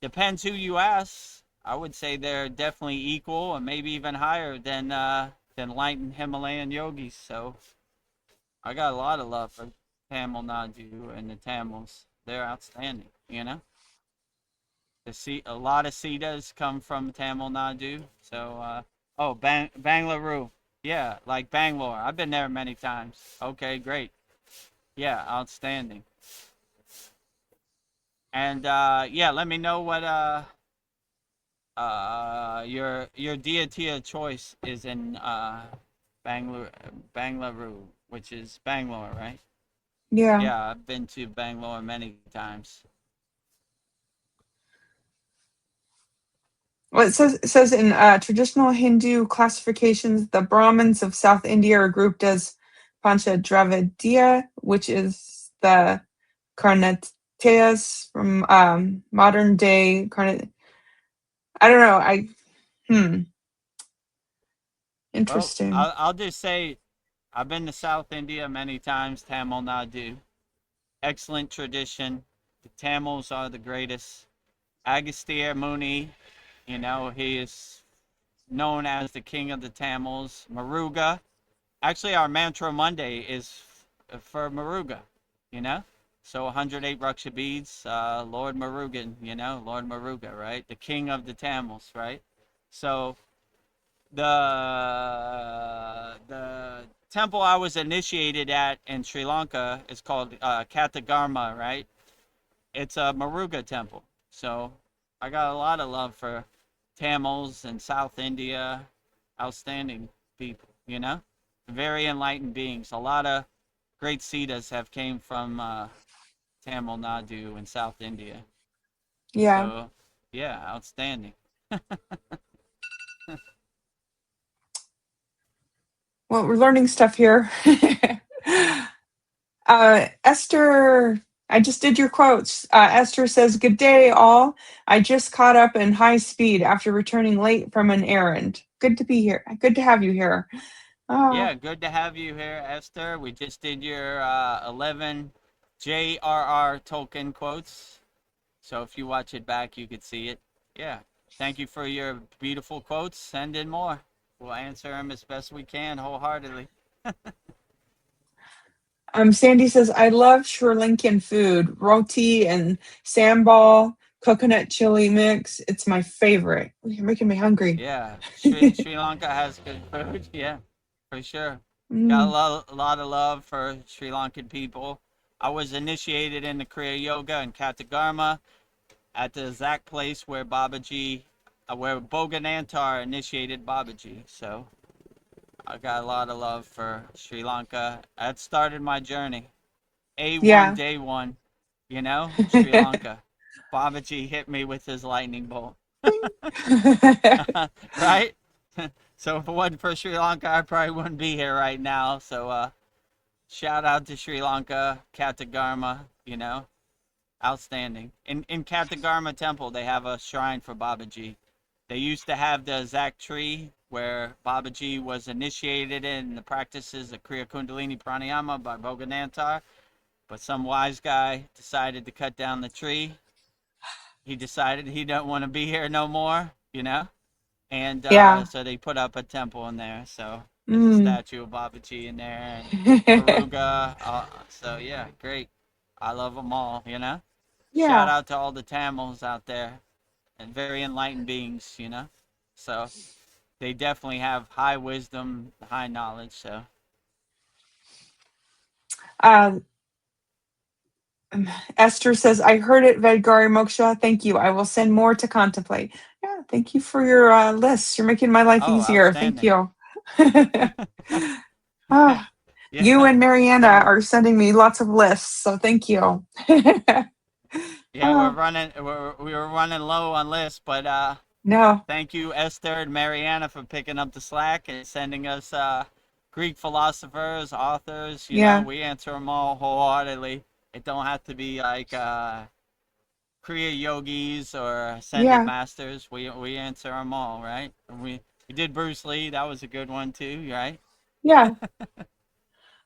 depends who you ask. I would say they're definitely equal and maybe even higher than enlightened Himalayan yogis. So I got a lot of love for Tamil Nadu and the Tamils. They're outstanding. You know, a lot of Siddhas come from Tamil Nadu. So oh, Bangalore. Yeah, like Bangalore. I've been there many times. Okay, great. Yeah, outstanding. And yeah, let me know what your deity of choice is in Bangalore, Bangalore, which is Bangalore, right? yeah. Yeah, I've been to Bangalore many times. Well, it says in traditional Hindu classifications, the Brahmins of South India are grouped as Pancha Dravidiya, which is the Karnatayas from modern day Karnat. I don't know. Hmm. Well, Interesting. I'll just say I've been to South India many times, Tamil Nadu. Excellent tradition. The Tamils are the greatest. Agastya Muni, you know, he is known as the king of the Tamils. Maruga. Actually, our mantra Monday is for Maruga, you know? So 108 Raksha beads, Lord Marugan, you know, Lord Maruga, right? The king of the Tamils, right? So the temple I was initiated at in Sri Lanka is called Katagarma, right? It's a Maruga temple. So I got a lot of love for Tamils and South India. Outstanding people, you know? Very enlightened beings. A lot of great Siddhas have came from Tamil Nadu and South India. Yeah. So, yeah, outstanding. Well, we're learning stuff here. Esther I just did your quotes. Esther says, "Good day, all. I just caught up in high speed after returning late from an errand. Good to be here. Good to have you here." Oh, Yeah, good to have you here, Esther. We just did your 11 JRR Tolkien quotes. So if you watch it back, you could see it. Yeah. Thank you for your beautiful quotes. Send in more. We'll answer them as best we can wholeheartedly. Sandy says, "I love Sri Lankan food, roti and sambal, coconut chili mix. It's my favorite." You're making me hungry. Yeah. Sri Lanka has good food. Yeah, for sure. Got Mm, a lot of love for Sri Lankan people. I was initiated in the Kriya Yoga in Katagarma at the exact place where Babaji, where Boganantar initiated Babaji. So I got a lot of love for Sri Lanka. That started my journey. A1 yeah. day one, Sri Lanka. Babaji hit me with his lightning bolt. Right? So if it wasn't for Sri Lanka, I probably wouldn't be here right now. So shout out to Sri Lanka, Katagarma, outstanding. In Katagarma Temple, they have a shrine for Babaji. They used to have the exact tree where Babaji was initiated in the practices of Kriya Kundalini Pranayama by Boganantar, but some wise guy decided to cut down the tree. He decided he don't want to be here no more. And Yeah. so they put up a temple in there. So there's a Mm. statue of Babaji in there and Garuga. So yeah, great. I love them all. Shout Yeah. out to all the Tamils out there and very enlightened beings. So they definitely have high wisdom, high knowledge. So Um, Esther says, "I heard it, Vedgari Moksha. Thank you. I will send more to contemplate." Yeah, thank you for your lists. You're making my life oh, easier. Thank outstanding. you. Yeah, Ah, you yeah. and Mariana And are sending me lots of lists, so thank you. yeah, Oh, we were running low on lists, but no. thank you, Esther and Mariana, for picking up the slack and sending us Greek philosophers, authors. Yeah. We answer them all wholeheartedly. It don't have to be like Kriya yogis or ascended Yeah. masters. We answer them all, right? And we did Bruce Lee. That was a good one too, right? Yeah.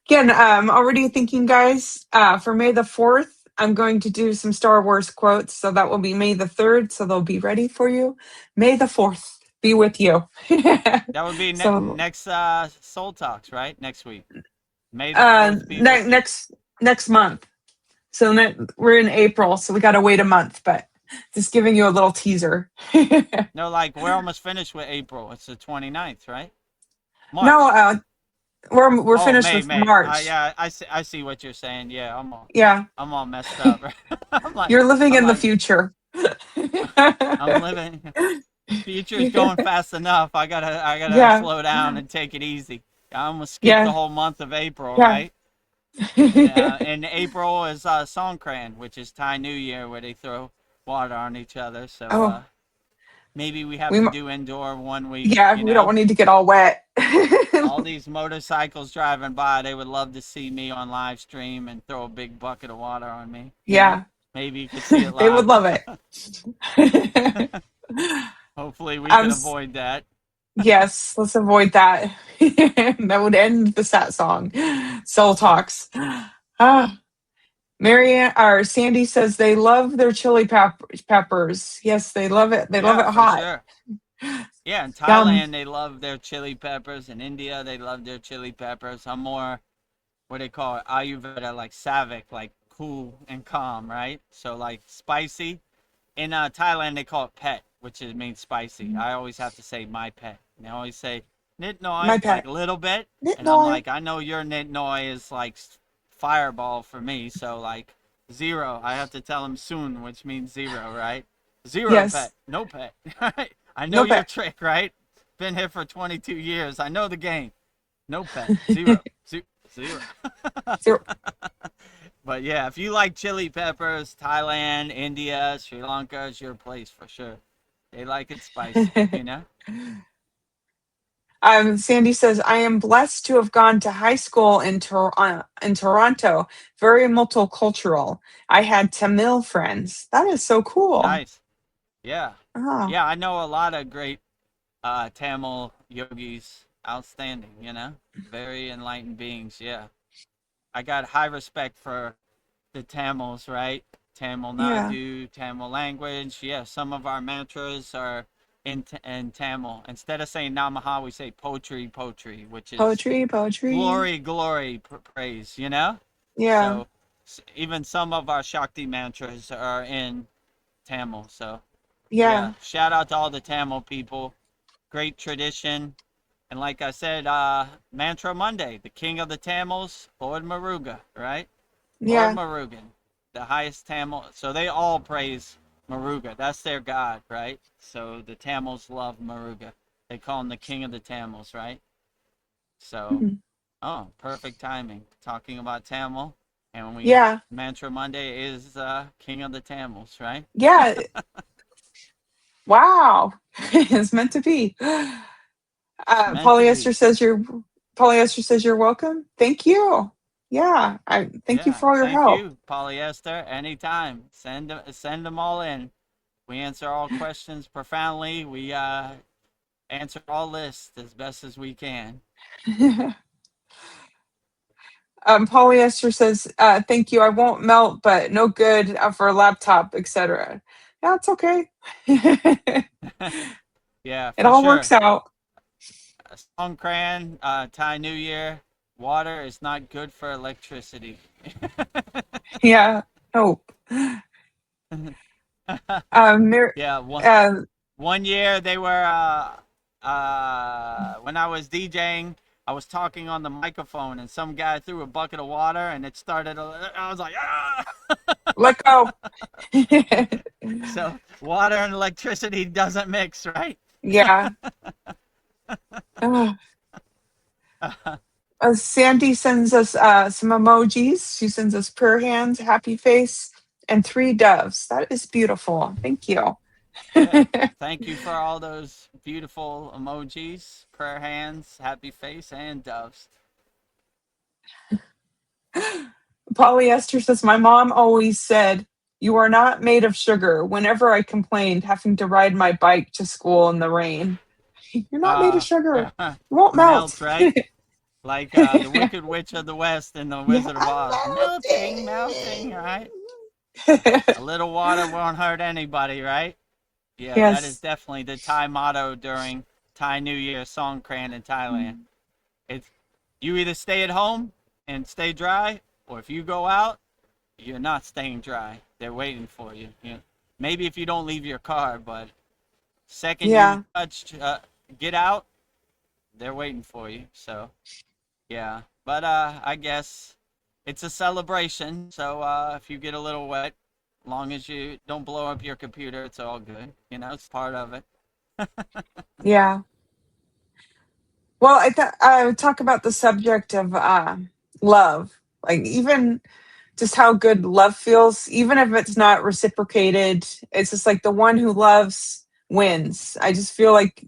Again, already thinking, guys, for May the 4th, I'm going to do some Star Wars quotes. So that will be May the 3rd. So they'll be ready for you. May the 4th be with you. That would be So next Soul Talks, right? Next week. May the 4th be with you. next month. So we're in April. So we got to wait a month, but just giving you a little teaser. No, like we're almost finished with April. It's the 29th, right? No, March. we're Oh, finished May, with May. March. Yeah, I see what you're saying. Yeah, Yeah. I'm all messed up. I'm like, You're living I'm in the like, future. I'm living. Future's going fast enough. I gotta Yeah. slow down and take it easy. I'm gonna skip the Yeah. whole month of April, Yeah. right? And April is Songkran, which is Thai New Year, where they throw water on each other. So Oh, maybe we have we to mu- do indoor one week. yeah, we don't need to get all wet. All these motorcycles driving by, they would love to see me on live stream and throw a big bucket of water on me. Yeah. Maybe you could see it They would live. love it. Hopefully, we um can s- avoid that. yes, let's avoid that. That would end the sat song. Soul Talks. Ah, Marianne or Sandy says they love their peppers. Yes, they love it. They love Yeah, it for hot. sure. Yeah, in Yum. Thailand, they love their chili peppers. In India, they love their chili peppers. I'm more, what they call it, Ayurveda, like Savic, like cool and calm, right? So, like spicy. In Thailand, they call it pet, which means spicy. I always have to say my pet. And they always say nit My noi, like pet. a little bit. And I'm Nitnoy. like, I know your nit noi is like fireball for me. So, like, zero. I have to tell him soon, which means zero, right? Zero pet. Yes. No pet. I know No your pet. trick, right? Been here for 22 years. I know the game. No pet. Zero. Zero. Zero. But yeah, if you like chili peppers, Thailand, India, Sri Lanka is your place for sure. They like it spicy. Sandy says, I am blessed to have gone to high school in Toronto. Very multicultural. I had Tamil friends. That is so cool. Nice. Yeah. Oh, Yeah, I know a lot of great Tamil yogis. Outstanding, very enlightened beings. Yeah, I got high respect for the Tamils, right? Tamil yeah. Nadu, Tamil language. Yeah, some of our mantras are in Tamil. Instead of saying Namaha, we say poetry, which is Poetry, poetry. glory, praise. Yeah, So even some of our Shakti mantras are in Tamil. So yeah, yeah, shout out to all the Tamil people. Great tradition. And like I said, Mantra Monday, the king of the Tamils, Lord Muruga, right? Lord yeah. Murugan, the highest Tamil. So they all praise Muruga. That's their god, right? So the Tamils love Muruga. They call him the king of the Tamils, right? So, Mhm. oh, perfect timing. Talking about Tamil. And when we Yeah, Mantra Monday is king of the Tamils, right? yeah. Wow. It's meant to be. It's meant to Polyester be. says you're Polyester says you're welcome. Thank you. Yeah, I thank you Yeah, for all your thank help. you, Polyester. Anytime, send them all in. We answer all questions profoundly. We answer all lists as best as we can. Polyester says, thank you. I won't melt, but no good for a laptop, etc. Yeah, it's okay. It Yeah, for all sure. works out. Songkran, Thai New Year. Water is not good for electricity. Yeah. Hope. Mir- Yeah, uh, 1 year they were when I was DJing, I was talking on the microphone and some guy threw a bucket of water and it started. I was like, ah! let go. So water and electricity doesn't mix, right? Yeah. Uh, Sandy sends us some emojis. She sends us prayer hands, happy face, and three doves. That is beautiful. Thank you. Yeah. Thank you for all those beautiful emojis, prayer hands, happy face, and doves. Polyester says, my mom always said, you are not made of sugar whenever I complained having to ride my bike to school in the rain. You're not made of sugar. You won't melt. Melt, right? Like the Wicked Witch of the West in the Yeah, Wizard of I'm Oz. Melting, melting, right? melting. A little water won't hurt anybody, right? Yeah, that is Yes. definitely the Thai motto during Thai New Year Songkran in Thailand. It's you either stay at home and stay dry, or if you go out, you're not staying dry. They're waiting for you. Maybe if you don't leave your car, but second you Yeah. touch, get out, they're waiting for you. So yeah, but I guess it's a celebration. So if you get a little wet, long as you don't blow up your computer, it's all good. It's part of it. Yeah. Well, I would talk about the subject of love. Like, even just how good love feels, even if it's not reciprocated. It's just like the one who loves wins. I just feel like,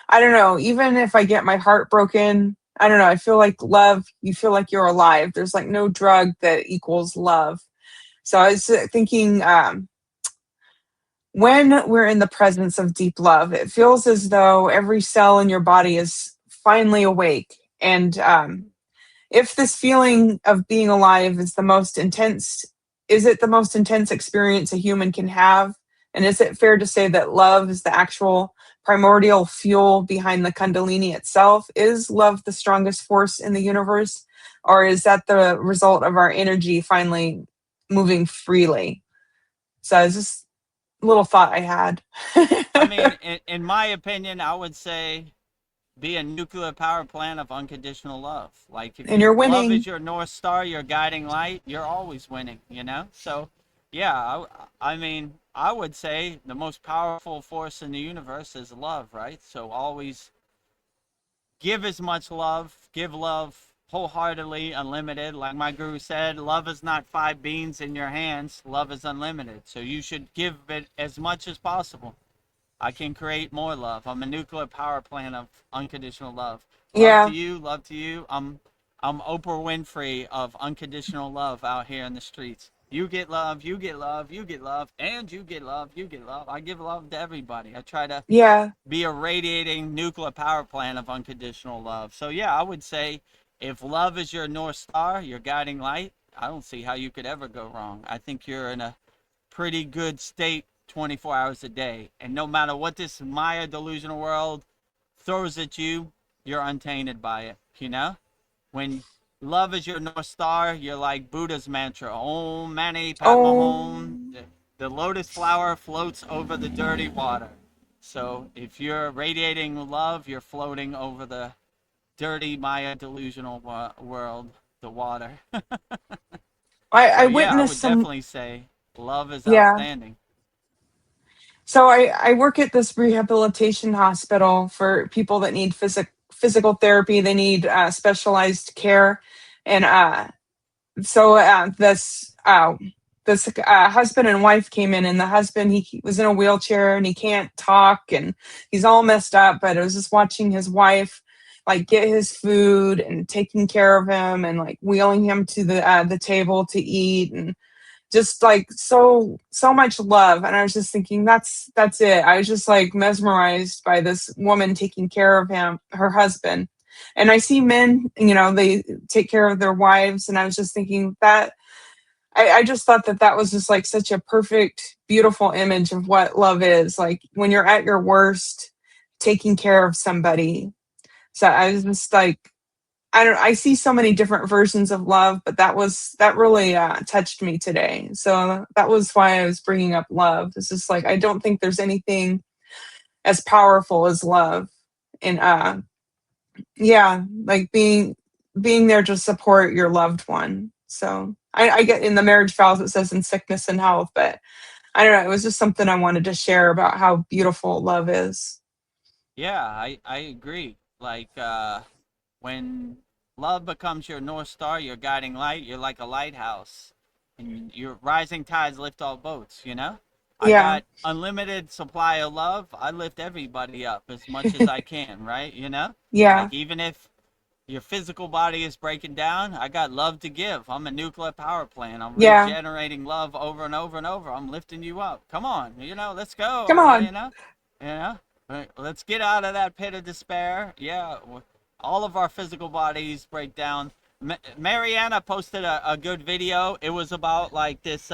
I don't know, even if I get my heart broken, I don't know, I feel like love, you feel like you're alive. There's like no drug that equals love. So I was thinking, when we're in the presence of deep love, it feels as though every cell in your body is finally awake. And if this feeling of being alive is the most intense, is it the most intense experience a human can have? And is it fair to say that love is the actual primordial fuel behind the Kundalini itself? Is love the strongest force in the universe? Or is that the result of our energy finally moving freely? So it's just a little thought I had. I mean, in my opinion, I would say be a nuclear power plant of unconditional love. Like if And you're love is winning. your north star, your guiding light, you're always winning. So yeah, I mean, I would say the most powerful force in the universe is love, right? So always give as much love, give love wholeheartedly, unlimited. Like my guru said, love is not 5 beans in your hands, love is unlimited. So you should give it as much as possible. I can create more love. I'm a nuclear power plant of unconditional love. Love to Yeah. you, love to you. I'm Oprah Winfrey of unconditional love out here in the streets. You get love, you get love, you get love, and you get love, you get love. I give love to everybody. I try to Yeah. be a radiating nuclear power plant of unconditional love. So yeah, I would say if love is your North Star, your guiding light, I don't see how you could ever go wrong. I think you're in a pretty good state 24 hours a day. And no matter what this Maya delusional world throws at you, you're untainted by it, you know? When love is your North Star, you're like Buddha's mantra, Om Mani Padme Oh, Hum. The lotus flower floats over the dirty water. So if you're radiating love, you're floating over the dirty Maya delusional world, the water. I So yeah, I witnessed would some. definitely say love is Yeah. outstanding. So I work at this rehabilitation hospital for people that need physical therapy. They need specialized care, and so this husband and wife came in, and the husband he was in a wheelchair and he can't talk and he's all messed up. But I was just watching his wife like get his food and taking care of him and like wheeling him to the table to eat, and just like so much love. And I was just thinking that's it. I was just like mesmerized by this woman taking care of him, her husband. And I see men, they take care of their wives, and I was just thinking that I just thought that was just like such a perfect, beautiful image of what love is like when you're at your worst, taking care of somebody. So I was just like, I see so many different versions of love, but that really touched me today. So that was why I was bringing up love. It's just like I don't think there's anything as powerful as love, and yeah, like being there to support your loved one. So I get in the marriage vows it says in sickness and health, but I don't know. It was just something I wanted to share about how beautiful love is. Yeah, I agree. Like when love becomes your North Star, your guiding light, you're like a lighthouse. And your rising tides lift all boats, you know? I Yeah, got unlimited supply of love. I lift everybody up as much as I can, right? You know? yeah, Like even if your physical body is breaking down, I got love to give. I'm a nuclear power plant. I'm yeah. regenerating love over and over and over. I'm lifting you up. Come on, let's Come go. on. You know, let's get out of that pit of despair. Yeah, all of our physical bodies break down. Mariana posted a good video. It was about like this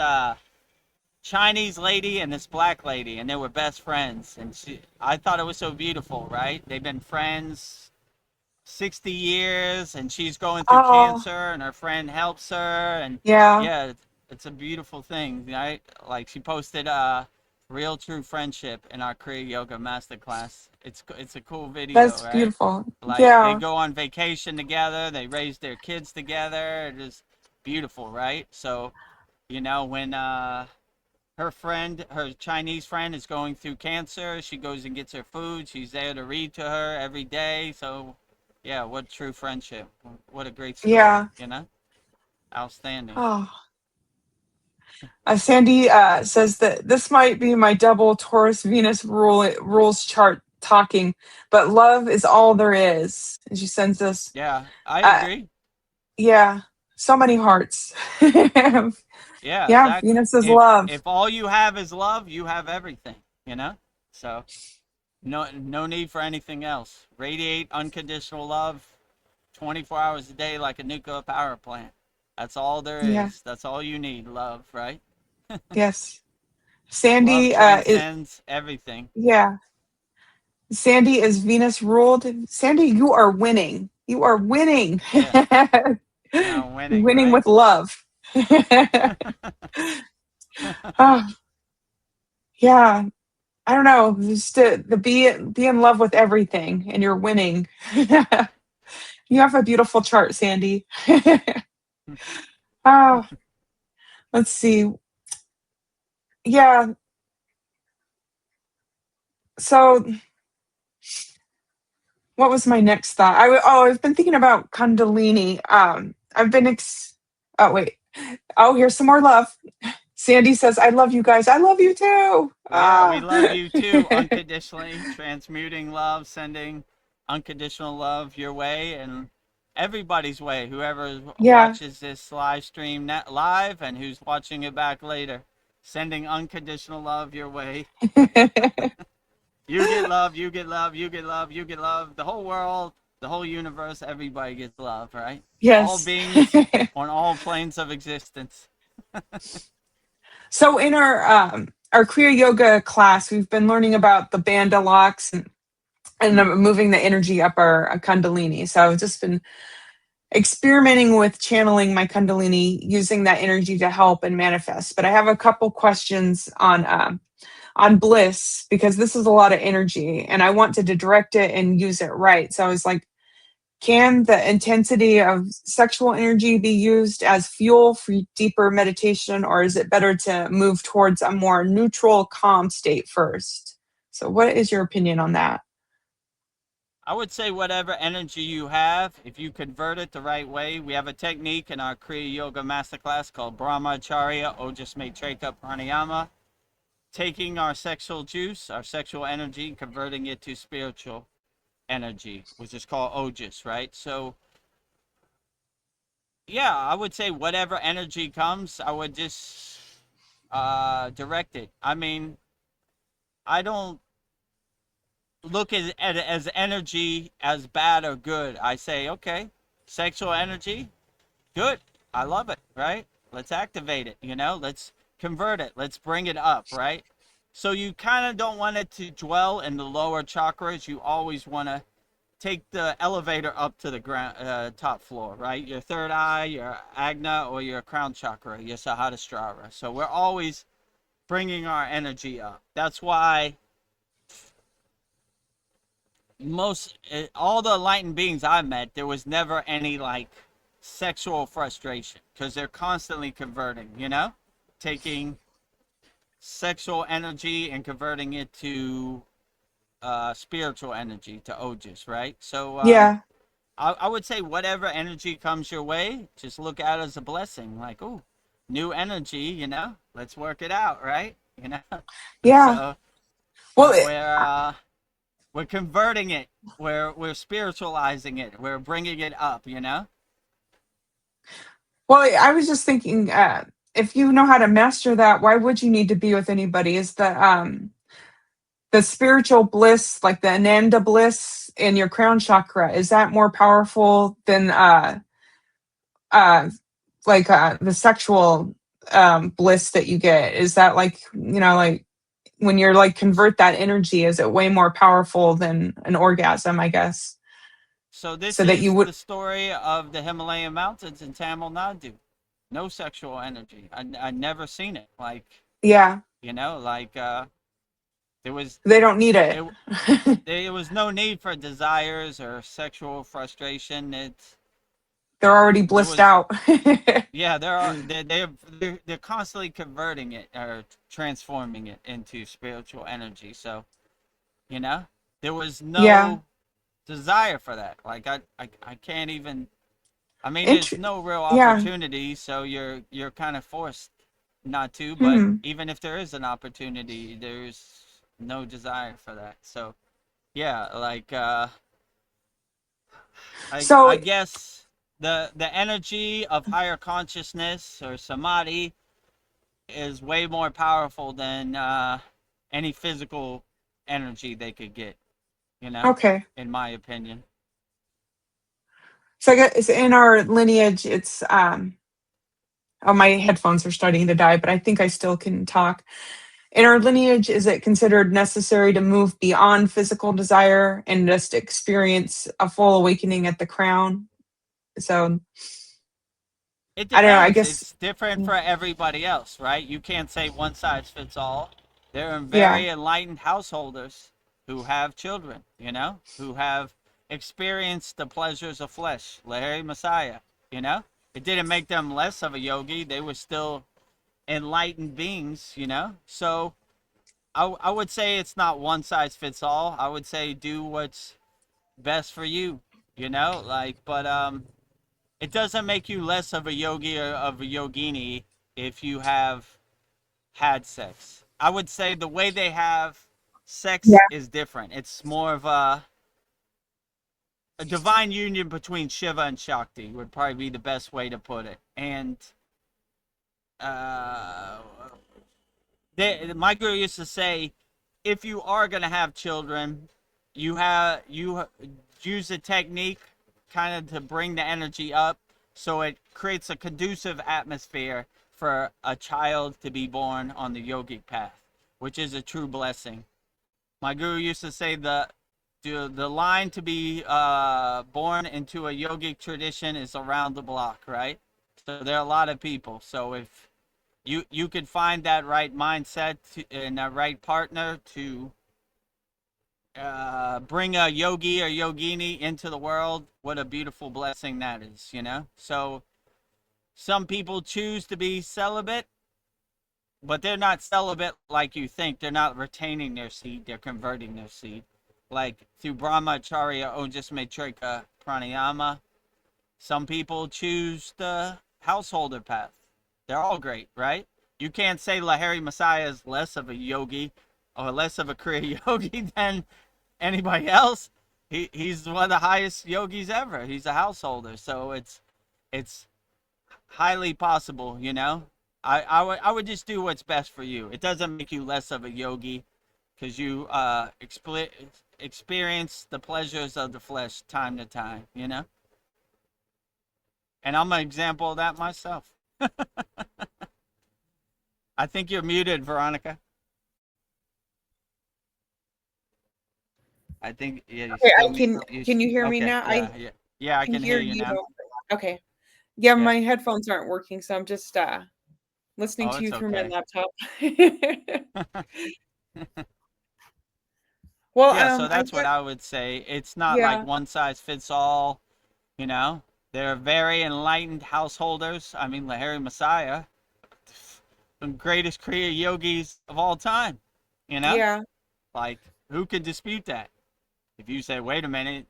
Chinese lady and this black lady, and they were best friends. And I thought it was so beautiful, right? They've been friends 60 years, and she's going through Oh, cancer and her friend helps her. And yeah. yeah, it's a beautiful thing, right? Like she posted real true friendship in our Kriya Yoga Masterclass. It's a cool video, That's right? beautiful. Like they Yeah. go on vacation together, they raise their kids together. It is beautiful, right? So when her Chinese friend is going through cancer. She goes and gets her food. She's there to read to her every day. So, yeah, what true friendship. What a great story, Yeah. Outstanding. Oh. Sandy says that this might be my double Taurus Venus rules chart talking, but love is all there is. And she sends us, Yeah, I uh, agree. yeah, so many hearts. Yeah, Yeah, exactly. Venus is If love. if all you have is love, you have everything, you know? So, no need for anything else. Radiate unconditional love 24 hours a day like a nuclear power plant. That's all there Yeah, is. That's all you need, love, right? yes. Love Sandy transcends everything. yeah, Sandy is Venus ruled. Sandy, you are winning. You are winning. Yeah, winning, Winning right? with love. Oh, yeah. I don't know, just to be in love with everything, and you're winning. You have a beautiful chart, Sandy. Oh, let's see. Yeah. So, what was my next thought? I've been thinking about Kundalini. I've been. Oh wait. Oh, here's some more love. Sandy says, I love you guys. I love you too. Yeah, we Ah. love you too, unconditionally, transmuting love, sending unconditional love your way and everybody's way, whoever Yeah. watches this live stream live and who's watching it back later, sending unconditional love your way. You get love, you get love, you get love, you get love. The whole world, the whole universe, everybody gets love, right? All Yes. beings on all planes of existence. So in our Kriya Yoga class, we've been learning about the Bandha locks and moving the energy up our Kundalini. So I've just been experimenting with channeling my Kundalini, using that energy to help and manifest. But I have a couple questions on bliss, because this is a lot of energy and I wanted to direct it and use it right. So I was like, can the intensity of sexual energy be used as fuel for deeper meditation, or is it better to move towards a more neutral, calm state first? So, what is your opinion on that? I would say whatever energy you have, if you convert it the right way, we have a technique in our Kriya Yoga Masterclass called Brahmacharya Ojas Maitreya Pranayama, taking our sexual juice, our sexual energy, and converting it to spiritual energy, which is called Ojas, right? So, yeah, I would say whatever energy comes, I would just direct it. I mean, I don't look at it as energy as bad or good. I say, okay, sexual energy, good. I love it, right? Let's activate it, let's convert it. Let's bring it up, right? So you kind of don't want it to dwell in the lower chakras. You always want to take the elevator up to the ground, top floor, right? Your third eye, your Agna, or your crown chakra, your Sahasrara. So we're always bringing our energy up. That's why all the enlightened beings I met, there was never any like sexual frustration because they're constantly converting, taking sexual energy and converting it to spiritual energy, to ojas, right? So Yeah, I would say whatever energy comes your way, just look at it as a blessing. Like, oh, new energy, let's work it out, right? yeah. So Well, we're converting it. We're spiritualizing it. We're bringing it up. I was just thinking, if you know how to master that, why would you need to be with anybody? Is the spiritual bliss, like the Ananda bliss in your crown chakra, is that more powerful than uh the sexual bliss that you get? Is that like, like when you're like convert that energy, is it way more powerful than an orgasm, I guess? So this So that you is would, the story of the Himalayan mountains in Tamil Nadu. No sexual energy. I never seen it. Like, yeah, like there was they don't need it. it, there was no need for desires or sexual frustration. They're already There blissed was out. Yeah, they're constantly converting it or transforming it into spiritual energy. So, you know, there was Yeah. no desire for that. Like I can't even. I mean, there's Int- no real yeah. opportunity, so you're kind of forced not to. But Hmm. even if there is an opportunity, there's no desire for that. So yeah, like I So, guess the energy of higher consciousness or samadhi is way more powerful than any physical energy they could get, okay. in my opinion. So I guess in our lineage, it's oh, my headphones are starting to die, but I think I still can talk. In our lineage, is it considered necessary to move beyond physical desire and just experience a full awakening at the crown? So It I don't know. I depends. guess, It's different for everybody else, right? You can't say one size fits all. There are yeah, very enlightened householders who have children, who have experienced the pleasures of flesh. Larry Messiah, you know? It didn't make them less of a yogi. They were still enlightened beings, So I would say it's not one size fits all. I would say do what's best for you, but it doesn't make you less of a yogi or of a yogini if you have had sex. I would say the way they have sex Yeah. is different. It's more of a divine union between Shiva and Shakti would probably be the best way to put it. And uh, my guru used to say, if you are gonna have children, you use a technique kind of to bring the energy up, so it creates a conducive atmosphere for a child to be born on the yogic path, which is a true blessing. My guru used to say the line to be born into a yogic tradition is around the block, right? So there are a lot of people. So if you could find that right mindset and that right partner to bring a yogi or yogini into the world, what a beautiful blessing that is, you know? So some people choose to be celibate, but they're not celibate like you think. They're not retaining their seed, they're converting their seed. Like through Brahmacharya, Ojasmatrika Pranayama, some people choose the householder path. They're all great, right? You can't say Lahiri Messiah is less of a yogi or less of a Kriya yogi than anybody else. He's one of the highest yogis ever. He's a householder, so it's highly possible, you know. I would just do what's best for you. It doesn't make you less of a yogi because you experience the pleasures of the flesh time to time, you know. And I'm an example of that myself. I think you're muted, Veronica. I think yeah, Okay, I can you hear me okay, now? I yeah, I can can hear hear you you now. though. Okay. Yeah, Yeah. my headphones aren't working, so I'm just listening Oh, to you it's through my okay. laptop. Well, Yeah, so I that's what got I would say. It's not like yeah, one size fits all, you know. They're very enlightened householders. I mean, Lahiri Messiah, the greatest Kriya yogis of all time, you know? yeah, Like, who could dispute that? If you say, wait a minute,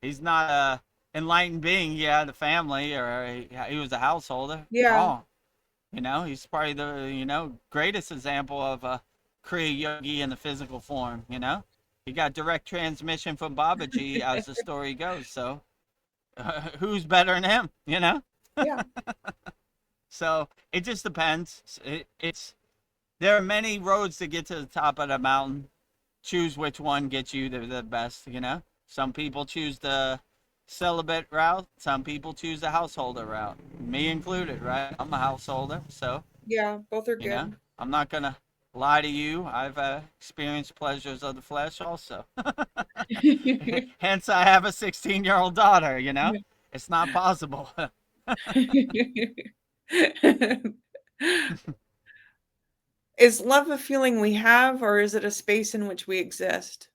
he's not a enlightened being, he had a family, or he was a householder. yeah, Wrong. You know, he's probably the, greatest example of a Kriya yogi in the physical form, you know? He got direct transmission from Babaji, as the story goes, so who's better than him, you know? yeah, So it just depends. There are many roads to get to the top of the mountain. Choose which one gets you the best, you know? Some people choose the celibate route, some people choose the householder route. Me included, right? I'm a householder, so yeah. Both are you know, good. I'm not gonna lie to you. I've experienced pleasures of the flesh also. Hence, I have a 16-year-old daughter. You know, it's not possible. Is love a feeling we have, or is it a space in which we exist?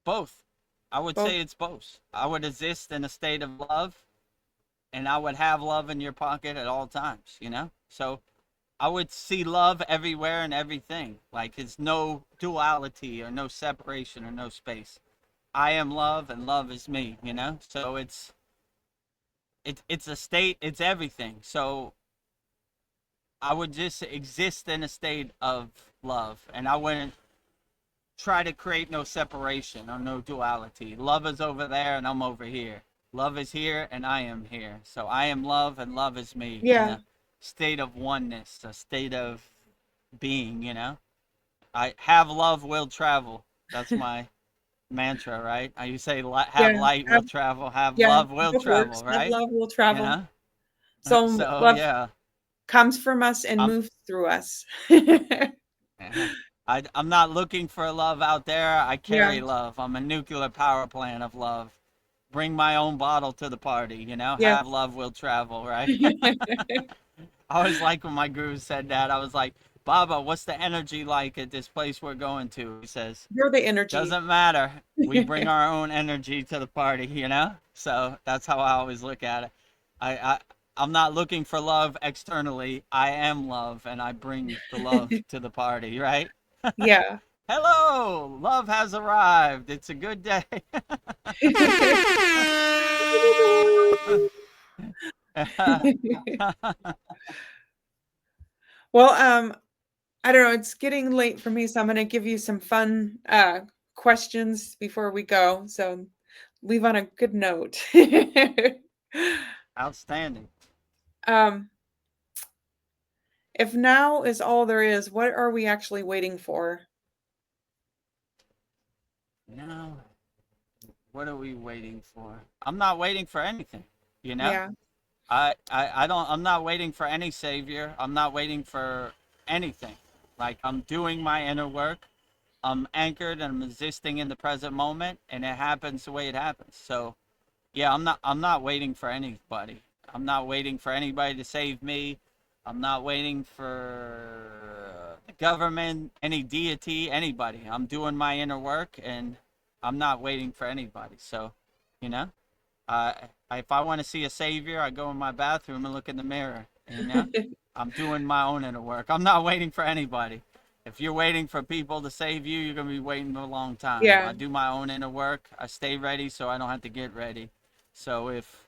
Both. I would Both. say it's both. I would exist in a state of love, and I would have love in your pocket at all times. You know, so I would see love everywhere and everything. Like it's no duality or no separation or no space. I am love and love is me, you know? So it's a state, it's everything. So I would just exist in a state of love and I wouldn't try to create no separation or no duality. Love is over there and I'm over here. Love is here and I am here. So I am love and love is me in Yeah, a state of oneness, a state of being, you know? I have love will travel. That's my mantra, right? You say have yeah, light will have, travel, have yeah. love will Both travel, works. Have right? love will You travel. know? So So love yeah, comes from us and I'm moves through us. I'm not looking for love out there. I Yeah. carry love. I'm a nuclear power plant of love. Bring my own bottle to the party, you know? Yes. Have love will travel, right? I always like when my guru said that. I was like, Baba, what's the energy like at this place we're going to? He says, You're the energy. doesn't matter. We bring our own energy to the party, you know? So that's how I always look at it. I, I I'm not looking for love externally. I am love and I bring the love to the party, right? Yeah. Hello, love has arrived. It's a good day. Well, I don't know. It's getting late for me, so I'm going to give you some fun questions before we go. So leave on a good note. Outstanding. um, if now is all there is, what are we actually waiting for? No. What are we waiting for? I'm not waiting for anything, you know? Yeah. I'm not waiting for any savior. I'm not waiting for anything. Like, I'm doing my inner work. I'm anchored and I'm existing in the present moment, and it happens the way it happens. So yeah, I'm not waiting for anybody. I'm not waiting for anybody to save me. I'm not waiting for the government, any deity, anybody. I'm doing my inner work, and I'm not waiting for anybody. So, you know, uh, if I want to see a savior, I go in my bathroom and look in the mirror. You know, I'm doing my own inner work. I'm not waiting for anybody. If you're waiting for people to save you, you're gonna be waiting a long time. Yeah. I do my own inner work. I stay ready so I don't have to get ready. So if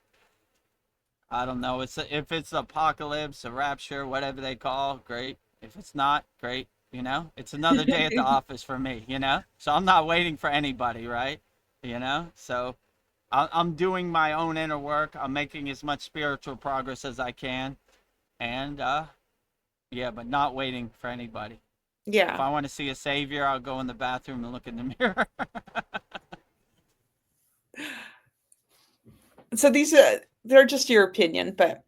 I don't know, if it's apocalypse, a rapture, whatever they call, great. If it's not, great. You know, it's another day at the office for me. You know, so I'm not waiting for anybody, right? You know, so I'm doing my own inner work. I'm making as much spiritual progress as I can, and yeah, but not waiting for anybody. If Yeah. I want to see a savior, I'll go in the bathroom and look in the mirror. So they're just your opinion, but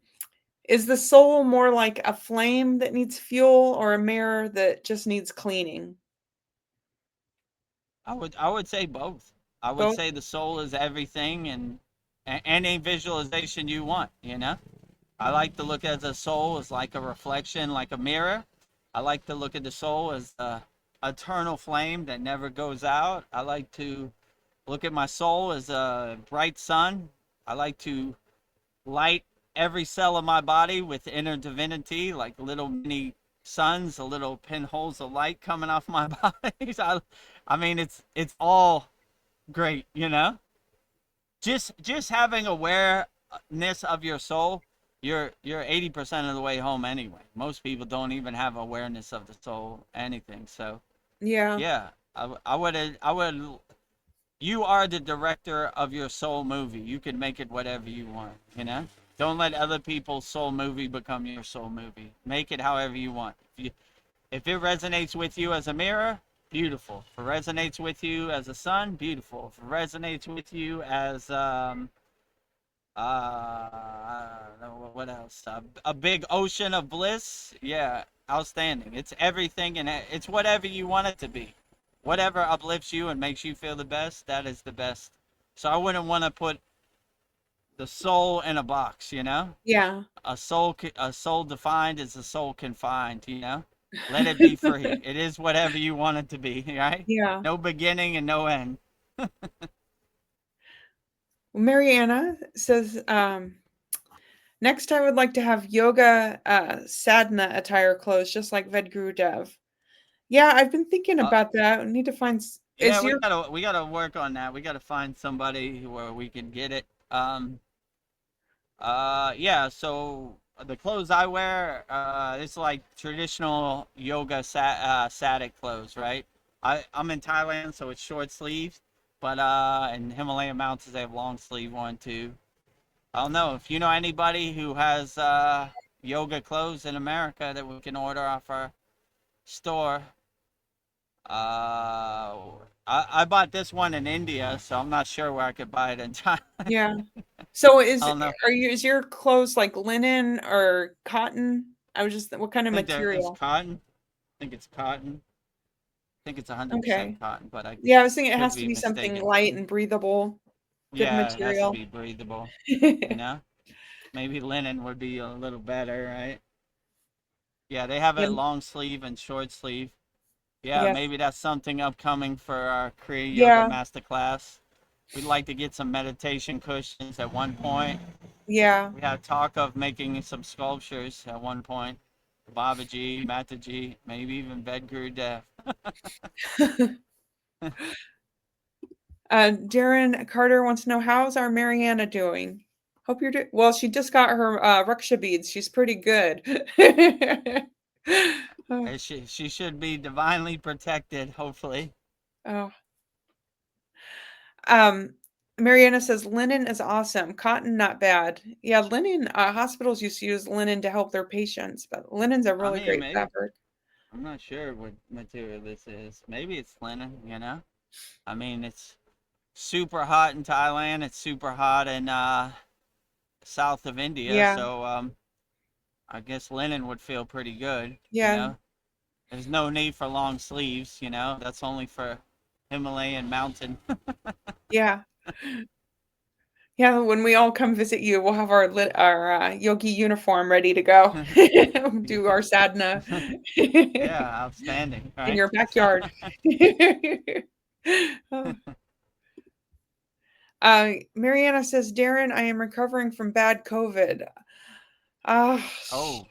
is the soul more like a flame that needs fuel or a mirror that just needs cleaning? I would say both. I would Both? say the soul is everything, and any visualization you want. You know, I like to look at the soul as like a reflection, like a mirror. I like to look at the soul as a eternal flame that never goes out. I like to look at my soul as a bright sun. I like to light every cell of my body with inner divinity, like little mini suns, the little pinholes of light coming off my body. I mean, it's all great, you know. Just having awareness of your soul, you're 80% of the way home anyway. Most people don't even have awareness of the soul, anything. So Yeah. yeah, I would. You are the director of your soul movie. You can make it whatever you want, you know? Don't let other people's soul movie become your soul movie. Make it however you want. If it resonates with you as a mirror, beautiful. If it resonates with you as a sun, beautiful. If it resonates with you as I don't know what else. A big ocean of bliss, yeah, outstanding. It's everything, and it's whatever you want it to be. Whatever uplifts you and makes you feel the best, that is the best. So I wouldn't want to put the soul in a box, you know? Yeah. A soul defined is a soul confined, you know? Let it be free. It is whatever you want it to be, right? Yeah. No beginning and no end. Well, Mariana says, next I would like to have yoga sadhana attire clothes, just like Vedguru Dev. Yeah, I've been thinking Uh, about that. I need to find. yeah, Is we your gotta we gotta work on that. We gotta find somebody where we can get it. Yeah, so the clothes I wear, it's like traditional yoga satic clothes, right? I'm in Thailand, so it's short sleeves, but in Himalayan mountains they have long sleeve one too. I don't know if you know anybody who has yoga clothes in America that we can order off our store. I bought this one in India, so I'm not sure where I could buy it in China. Yeah. So I don't know. is your clothes like linen or cotton? I was just what kind of I think there is material? cotton. I think it's cotton. I think it's 100% Okay. cotton, but I Yeah, I was thinking it could has to be be something mistaken. light and breathable, good Yeah, it has to material. be breathable, you know? Maybe linen would be a little better, right? Yeah, they have Yeah. it long sleeve and short sleeve. Yeah, Yes. maybe that's something upcoming for our Kriya Yoga Yeah. Masterclass. We'd like to get some meditation cushions at one point. Yeah. We had talk of making some sculptures at one point. Babaji, Mataji, maybe even Vedguru. Darren Carter wants to know how's our Mariana doing? Hope you're doing well. She just got her Raksha beads. She's pretty good. Oh, She should be divinely protected, hopefully. oh. Um, Mariana says linen is awesome. Cotton, not bad. Yeah, linen, hospitals used to use linen to help their patients, but linen's a I really mean, great maybe fabric. I'm not sure what material this is. Maybe it's linen, you know? I mean, it's super hot in Thailand. It's super hot in south of India, Yeah, so I guess linen would feel pretty good, you yeah, know? There's no need for long sleeves, you know? That's only for Himalayan mountain. yeah. Yeah, when we all come visit you, we'll have our yogi uniform ready to go. Do our sadhana Yeah, outstanding, in right? your backyard. Oh. Mariana says, Darren, I am recovering from bad COVID. Ah, Oh,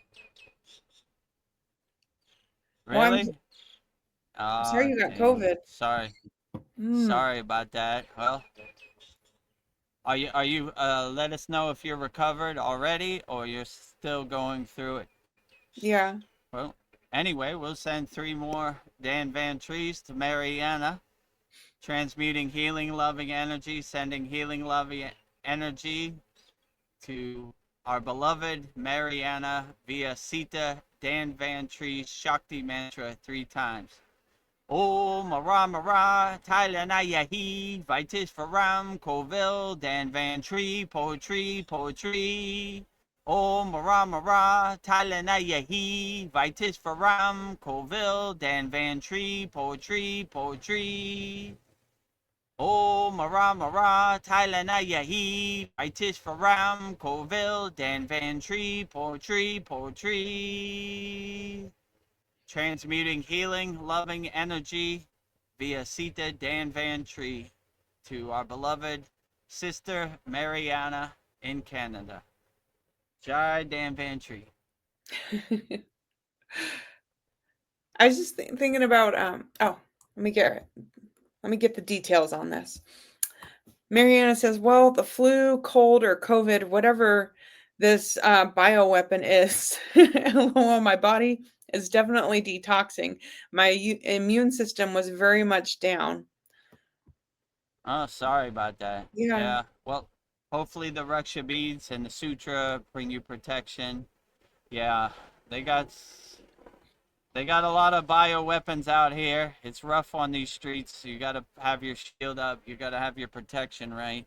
well, I'm really? sorry Ah, you got dang. COVID. Sorry. Mm, Sorry about that. Well, are you let us know if you're recovered already or you're still going through it. yeah. Well, anyway, we'll send 3 more Dan Van Trees to Mariana, transmuting healing loving energy, sending healing loving energy to our beloved Mariana via Sita Dan Van Trees Shakti mantra 3 times. Om Mara Mara, Thailand Ayahi, Vitis Faram, Colville, Dan Van Tree, Poetry, Poetry. Om Mara Mara, Thailand Ayahi, Vitis Faram, Colville, Dan Van Tree, Poetry, Poetry. Om Mara Mara, Thailand Ayahi, Vitis Faram, Colville, Dan Van Tree, Poetry, Poetry. Transmuting healing, loving energy via Sita Dan Van Tree to our beloved sister Mariana in Canada. Jai Dan Van Tree. I was just thinking about oh, let me get the details on this. Mariana says, well, the flu, cold, or COVID, whatever this bioweapon is, my body is definitely detoxing. My immune system was very much down. Oh, sorry about that. Yeah, Yeah, well, hopefully the Raksha beads and the Sutra bring you protection. Yeah, they got they got a lot of bioweapons out here. It's rough on these streets. You got to have your shield up. You got to have your protection right.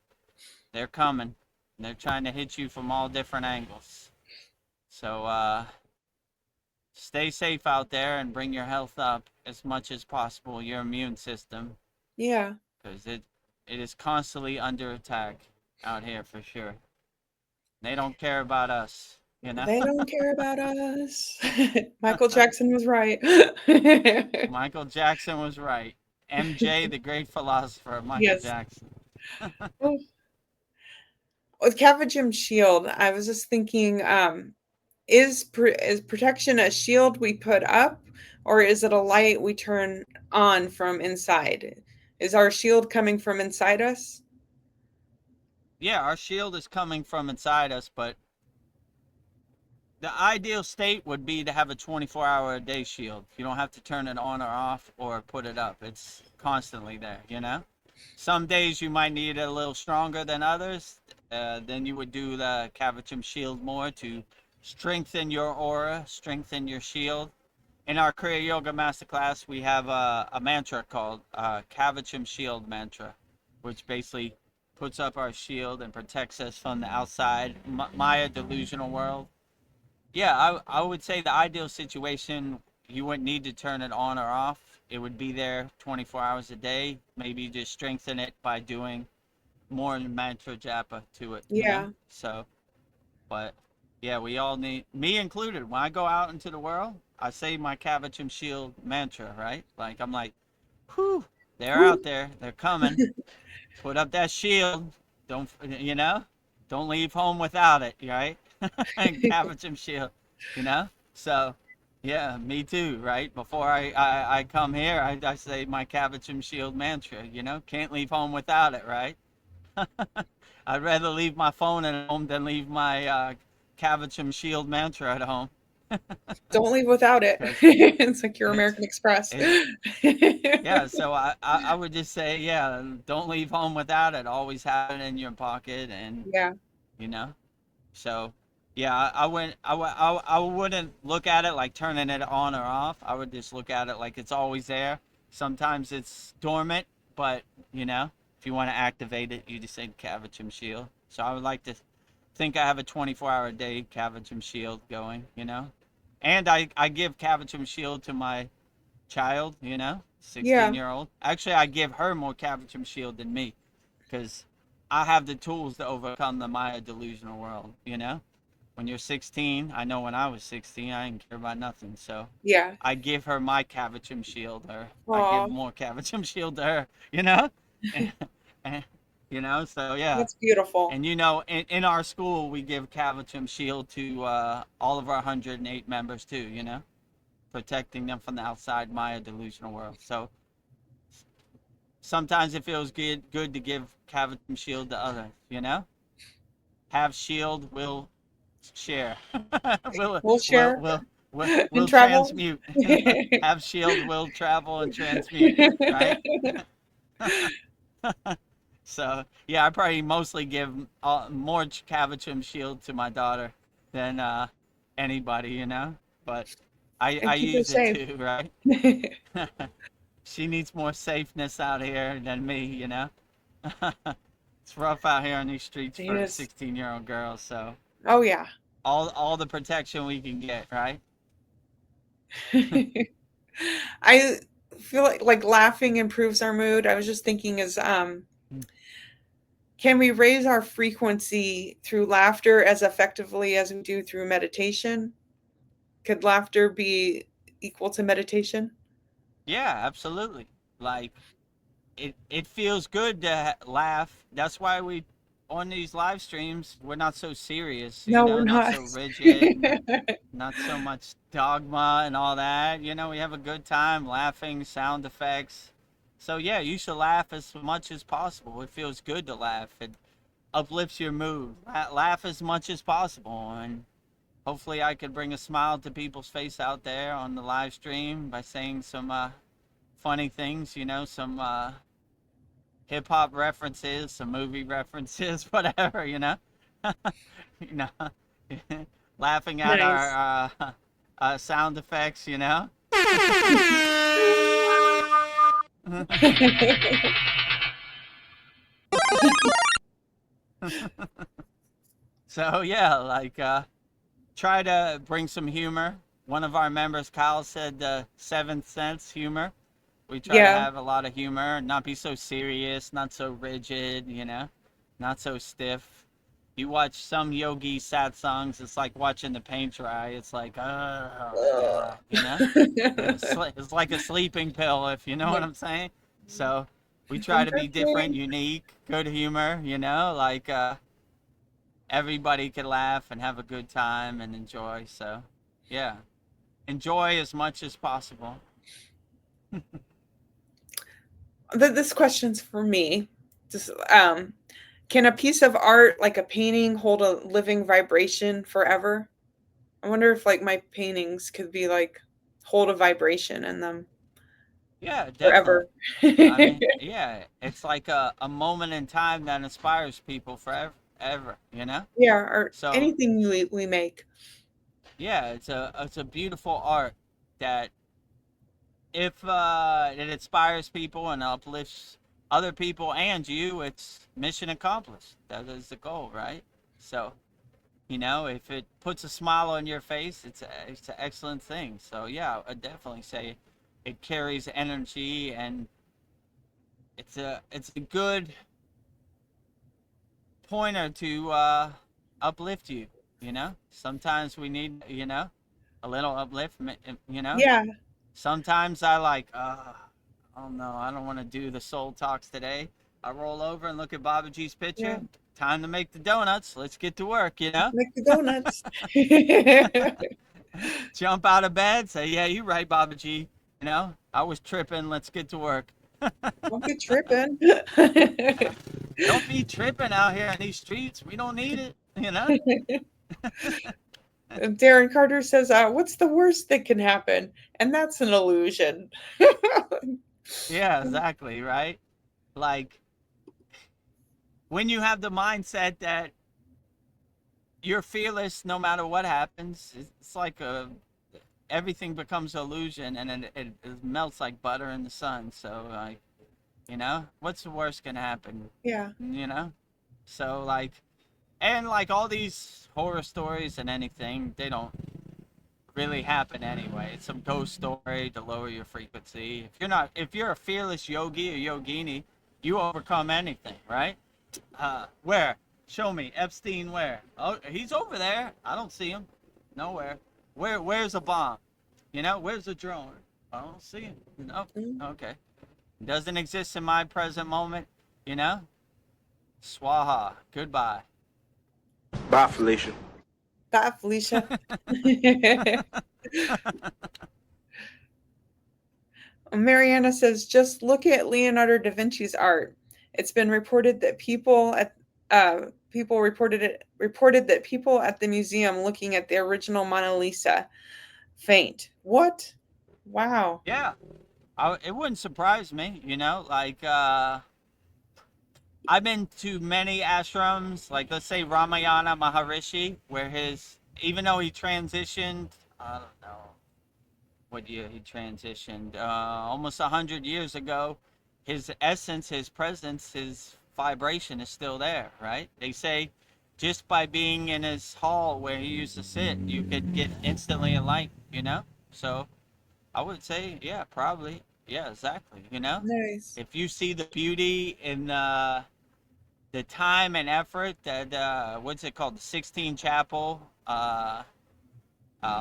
They're coming. They're trying to hit you from all different angles. So stay safe out there and bring your health up as much as possible, your immune system, yeah. because it is constantly under attack out here for sure. They don't care about us, you know. They don't care about us. Michael Jackson was right. Michael Jackson was right. MJ, the great philosopher, Michael Yes. Jackson. Oh, with Cavagim Shield, I was just thinking, is protection a shield we put up, or is it a light we turn on from inside? Is our shield coming from inside us? Yeah, our shield is coming from inside us, but the ideal state would be to have a 24-hour a day shield. You don't have to turn it on or off or put it up. It's constantly there, you know? Some days you might need it a little stronger than others. Then you would do the Kavachum shield more to strengthen your aura, strengthen your shield. In our Kriya Yoga Masterclass, we have a mantra called Kavachum Shield Mantra, which basically puts up our shield and protects us from the outside Maya delusional world. Yeah, I would say the ideal situation, you wouldn't need to turn it on or off. It would be there 24 hours a day. Maybe just strengthen it by doing more mantra japa to it, you know? Yeah. So, but yeah, we all need, me included, when I go out into the world, I say my Kavachum Shield mantra, right? Like, I'm like, whew, they're Woo. out there. They're coming. Put up that shield. Don't, you know? Don't leave home without it, right? And Kavachum Shield, you know? So, yeah, me too, right? Before I come here, I say my Kavachum Shield mantra, you know? Can't leave home without it, right? I'd rather leave my phone at home than leave my Kavachum Shield mantra at home. Don't leave without it. 'Cause It's like your it's American Express. it yeah, so I would just say, yeah, don't leave home without it. Always have it in your pocket, and Yeah. you know. So, yeah, I wouldn't look at it like turning it on or off. I would just look at it like it's always there. Sometimes it's dormant, but if you want to activate it, you just say Cavachum Shield. So I would like to think I have a 24-hour day Cavachum Shield going. And I give Cavachum Shield to my child, Yeah. 16-year-old. Actually, I give her more Cavachum Shield than me because I have the tools to overcome the Maya delusional world. When you're 16, I know when I was 16, I didn't care about nothing. So Yeah. I give her my Cavachum Shield, or I give Aw, more Cavachum Shield to her. And, so yeah. that's beautiful. And in our school, we give Cavachum Shield to all of our 108 members too, protecting them from the outside Maya delusional world. So sometimes it feels good to give Cavachum Shield to others. Have shield, will share. we'll, We'll we'll, share we'll, we'll, and we'll travel. transmute. Have shield, will travel and transmute, right? So, yeah, I probably mostly give more Cavachum Shield to my daughter than anybody. But And I keep her use it safe. too, right? She needs more safeness out here than me. It's rough out here on these streets for Yes. 16-year-old girls, so Oh yeah. all the protection we can get, right? I feel like laughing improves our mood. I was just thinking can we raise our frequency through laughter as effectively as we do through meditation? Could laughter be equal to meditation? Yeah, absolutely. Like it feels good to laugh. That's why we on these live streams we're not so serious, No, we're not not. so rigid, not so much dogma and all that. We have a good time laughing, sound effects. So yeah, you should laugh as much as possible. It feels good to laugh. It uplifts your mood. Laugh as much as possible, and hopefully I could bring a smile to people's face out there on the live stream by saying some funny things, some hip hop references, some movie references, whatever. you know, laughing at Nice. our sound effects. So yeah, like try to bring some humor. One of our members, Kyle, said the seventh sense humor. We try to Yeah. have a lot of humor, not be so serious, not so rigid, not so stiff. You watch some yogi sad songs, it's like watching the paint dry. It's like, it's like a sleeping pill, if you know what Like, I'm saying. So we try to be different, interesting. unique, good humor, like everybody can laugh and have a good time and enjoy. So, yeah, enjoy as much as possible. This question's for me. Just can a piece of art like a painting hold a living vibration forever? I wonder if like my paintings could be like hold a vibration in them Yeah, definitely. forever. I mean, yeah, it's like a moment in time that inspires people forever, ever. Yeah, or So, anything we make. yeah, it's a beautiful art that if it inspires people and uplifts other people and you, it's mission accomplished. That is the goal, right? So, if it puts a smile on your face, it's an excellent thing. So yeah, I'd definitely say it carries energy, and it's a good pointer to uplift you. Sometimes we need a little upliftment. Yeah. Sometimes I like oh no, I don't want to do the soul talks today. I roll over and look at Babaji's Yeah. picture. Time to make the donuts. Let's get to work. Make the donuts. Jump out of bed, say, yeah, you're right, Babaji. I was tripping. Let's get to work. Don't be tripping. Don't be tripping out here in these streets. We don't need it. Darren Carter says, what's the worst that can happen? And that's an illusion. Yeah, exactly, right? Like when you have the mindset that you're fearless no matter what happens, it's like everything becomes illusion, and it melts like butter in the sun. So like, what's the worst gonna happen? Yeah. So like, and like all these horror stories and anything, they don't really happen anyway. It's some ghost story to lower your frequency. If you're a fearless yogi or yogini, you overcome anything, right? Where? Show me. Epstein where? Oh, he's over there. I don't see him. Nowhere. Where's a bomb? Where's a drone? I don't see him. Okay. Doesn't exist in my present moment, Swaha. Goodbye. Bye, Felicia. Bye, Felicia. Mariana says, just look at Leonardo da Vinci's art. It's been reported that people reported that people at the museum looking at the original Mona Lisa faint. What? Wow. Yeah. It wouldn't surprise me, like I've been to many ashrams, like let's say Ramayana Maharishi, where even though he transitioned, I don't know what year he transitioned, almost 100 years ago, his essence, his presence, his vibration is still there, right? They say just by being in his hall where he used to sit, you could get instantly enlightened, So I would say, yeah, probably. Yeah, exactly, Nice. If you see the beauty in the time and effort that what's it called, the Sixteen Chapel,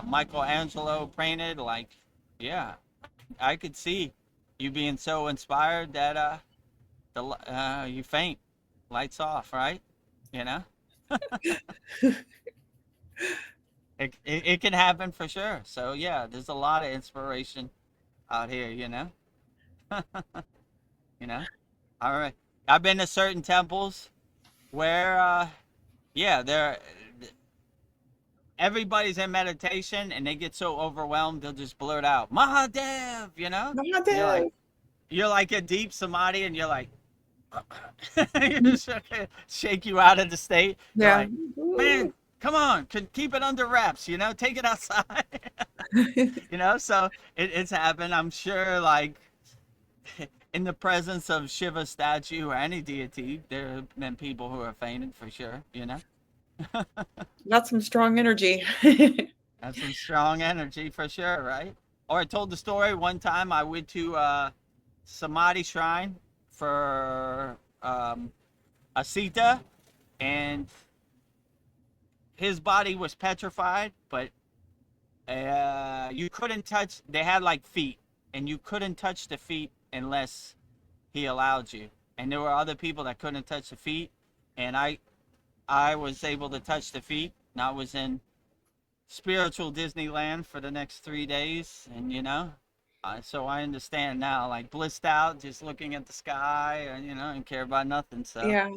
Michelangelo painted, like, yeah, I could see you being so inspired that you faint, lights off, right? It can happen for sure. So yeah, there's a lot of inspiration out here, All right, I've been to certain temples where yeah, everybody's in meditation and they get so overwhelmed they'll just blurt out Mahadev, Mahadev. You're like a deep samadhi and you're like you just shake you out of the state. You're Yeah. like, man, come on, keep it under wraps, take it outside. So it's happened, I'm sure, like in the presence of Shiva statue or any deity, there have been people who are fainted for sure, That's some strong energy. That's some strong energy for sure, right? Or I told the story one time I went to Samadhi Shrine for a Sita, and his body was petrified, but you couldn't touch, they had like feet, and you couldn't touch the feet unless he allowed you. And there were other people that couldn't touch the feet, and I was able to touch the feet, and I was in spiritual Disneyland for the next 3 days, and so I understand now, like blissed out, just looking at the sky, and care about nothing. So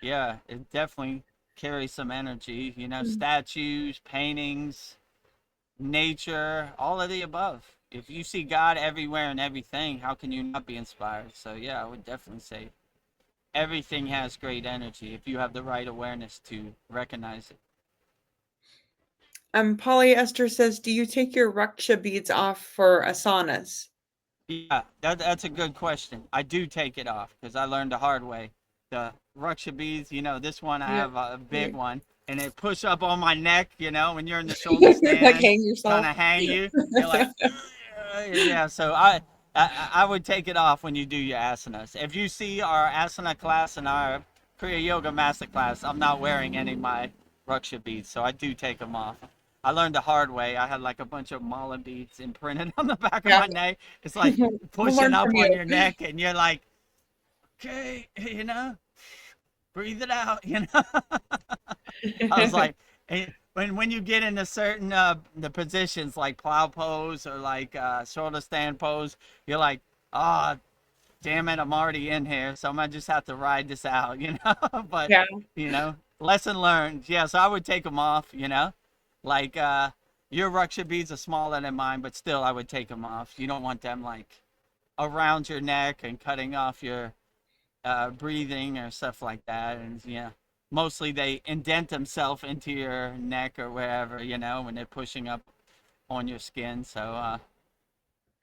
yeah, it definitely carries some energy, statues, paintings, nature, all of the above. If you see God everywhere and everything, how can you not be inspired? So yeah, I would definitely say everything has great energy if you have the right awareness to recognize it. Polyester says, do you take your Raksha beads off for asanas? Yeah, that's a good question. I do take it off because I learned the hard way. The Raksha beads, this one I have a big one, and it push up on my neck, when you're in the shoulder stand, like hang yourself. trying to hang you. You're like, yeah. So I would take it off when you do your asanas. If you see our asana class and our Kriya Yoga Masterclass, I'm not wearing any of my Raksha beads, so I do take them off. I learned the hard way. I had like a bunch of mala beads imprinted on the back of my neck. It's like pushing up on your neck, and you're like, okay, breathe it out, I was like, when you get into certain the positions like plow pose or like shoulder stand pose, you're like, oh, damn it, I'm already in here, so I'm gonna just have to ride this out, but lesson learned. Yeah, so I would take them off, Like your Ruksha beads are smaller than mine, but still I would take them off. You don't want them like around your neck and cutting off your breathing or stuff like that. And yeah, mostly they indent themselves into your neck or wherever, when they're pushing up on your skin. So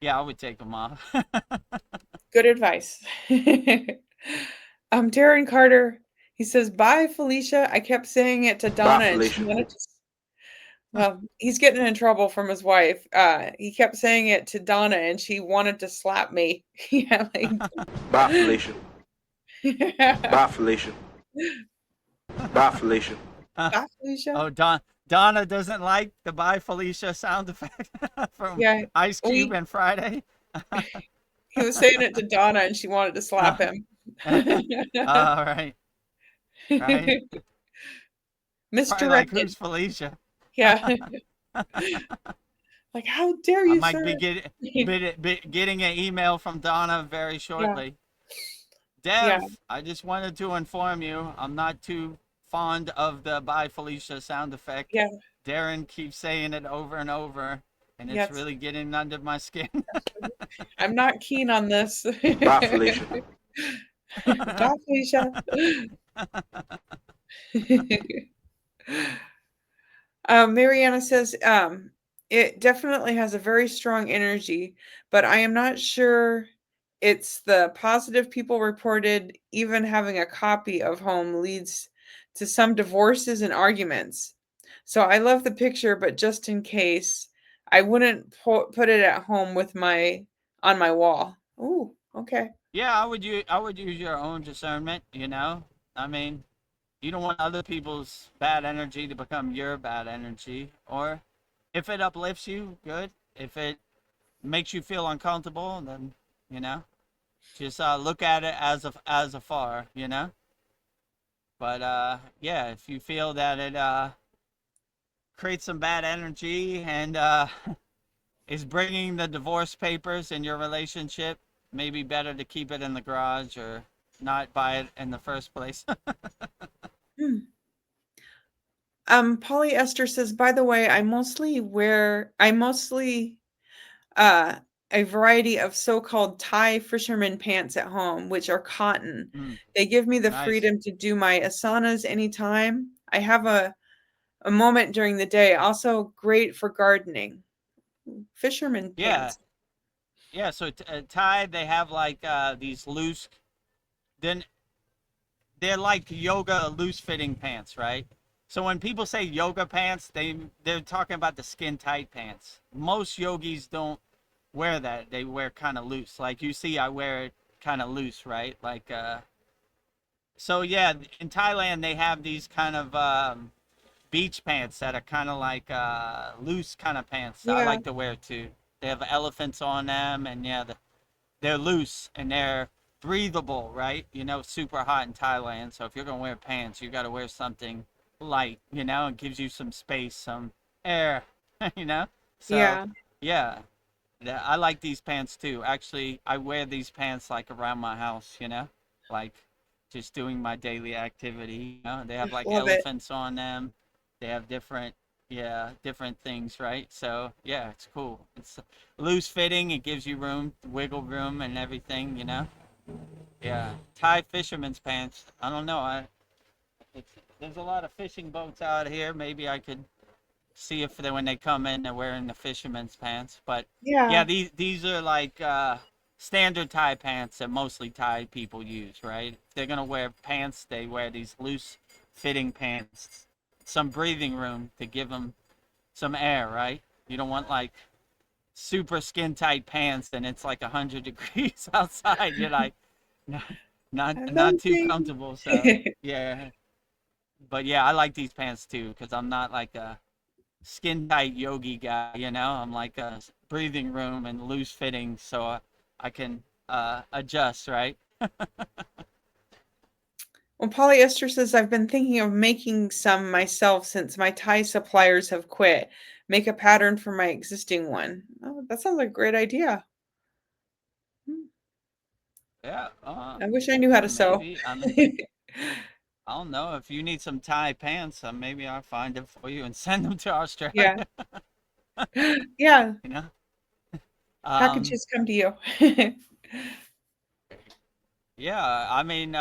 yeah, I would take them off. Good advice. Darren Carter, he says, bye, Felicia. I kept saying it to Bye, Donna and she Felicia. wanted to. Well, he's getting in trouble from his wife. He kept saying it to Donna and she wanted to slap me. Yeah, like, Bye, Felicia. Bye, Felicia. Bye, Felicia. bye, Felicia. Oh, Donna doesn't like the "Bye Felicia" sound effect from Yeah, Ice Cube and Friday. he was saying it to Donna and she wanted to slap him. All right, right. Probably like, Misdirected. who's Felicia? Yeah. Like, how dare I you, might sir? be getting an email from Donna very shortly. Dev, Yeah. I just wanted to inform you, I'm not too fond of the "Bye Felicia" sound effect. Yeah. Darren keeps saying it over and over, and it's really getting under my skin. I'm not keen on this. Bye, Felicia. Bye, Felicia. Mariana says, it definitely has a very strong energy, but I am not sure it's the positive people reported. Even having a copy of home leads to some divorces and arguments. So I love the picture, but just in case, I wouldn't put it at home with on my wall. Ooh, okay. Yeah, I would use your own discernment, I mean, you don't want other people's bad energy to become your bad energy. Or if it uplifts you, good. If it makes you feel uncomfortable, then, just look at it as afar. But yeah, if you feel that it creates some bad energy and is bringing the divorce papers in your relationship, maybe better to keep it in the garage or not buy it in the first place. Hmm. Polyester says, by the way, I mostly a variety of so-called Thai fisherman pants at home, which are cotton. They give me the Nice. freedom to do my asanas anytime. I have a moment during the day. Also great for gardening. Fisherman pants. Yeah, so Thai, they have like these loose, then they're like yoga loose fitting pants, right? So when people say yoga pants, they're talking about the skin tight pants. Most yogis don't wear that. They wear kind of loose. Like you see, I wear it kind of loose, right? Like so yeah, in Thailand they have these kind of beach pants that are kind of like loose kind of pants. I like to wear too. They have elephants on them, and yeah, they're loose and they're breathable, right? Super hot in Thailand, so if you're gonna wear pants, you got to wear something light, it gives you some space, some air, So yeah, I like these pants too. Actually, I wear these pants like around my house, like just doing my daily activity. They have like Love it. elephants on them. They have different things, right? So yeah, it's cool. It's loose fitting. It gives you room, wiggle room, and everything. Yeah, Thai fisherman's pants. I don't know. There's a lot of fishing boats out here. Maybe I could see if when they come in, they're wearing the fisherman's pants. But yeah, these are like standard Thai pants that mostly Thai people use, right? If they're gonna wear pants, they wear these loose fitting pants, some breathing room to give them some air, right? You don't want like super skin tight pants and it's like 100 degrees outside. You're like not too comfortable. So yeah, but yeah, I like these pants too because I'm not like a skin tight yogi guy. I'm like a breathing room and loose fitting, so I can adjust, right? Well, polyester says, I've been thinking of making some myself since my Thai suppliers have quit. Make a pattern for my existing one. Oh, that sounds like a great idea. Yeah. I wish I knew how to sew. Maybe. I mean, I don't know if you need some Thai pants. Maybe I'll find it for you and send them to Yeah. Australia. Yeah. You know. Um, Packages come to you. yeah. I mean,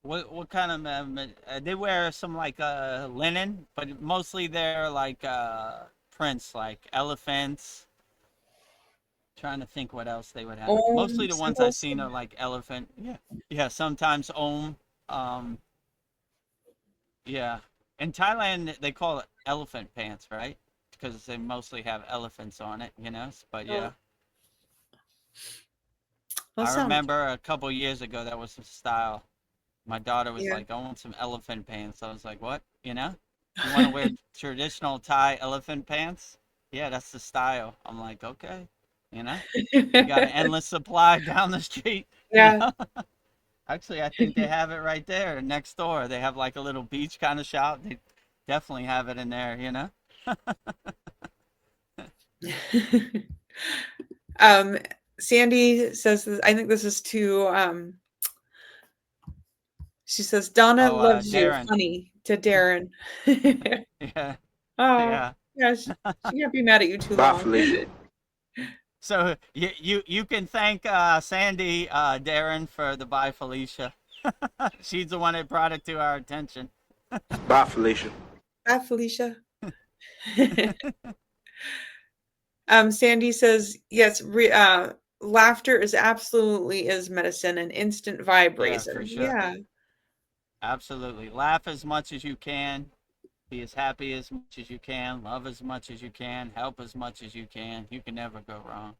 what kind of they wear some like linen, but mostly they're like prints, like elephants. Trying to think what else they would have. Mostly the ones I've Symbols. seen are like elephant. Yeah. Yeah. Sometimes Um. Yeah. In Thailand, they call it elephant pants, right? Because they mostly have elephants on it, you know? But yeah. Oh, that I sounds. remember a couple years ago that was the style. My daughter was Yeah. like, I want some elephant pants. I was like, what? You know? You want to wear traditional Thai elephant pants? Yeah, that's the style. I'm like, okay. You know? We got an endless supply down the street, you Yeah. know? Actually, I think they have it right there next door. They have like a little beach kind of shop. They definitely have it in there, you know? Um, Sandy says, I think this is to, she says, Donna Oh, loves you, Darren. funny, to Darren. Yeah, Oh, yeah. yeah, she can't be mad at you too Bye, long. Felicia. So you can thank Sandy, Darren, for the bye Felicia. She's the one that brought it to our attention. Bye, Felicia. Bye, Felicia. Sandy says, yes, laughter is absolutely is medicine, an instant vibe Yeah, for raiser. sure. Yeah. Absolutely. Laugh as much as you can. Be as happy as much as you can. Love as much as you can. Help as much as you can. You can never go wrong.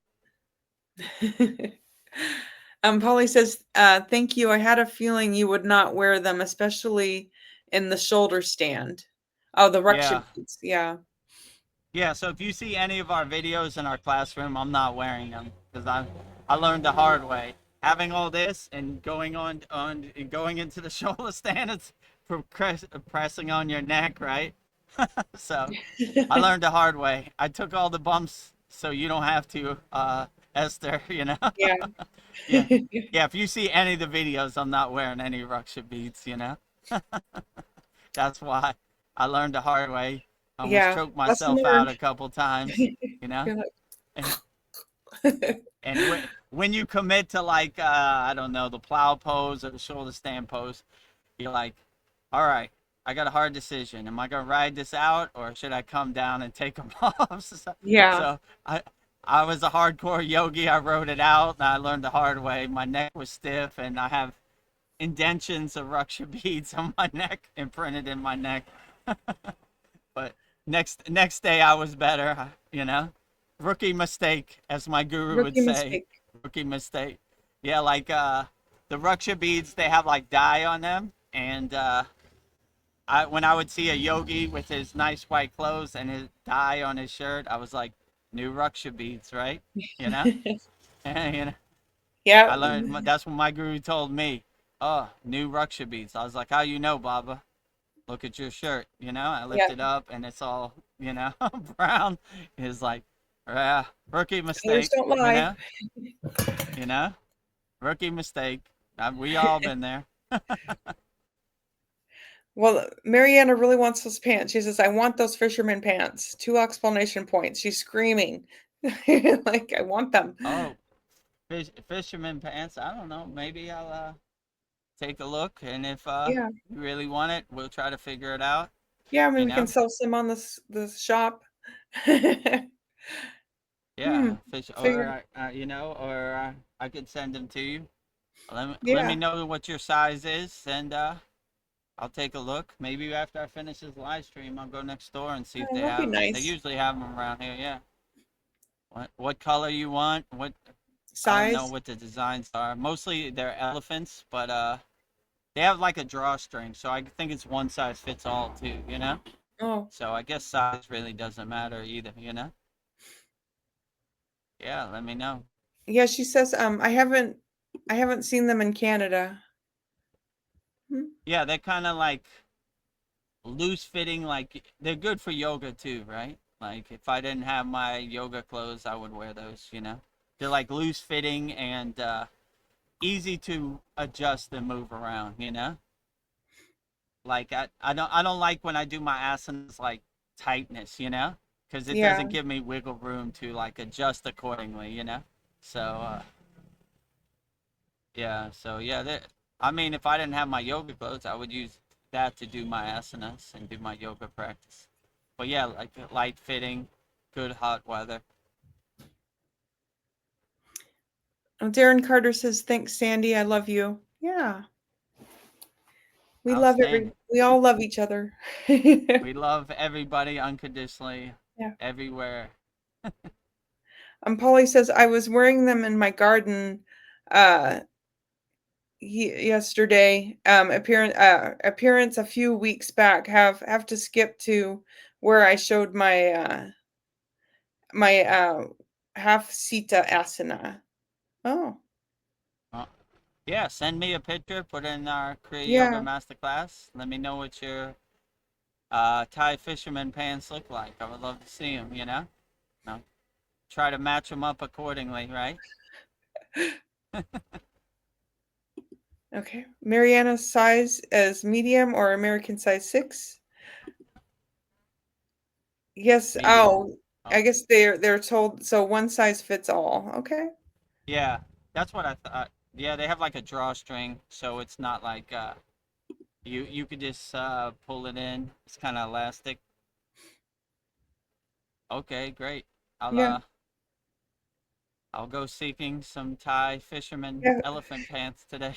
Polly says, thank you. I had a feeling you would not wear them, especially in the shoulder stand. Oh, the Yeah. Ruksha boots. Yeah. Yeah, so if you see any of our videos in our classroom, I'm not wearing them because I learned the hard way. Having all this and going into the shoulder stand, it's pressing on your neck, right? So I learned the hard way. I took all the bumps so you don't have to, Esther. You know? Yeah. Yeah, yeah. If you see any of the videos, I'm not wearing any Ruksha beads. You know? That's why I learned the hard way. I almost Yeah. choked Lesson myself out learned. a couple times, you know? You're And, like, and when you commit to like, I don't know, the plow pose or the shoulder stand pose, you're like, all right, I got a hard decision. Am I going to ride this out or should I come down and take them off? yeah. So I was a hardcore yogi. I rode it out and I learned the hard way. My neck was stiff and I have indentions of Ruksha beads on my neck imprinted in my neck. But next day I was better, you know. Rookie mistake, as my guru would Rookie say. mistake. Rookie mistake. Yeah, like the Ruksha beads, they have like dye on them, and when I would see a yogi with his nice white clothes and his dye on his shirt, I was like, new Ruksha beads, right? You know, and, you know, I Yeah. learned that's what my guru told me. Oh, new Ruksha beads. I was like, how you know, Baba? Look at your shirt, you know. I lift Yeah. it up and it's all, you know, brown. It's like, rookie Colors mistake, don't you lie. know, you know, rookie mistake. We all been there. Well, Mariana really wants those pants. She says, I want those fisherman pants. 2 explanation points. She's screaming. Like, I want them. Oh, fisherman pants. I don't know. Maybe I'll take a look, and if Yeah. you really want it, we'll try to figure it out. Yeah, I mean, You we can know. sell some on this shop. Hmm. Yeah, fish, Figure. or you know, or I could send them to you. Let me Yeah. know what your size is, and I'll take a look. Maybe after I finish this live stream, I'll go next door and see if Oh, they that'd be have them. They nice. usually have them around here. Yeah. What color you want? What I don't know Size. what the designs are. Mostly they're elephants, but they have like a drawstring, so I think it's one size fits all too. You know. Oh, So I guess size really doesn't matter either. You know. Yeah. Let me know. yeah. She says, I haven't seen them in Canada. Hmm. Yeah, they're kind of like loose fitting, like they're good for yoga too, right? Like if I didn't have my yoga clothes, I would wear those, you know. They're like loose fitting and easy to adjust and move around, you know? Like I don't like when I do my asanas like tightness, you know? Because it Yeah. doesn't give me wiggle room to like adjust accordingly, you know? So yeah, so yeah, I mean, if I didn't have my yoga clothes, I would use that to do my asanas and do my yoga practice. But yeah, like light fitting, good hot weather. Oh, Darren Carter says, "Thanks, Sandy. I love you." Yeah, Outstanding. we all love each other. We love everybody unconditionally, Yeah. everywhere. Polly says, "I was wearing them in my garden uh yesterday. Appearance a few weeks back. Have to skip to where I showed my half sita asana." Oh, Uh, yeah, send me a picture, put it in our Kriya Yoga yeah. Masterclass. Let me know what your Thai fisherman pants look like. I would love to see them, you know? No, try to match them up accordingly, right? Okay. Mariana's size as medium or American size 6? Yes. Medium. Oh, Oh, I guess they're told so one size fits all. Okay. yeah, that's what I thought. Yeah, they have like a drawstring, so it's not like you could just pull it in. It's kind of elastic. Okay, great. I'll Yeah. uh I'll go seeking some Thai fisherman Yeah. elephant pants today.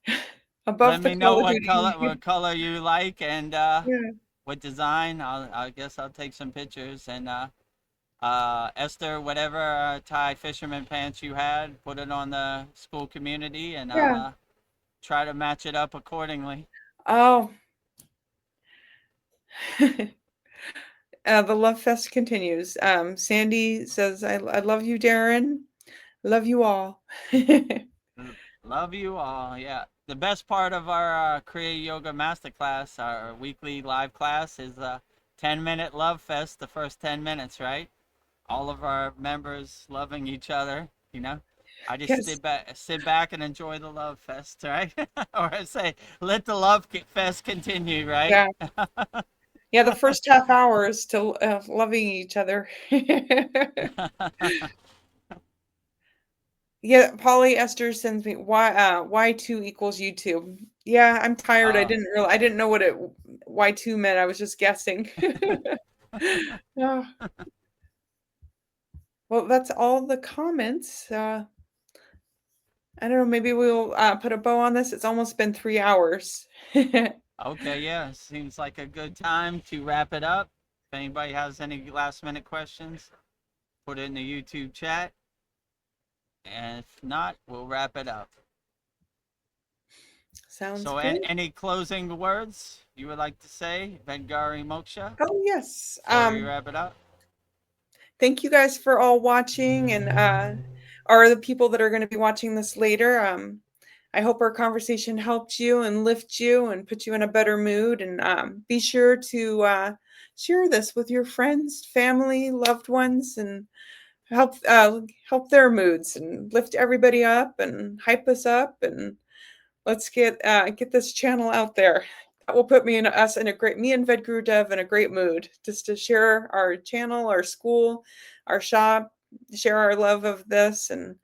Let Above the me know call of what duty. color you like and Yeah. what design. I guess I'll take some pictures and Esther, whatever Thai fisherman pants you had, put it on the school community and I'll Yeah. try to match it up accordingly. Oh. The love fest continues. Sandy says, I love you, Darren. Love you all." Love you all. Yeah. The best part of our Kriya Yoga Masterclass, our weekly live class, is 10-minute love fest, the first 10 minutes, right? All of our members loving each other, you know? I just Yes. sit back and enjoy the love fest, right? Or I say, let the love fest continue, right? Yeah. Yeah. The first half hour is still loving each other. Yeah, polyester sends me Y2 equals YouTube. Yeah, I'm tired. uh, I didn't know what it Y2 meant. I was just guessing. Oh, well, that's all the comments. I don't know, maybe we'll put a bow on this. It's almost been 3 hours. okay, yeah, seems like a good time to wrap it up. If anybody has any last minute questions, put it in the YouTube chat. And if not, we'll wrap it up. Sounds So, good. any closing words you would like to say, Vedgari Moksha, Oh, yes. before we wrap it up? Thank you guys for all watching and or the people that are going to be watching this later. I hope our conversation helped you and lift you and put you in a better mood. And be sure to share this with your friends, family, loved ones, and help their moods and lift everybody up and hype us up. And let's get this channel out there. That will put me and us in a great me and Vedguru Dev in a great mood just to share our channel, our school, our shop, share our love of this. And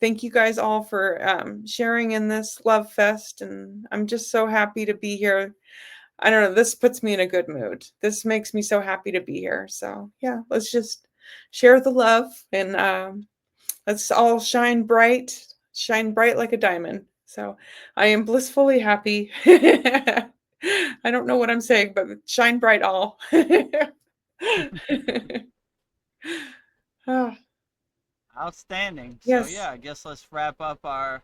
thank you guys all for sharing in this love fest. And I'm just so happy to be here. I don't know, this puts me in a good mood. This makes me so happy to be here. So yeah, let's just share the love and let's all shine bright like a diamond. So I am blissfully happy. I don't know what I'm saying, but shine bright all. Ah, Outstanding. So, yes. yeah, I guess let's wrap up our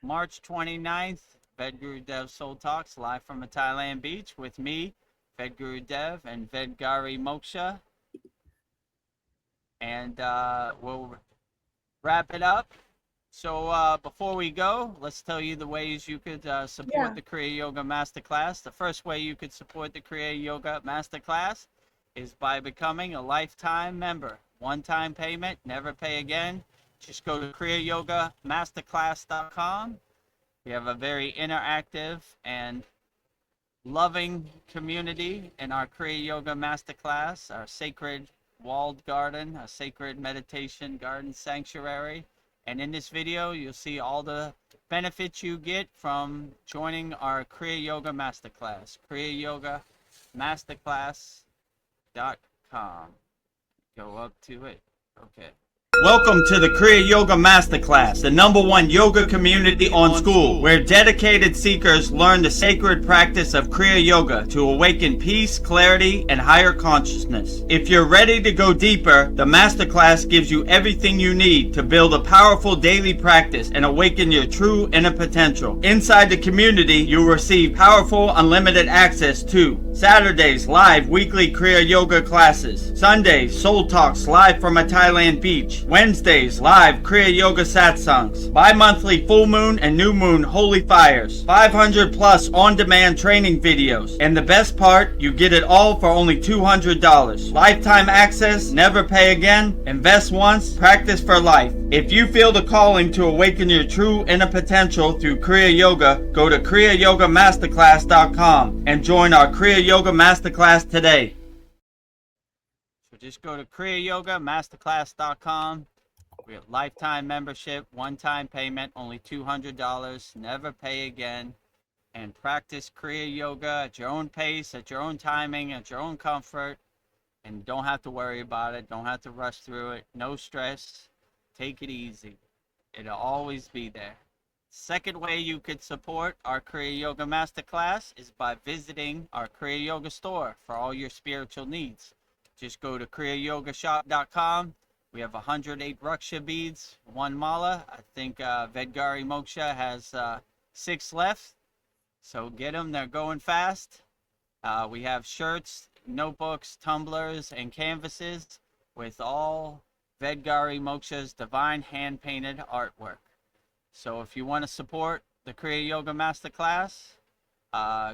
March 29th Vedguru Dev Soul Talks live from a Thailand beach with me, Vedguru Dev, and Vedgari Moksha. And we'll wrap it up. So before we go, let's tell you the ways you could support Yeah. the Kriya Yoga Masterclass. The first way you could support the Kriya Yoga Masterclass is by becoming a lifetime member. One-time payment, never pay again. just go to kriyayogamasterclass.com. We have a very interactive and loving community in our Kriya Yoga Masterclass, our sacred walled garden, a sacred meditation garden sanctuary. And in this video, you'll see all the benefits you get from joining our Kriya Yoga Masterclass, kriyayogamasterclass.com. Go up to it. Okay. Welcome to the Kriya Yoga Masterclass, the #1 yoga community on SKOOL, where dedicated seekers learn the sacred practice of Kriya Yoga to awaken peace, clarity, and higher consciousness. If you're ready to go deeper, the Masterclass gives you everything you need to build a powerful daily practice and awaken your true inner potential. Inside the community, you'll receive powerful, unlimited access to Saturdays, live weekly Kriya Yoga classes. Sundays, Soul Talks live from a Thailand beach. Wednesdays, live Kriya Yoga satsangs. Bi-monthly full moon and new moon holy fires. 500 plus on-demand training videos. And the best part, you get it all for only $200. Lifetime access, never pay again, invest once, practice for life. If you feel the calling to awaken your true inner potential through Kriya Yoga, go to kriyayogamasterclass.com and join our Kriya Yoga Masterclass today. So just go to kriyayogamasterclass.com. We have lifetime membership, one-time payment, only $200, never pay again, and practice Kriya Yoga at your own pace, at your own timing, at your own comfort, and don't have to worry about it, don't have to rush through it, no stress, take it easy. It'll always be there. Second way you could support our Kriya Yoga Masterclass is by visiting our Kriya Yoga store for all your spiritual needs. Just go to kriyayogashop.com. We have 108 Raksha beads, 1 mala. I think Vedgari Moksha has 6 left. So get them, they're going fast. We have shirts, notebooks, tumblers, and canvases with all Vedgari Moksha's divine hand-painted artwork. So if you want to support the Kriya Yoga Masterclass,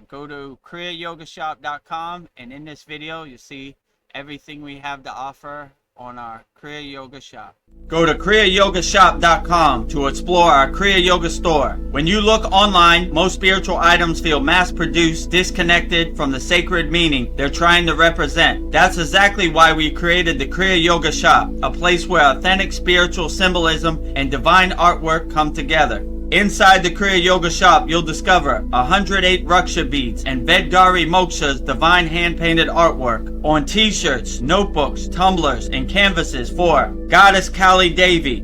go to kriyayogashop.com, and in this video you'll see everything we have to offer on our Kriya Yoga shop. Go to kriyayogashop.com to explore our Kriya Yoga store. When you look online, most spiritual items feel mass-produced, disconnected from the sacred meaning they're trying to represent. That's exactly why we created the Kriya Yoga shop, a place where authentic spiritual symbolism and divine artwork come together. Inside the Kriya Yoga shop, you'll discover 108 Raksha beads and Vedgari Moksha's divine hand-painted artwork on t-shirts, notebooks, tumblers, and canvases for Goddess Kali Devi,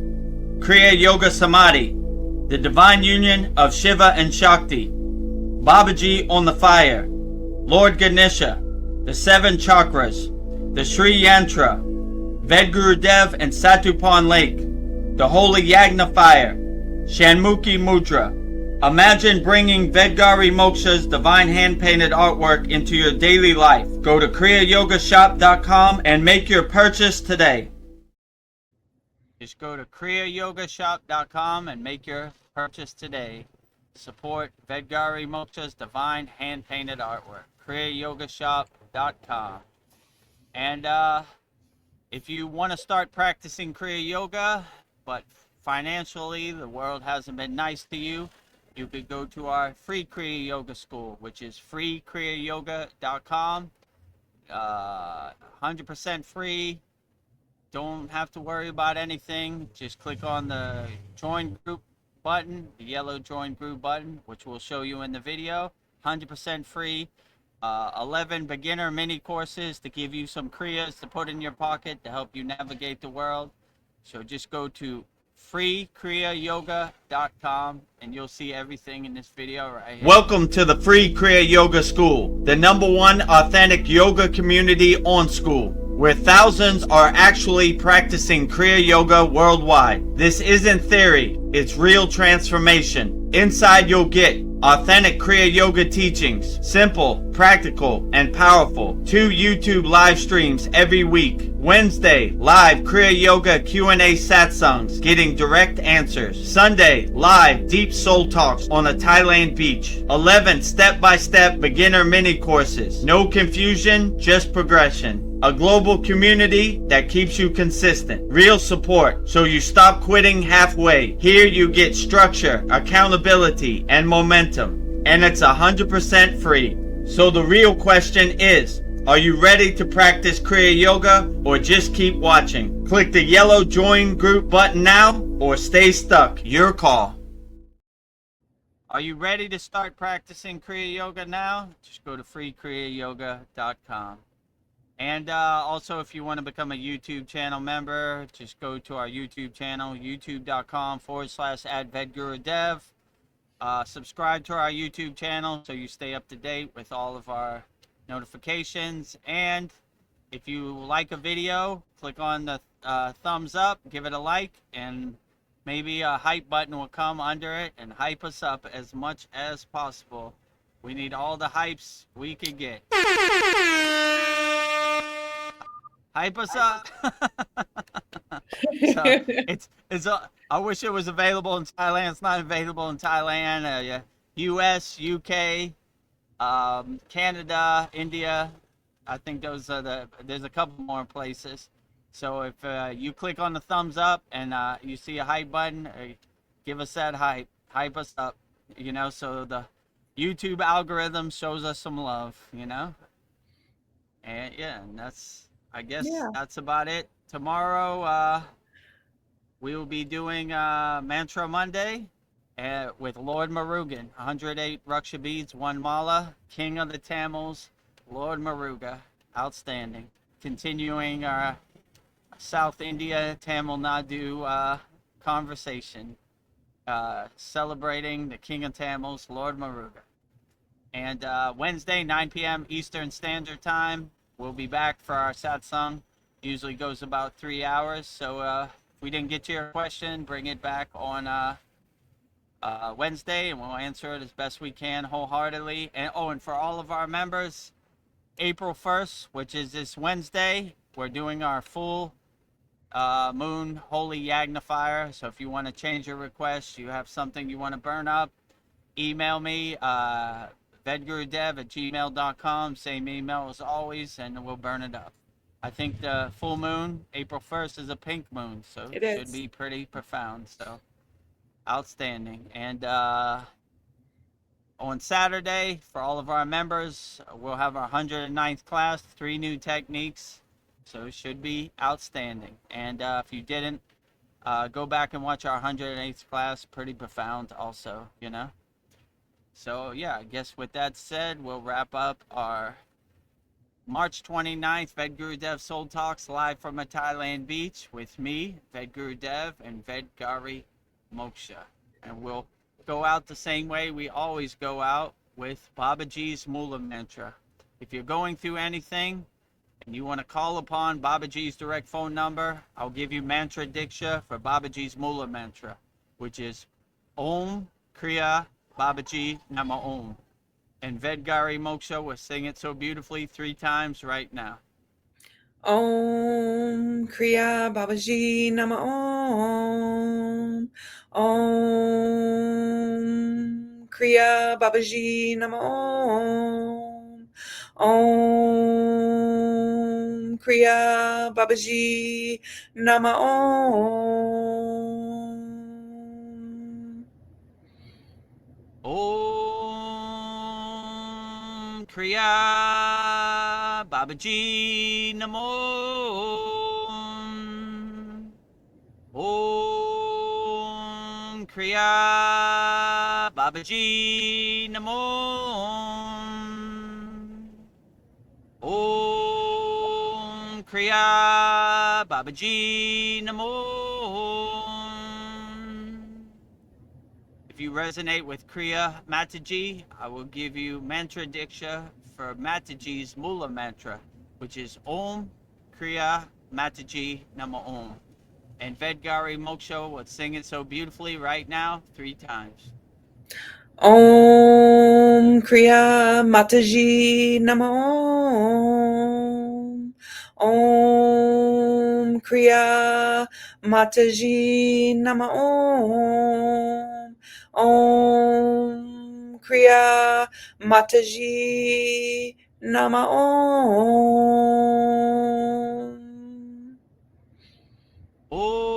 Kriya Yoga Samadhi, the divine union of Shiva and Shakti, Babaji on the fire, Lord Ganesha, the 7 chakras, the Sri Yantra, VEDAGURUDEV and Satupan Lake, the Holy Yagna fire, Shanmukhi Mudra. Imagine bringing Vedgari Moksha's divine hand-painted artwork into your daily life. Go to kriyayogashop.com and make your purchase today. Just go to kriyayogashop.com and make your purchase today. Support Vedgari Moksha's divine hand-painted artwork. kriyayogashop.com. And if you want to start practicing Kriya Yoga, but financially the world hasn't been nice to you, you could go to our free Kriya Yoga school, which is freekriyayoga.com. 100% free. Don't have to worry about anything. Just click on the join group button, the yellow join group button, which we'll show you in the video. 100% free. 11 beginner mini courses to give you some kriyas to put in your pocket to help you navigate the world. So just go to freekriyayoga.com and you'll see everything in this video right here. Welcome to the free Kriya Yoga School, the #1 authentic yoga community on SKOOL, where thousands are actually practicing Kriya Yoga worldwide. This isn't theory, it's real transformation. Inside you'll get authentic Kriya Yoga teachings, simple, practical, and powerful. 2 YouTube live streams every week, Wednesday, live Kriya Yoga Q&A satsangs, getting direct answers. Sunday, live deep soul talks on a Thailand beach. 11 step-by-step beginner mini courses. No confusion, just progression. A global community that keeps you consistent. Real support, so you stop quitting halfway. Here you get structure, accountability, and momentum. And it's 100% free. So the real question is, are you ready to practice Kriya Yoga or just keep watching? Click the yellow join group button now or stay stuck. Your call. Are you ready to start practicing Kriya Yoga now? Just go to freekriyayogamasterclass.com. And also, if you want to become a YouTube channel member, just go to our YouTube channel, youtube.com/@VEDGURUDEV. Subscribe to our YouTube channel so you stay up to date with all of our notifications. And if you like a video, click on the thumbs up, give it a like, and maybe a hype button will come under it and hype us up as much as possible. We need all the hypes we can get. Hype us up. So I wish it was available in Thailand. It's not available in Thailand. US, UK, Canada, India. I think those are there's a couple more places. So if you click on the thumbs up and you see a hype button, give us that hype us up, so the YouTube algorithm shows us some love, and and I guess that's about it. Tomorrow we will be doing Mantra Monday with Lord Murugan, 108 Raksha beads, 1 mala, King of the Tamils, Lord Muruga, outstanding. Continuing our South India Tamil Nadu conversation, celebrating the King of Tamils, Lord Muruga. And Wednesday, 9 p.m. Eastern Standard Time, we'll be back for our satsang. Usually goes about 3 hours. So if we didn't get to your question, bring it back on Wednesday, and we'll answer it as best we can wholeheartedly. And for all of our members, April 1st, which is this Wednesday, we're doing our full moon holy yagnifier. So if you want to change your request, you have something you want to burn up, email me, vedgurudev@gmail.com, same email as always, and we'll burn it up. I think the full moon, April 1st, is a pink moon, so it should be pretty profound. So outstanding. And on Saturday, for all of our members, we'll have our 109th class, 3 new techniques. So it should be outstanding. And if you didn't, go back and watch our 108th class, pretty profound also, So yeah, I guess with that said, we'll wrap up our March 29th VEDGURUDEV Soul Talks live from a Thailand beach with me, VEDGURUDEV, and Vedgari Moksha. And we'll go out the same way we always go out, with Babaji's Mula Mantra. If you're going through anything and you want to call upon Babaji's direct phone number, I'll give you Mantra Diksha for Babaji's Mula Mantra, which is Om Kriya Babaji Nama Om. And Vedgari Moksha will sing it so beautifully 3 times right now. Om Kriya Babaji Nama Om. Om Kriya Babaji Nama Om. Om Kriya Babaji Nama Om. Om Kriya Babaji Namo. Om Kriya Babaji Namo. Om Kriya Babaji Namo. If you resonate with Kriya Mataji, I will give you Mantra Diksha for Mataji's Mula Mantra, which is Om Kriya Mataji Nama Om. And Vedgari Moksha will sing it so beautifully right now 3 times. Om Kriya Mataji Nama Om. Om Kriya Mataji Nama Om. Om Kriya Mataji Nama Om. Om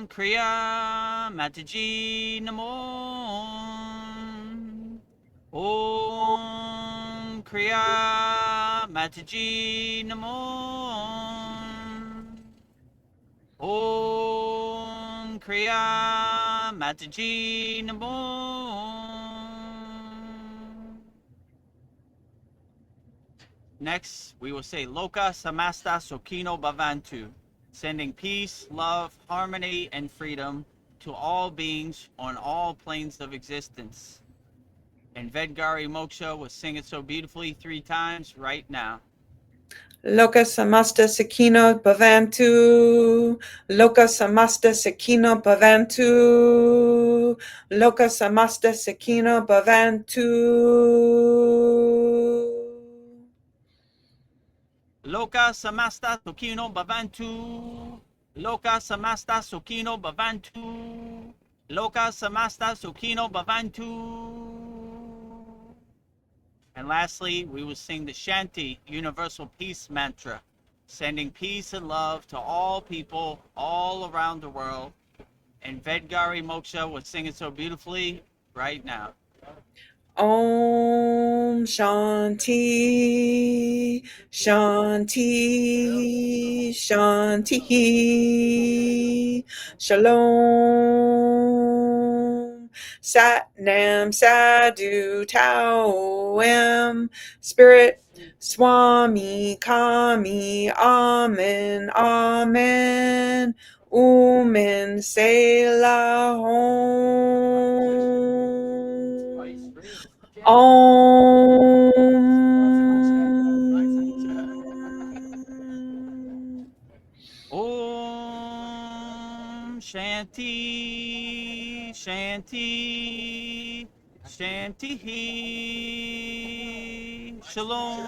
Kriya Mataji Namo. Om Kriya Mataji Namo. Om Kriya Mataji Namo. Next, we will say Loka Samasta Sokino Bhavantu, sending peace, love, harmony, and freedom to all beings on all planes of existence. And Vedgari Moksha will sing it so beautifully 3 times right now. Loka samasta sakino bhavantu. Loka samasta sakino bhavantu. Loka samasta sakino bhavantu. Loka Samasta Sokino Bhavantu. Loka Samasta Sokino Bhavantu. Loka Samasta Sokino Bhavantu. And lastly, we will sing the Shanti Universal Peace Mantra, sending peace and love to all people all around the world. And Vedgari Moksha will sing it so beautifully right now. Om Shanti, Shanti, Shanti, Shalom, Sat Nam Sadhu Tao Am, Spirit, Swami Kami, Amen, Amen, Umen Selah Om. Om Shanti, Shanti, Shanti, Shalom.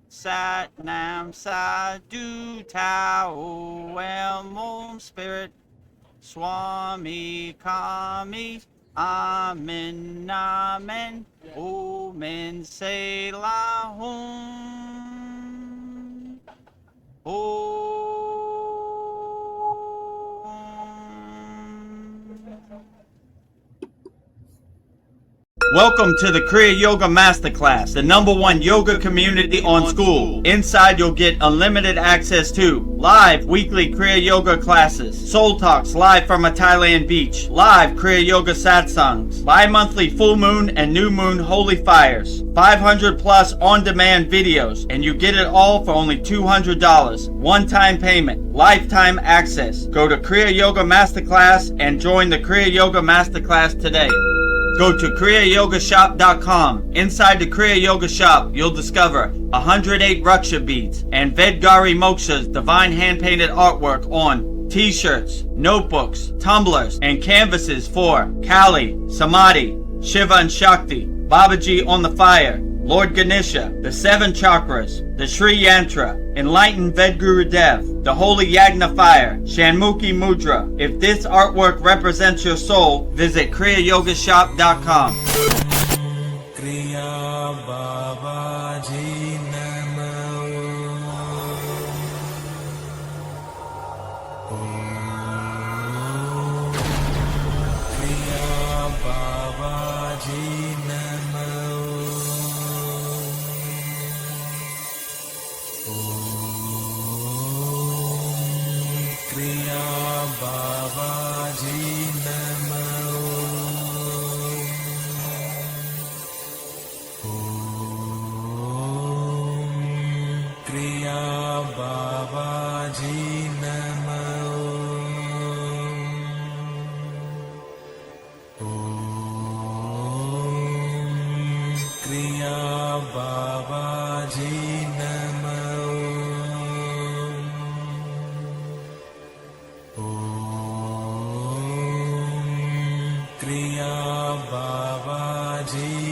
Sat Nam Sadhu Tao Am Om Spirit, Swami Kami, Amen, Amen, Omen Selah Om. Welcome to the Kriya Yoga Masterclass, the #1 yoga community on SKOOL. Inside you'll get unlimited access to live weekly Kriya Yoga classes, soul talks live from a Thailand beach, live Kriya Yoga satsangs, bi-monthly full moon and new moon holy fires, 500 plus on-demand videos, and you get it all for only $200. One-time payment, lifetime access. Go to Kriya Yoga Masterclass and join the Kriya Yoga Masterclass today. Go to kriyayogamasterclass.com. Inside the Kriya Yoga shop, you'll discover 108 Raksha beads and Vedgari Moksha's divine hand-painted artwork on t-shirts, notebooks, tumblers, and canvases for Kali, Samadhi, Shiva and Shakti, Babaji on the fire, Lord Ganesha, the 7 chakras, the Sri Yantra, Enlightened Vedagurudev, the Holy Yagna Fire, Shanmukhi Mudra. If this artwork represents your soul, visit kriyayogashop.com. Kriya Babaji Namo. Kriya Babaji Namo. Kriya Babaji Namo. Kriya Babaji Namo. Kriya Babaji Namo. Kriya Babaji